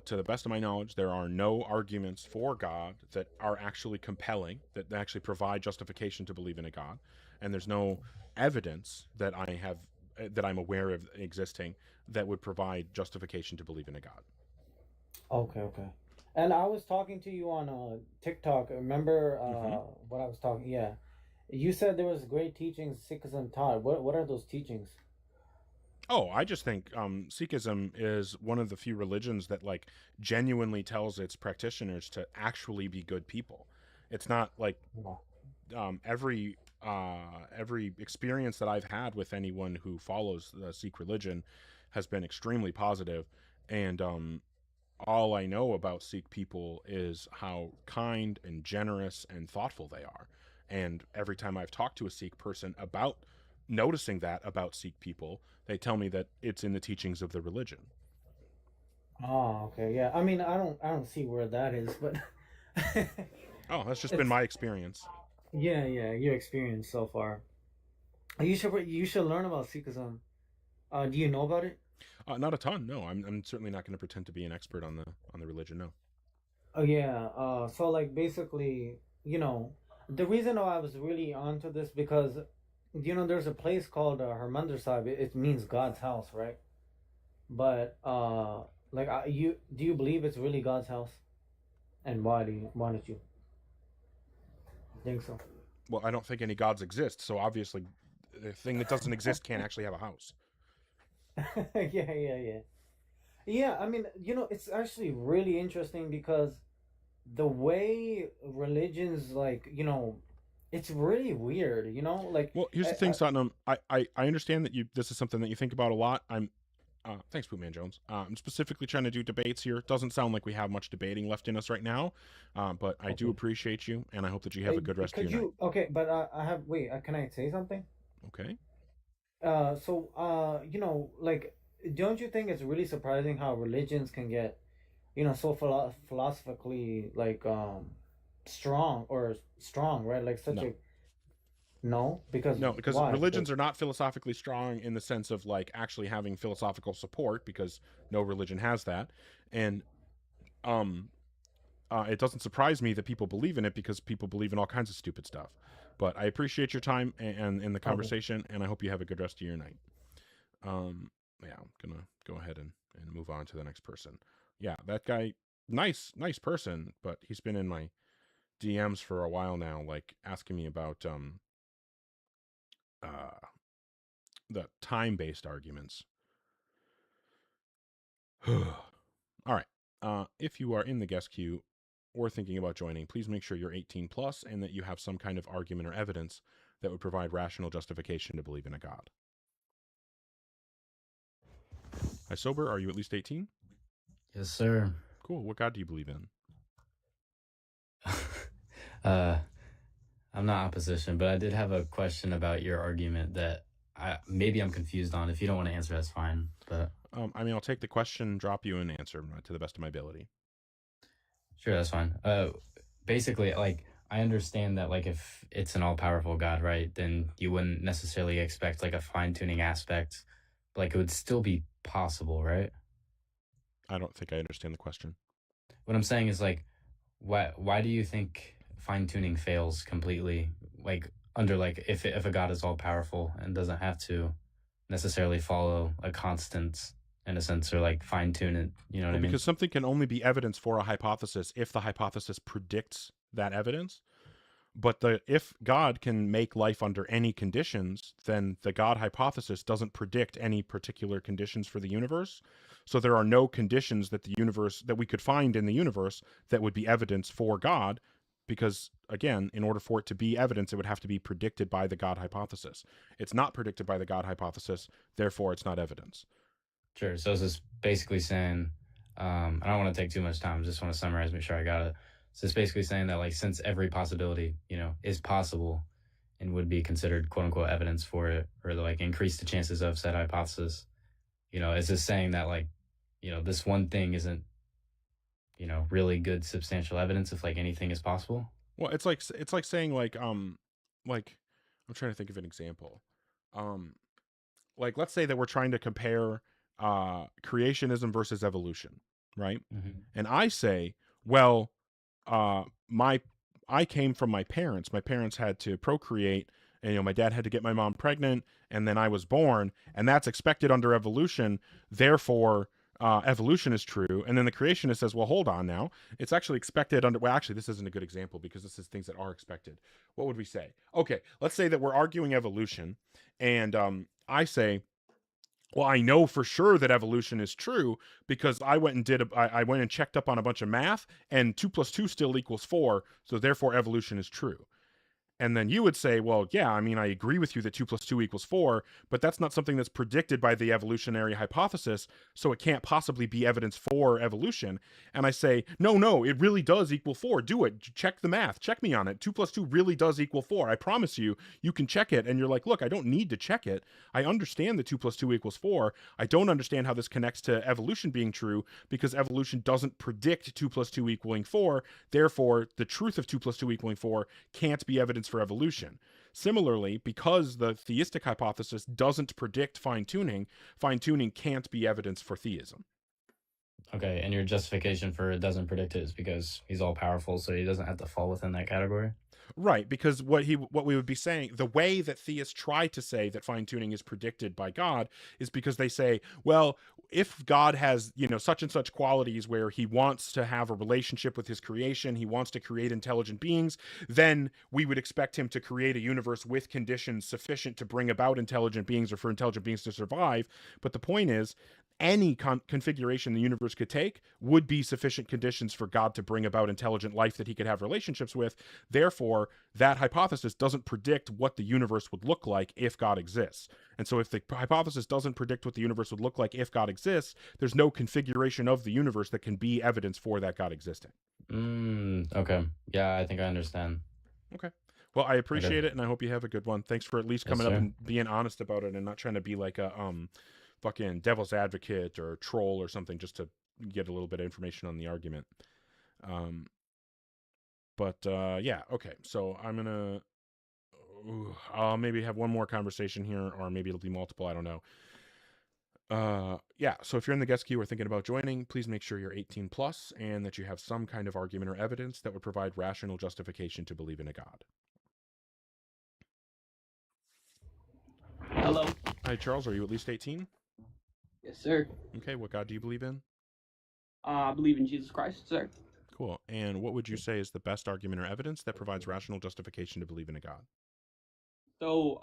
to the best of my knowledge, there are no arguments for God that are actually compelling, that actually provide justification to believe in a God. And there's no evidence that I'm aware of existing that would provide justification to believe in a God. Okay. And I was talking to you on TikTok. Remember what I was talking? Yeah, you said there was great teachings Sikhism taught. What are those teachings? Oh, I just think Sikhism is one of the few religions that, like, genuinely tells its practitioners to actually be good people. It's not like every experience that I've had with anyone who follows the Sikh religion has been extremely positive, And all I know about Sikh people is how kind and generous and thoughtful they are. And every time I've talked to a Sikh person about noticing that about Sikh people, they tell me that it's in the teachings of the religion. Oh, okay, yeah. I mean, I don't see where that is, but Oh, that's just been it's my experience. yeah, yeah. Your experience so far. You should learn about Sikhism. Do you know about it? Not a ton, no. I'm certainly not going to pretend to be an expert on the religion, no. Oh yeah. So like basically, the reason why I was really onto this because, there's a place called Harmandir Sahib. It means God's house, right? But like do you believe it's really God's house? And why don't you think so? Well, I don't think any gods exist, so obviously the thing that doesn't exist can't actually have a house. Yeah. Yeah, I mean, it's actually really interesting because the way religions, like, it's really weird, like, Well, here's the thing, Satnam. I understand that this is something that you think about a lot. Thanks, Bootman Jones. I'm specifically trying to do debates here. It doesn't sound like we have much debating left in us right now, but I do appreciate you, and I hope that you have a good rest of your night. Okay, but can I say something? Okay. Like, don't you think it's really surprising how religions can get, so philosophically, like, strong, right? Like such No. No, because No, because why? religions are not philosophically strong in the sense of like actually having philosophical support, because no religion has that. And it doesn't surprise me that people believe in it, because people believe in all kinds of stupid stuff. But I appreciate your time and in the conversation, and I hope you have a good rest of your night. Yeah, I'm gonna go ahead and move on to the next person. Yeah, that guy, nice person, but he's been in my DMs for a while now, like asking me about the time-based arguments. All right. If you are in the guest queue or thinking about joining, please make sure you're 18 plus and that you have some kind of argument or evidence that would provide rational justification to believe in a god. Hi, Sober, are you at least 18? Yes, sir. Cool. What god do you believe in? I'm not opposition, but I did have a question about your argument that maybe I'm confused on. If you don't want to answer, that's fine. But I mean, I'll take the question, drop you an answer to the best of my ability. sure, that's fine. Basically, like, I understand that, like, if it's an all-powerful God, right, then you wouldn't necessarily expect, like, a fine-tuning aspect. But, like, it would still be possible, right? I don't think I understand the question. What I'm saying is, like, why do you think fine-tuning fails completely? Like, under, like, if a God is all-powerful and doesn't have to necessarily follow a constant, in a sense, or, like, fine-tune it, you know what I mean? Because something can only be evidence for a hypothesis if the hypothesis predicts that evidence. But if God can make life under any conditions, then the God hypothesis doesn't predict any particular conditions for the universe. So there are no conditions that we could find in the universe that would be evidence for God, because again, in order for it to be evidence, it would have to be predicted by the God hypothesis. It's not predicted by the God hypothesis, therefore it's not evidence. Sure. So it's just basically saying, I don't want to take too much time. I just want to summarize, make sure I got it. So it's basically saying that, like, since every possibility, is possible and would be considered quote unquote evidence for it, or like increase the chances of said hypothesis, it's just saying that, like, this one thing isn't, really good substantial evidence if, like, anything is possible. Well, it's like saying like I'm trying to think of an example. Like, let's say that we're trying to compare creationism versus evolution, right? Mm-hmm. And I say, well, I came from my parents. My parents had to procreate, and my dad had to get my mom pregnant, and then I was born, and that's expected under evolution. Therefore, evolution is true. And then the creationist says, well, hold on now. It's actually expected under. Well, actually, this isn't a good example because this is things that are expected. What would we say? Okay, let's say that we're arguing evolution, and I say, well, I know for sure that evolution is true because I went and checked up on a bunch of math, and 2 + 2 still equals 4, so therefore evolution is true. And then you would say, well, yeah, I mean, I agree with you that 2 + 2 = 4, but that's not something that's predicted by the evolutionary hypothesis, so it can't possibly be evidence for evolution. And I say, no, it really does equal 4. Do it. Check the math. Check me on it. 2 + 2 really does equal 4. I promise you, you can check it. And you're like, look, I don't need to check it. I understand that 2 + 2 = 4. I don't understand how this connects to evolution being true, because evolution doesn't predict 2 + 2 = 4. Therefore, the truth of 2 + 2 = 4 can't be evidence for evolution. Similarly, because the theistic hypothesis doesn't predict fine-tuning can't be evidence for theism. Okay, and your justification for it doesn't predict it is because he's all powerful, so he doesn't have to fall within that category. Right, because what we would be saying, the way that theists try to say that fine-tuning is predicted by God is because they say, well, if God has, such and such qualities where he wants to have a relationship with his creation, he wants to create intelligent beings, then we would expect him to create a universe with conditions sufficient to bring about intelligent beings or for intelligent beings to survive. But the point is, any configuration the universe could take would be sufficient conditions for God to bring about intelligent life that he could have relationships with. Therefore, that hypothesis doesn't predict what the universe would look like if God exists. And so if the hypothesis doesn't predict what the universe would look like if God exists, there's no configuration of the universe that can be evidence for that God existing. Okay. Yeah, I think I understand. Okay. Well, I appreciate it, and I hope you have a good one. Thanks for at least coming up and being honest about it and not trying to be like a fucking devil's advocate or troll or something just to get a little bit of information on the argument. Yeah, okay. So I'm gonna I'll maybe have one more conversation here, or maybe it'll be multiple, I don't know. Yeah, so if you're in the guest queue or thinking about joining, please make sure you're 18 plus and that you have some kind of argument or evidence that would provide rational justification to believe in a God. Hello. Hi, Charles. Are you at least 18? Yes, sir. Okay, what God do you believe in? I believe in Jesus Christ, sir. Cool. And what would you say is the best argument or evidence that provides rational justification to believe in a God? So,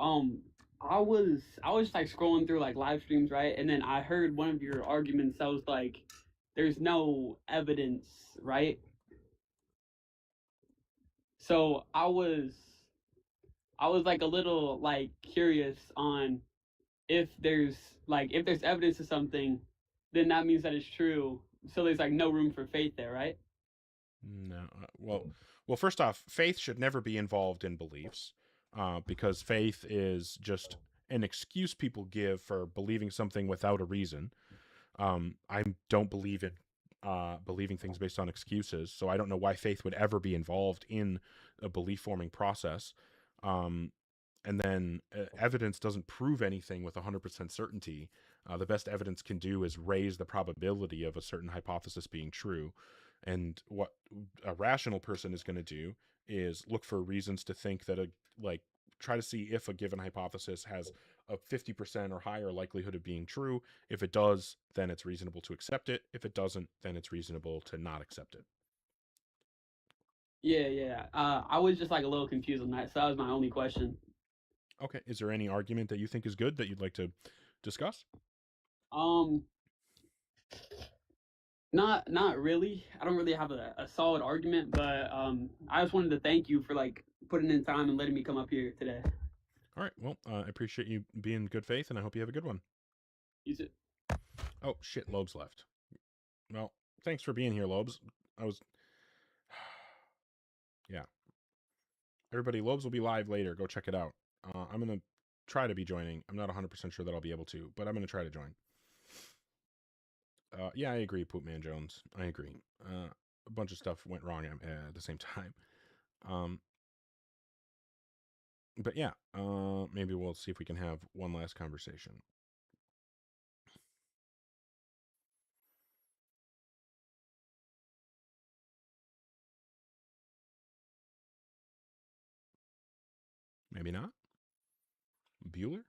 I was like scrolling through like live streams, right? And then I heard one of your arguments that was like, there's no evidence, right? So I was like a little like curious on if there's evidence of something, then that means that it's true. So there's like no room for faith there, right? No. Well, first off, faith should never be involved in beliefs, because faith is just an excuse people give for believing something without a reason. I don't believe in believing things based on excuses, so I don't know why faith would ever be involved in a belief forming process. And then evidence doesn't prove anything with 100% certainty. The best evidence can do is raise the probability of a certain hypothesis being true. And what a rational person is going to do is look for reasons to think that try to see if a given hypothesis has a 50% or higher likelihood of being true. If it does, then it's reasonable to accept it. If it doesn't, then it's reasonable to not accept it. Yeah. I was just like a little confused on that, so that was my only question. Okay. Is there any argument that you think is good that you'd like to discuss? Not really. I don't really have a solid argument, but I just wanted to thank you for like putting in time and letting me come up here today. All right. Well, I appreciate you being in good faith, and I hope you have a good one. You too. Oh shit, Lobes left. Well, thanks for being here, Lobes. Yeah. Everybody, Lobes will be live later. Go check it out. I'm gonna try to be joining. I'm not 100% sure that I'll be able to, but I'm gonna try to join. Yeah, I agree, Poopman Jones. I agree. A bunch of stuff went wrong at the same time. But yeah, maybe we'll see if we can have one last conversation. Maybe not. Bueller?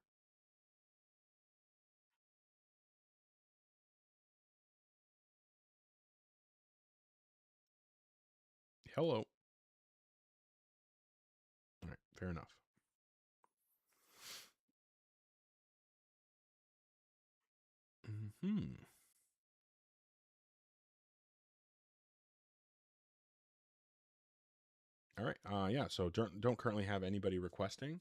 Hello. All right, fair enough. All right. Yeah. So don't currently have anybody requesting.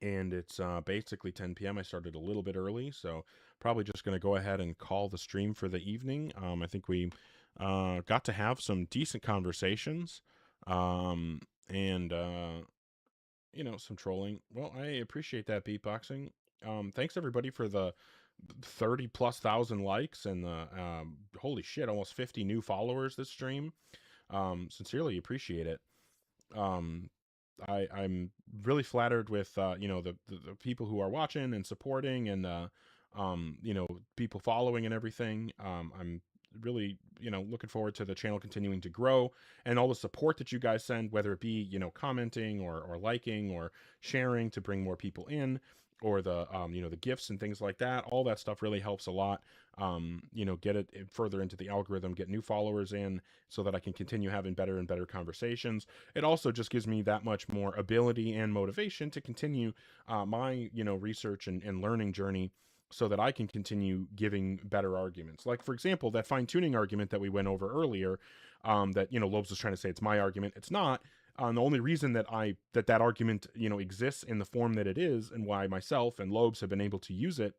And it's basically 10 p.m. I started a little bit early, so probably just going to go ahead and call the stream for the evening. I think we got to have some decent conversations, and some trolling. Well, I appreciate that, beatboxing. Thanks everybody for the 30 plus thousand likes and the holy shit, almost 50 new followers this stream. Sincerely appreciate it. I'm really flattered with the people who are watching and supporting, and people following and everything. I'm really looking forward to the channel continuing to grow, and all the support that you guys send, whether it be commenting or liking or sharing to bring more people in, or the the gifts and things like that. All that stuff really helps a lot. Get it further into the algorithm, get new followers in, so that I can continue having better and better conversations. It also just gives me that much more ability and motivation to continue my research and learning journey, so that I can continue giving better arguments. Like, for example, that fine-tuning argument that we went over earlier, that Lobes was trying to say it's my argument. It's not. The only reason that that argument exists in the form that it is, and why myself and Lobes have been able to use it,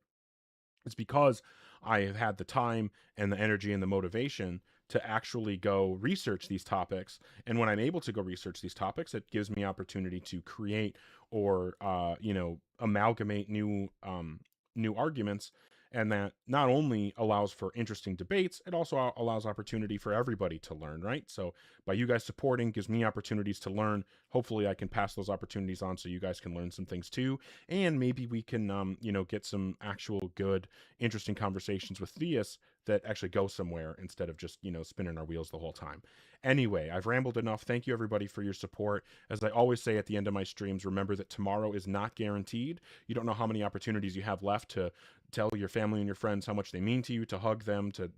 is because I have had the time and the energy and the motivation to actually go research these topics. And when I'm able to go research these topics, it gives me opportunity to create or amalgamate new arguments. And that not only allows for interesting debates, it also allows opportunity for everybody to learn, right? So by you guys supporting, gives me opportunities to learn. Hopefully I can pass those opportunities on so you guys can learn some things too. And maybe we can, get some actual good, interesting conversations with theists that actually go somewhere, instead of just, spinning our wheels the whole time. Anyway, I've rambled enough. Thank you everybody for your support. As I always say at the end of my streams, remember that tomorrow is not guaranteed. You don't know how many opportunities you have left to tell your family and your friends how much they mean to you, to hug them, to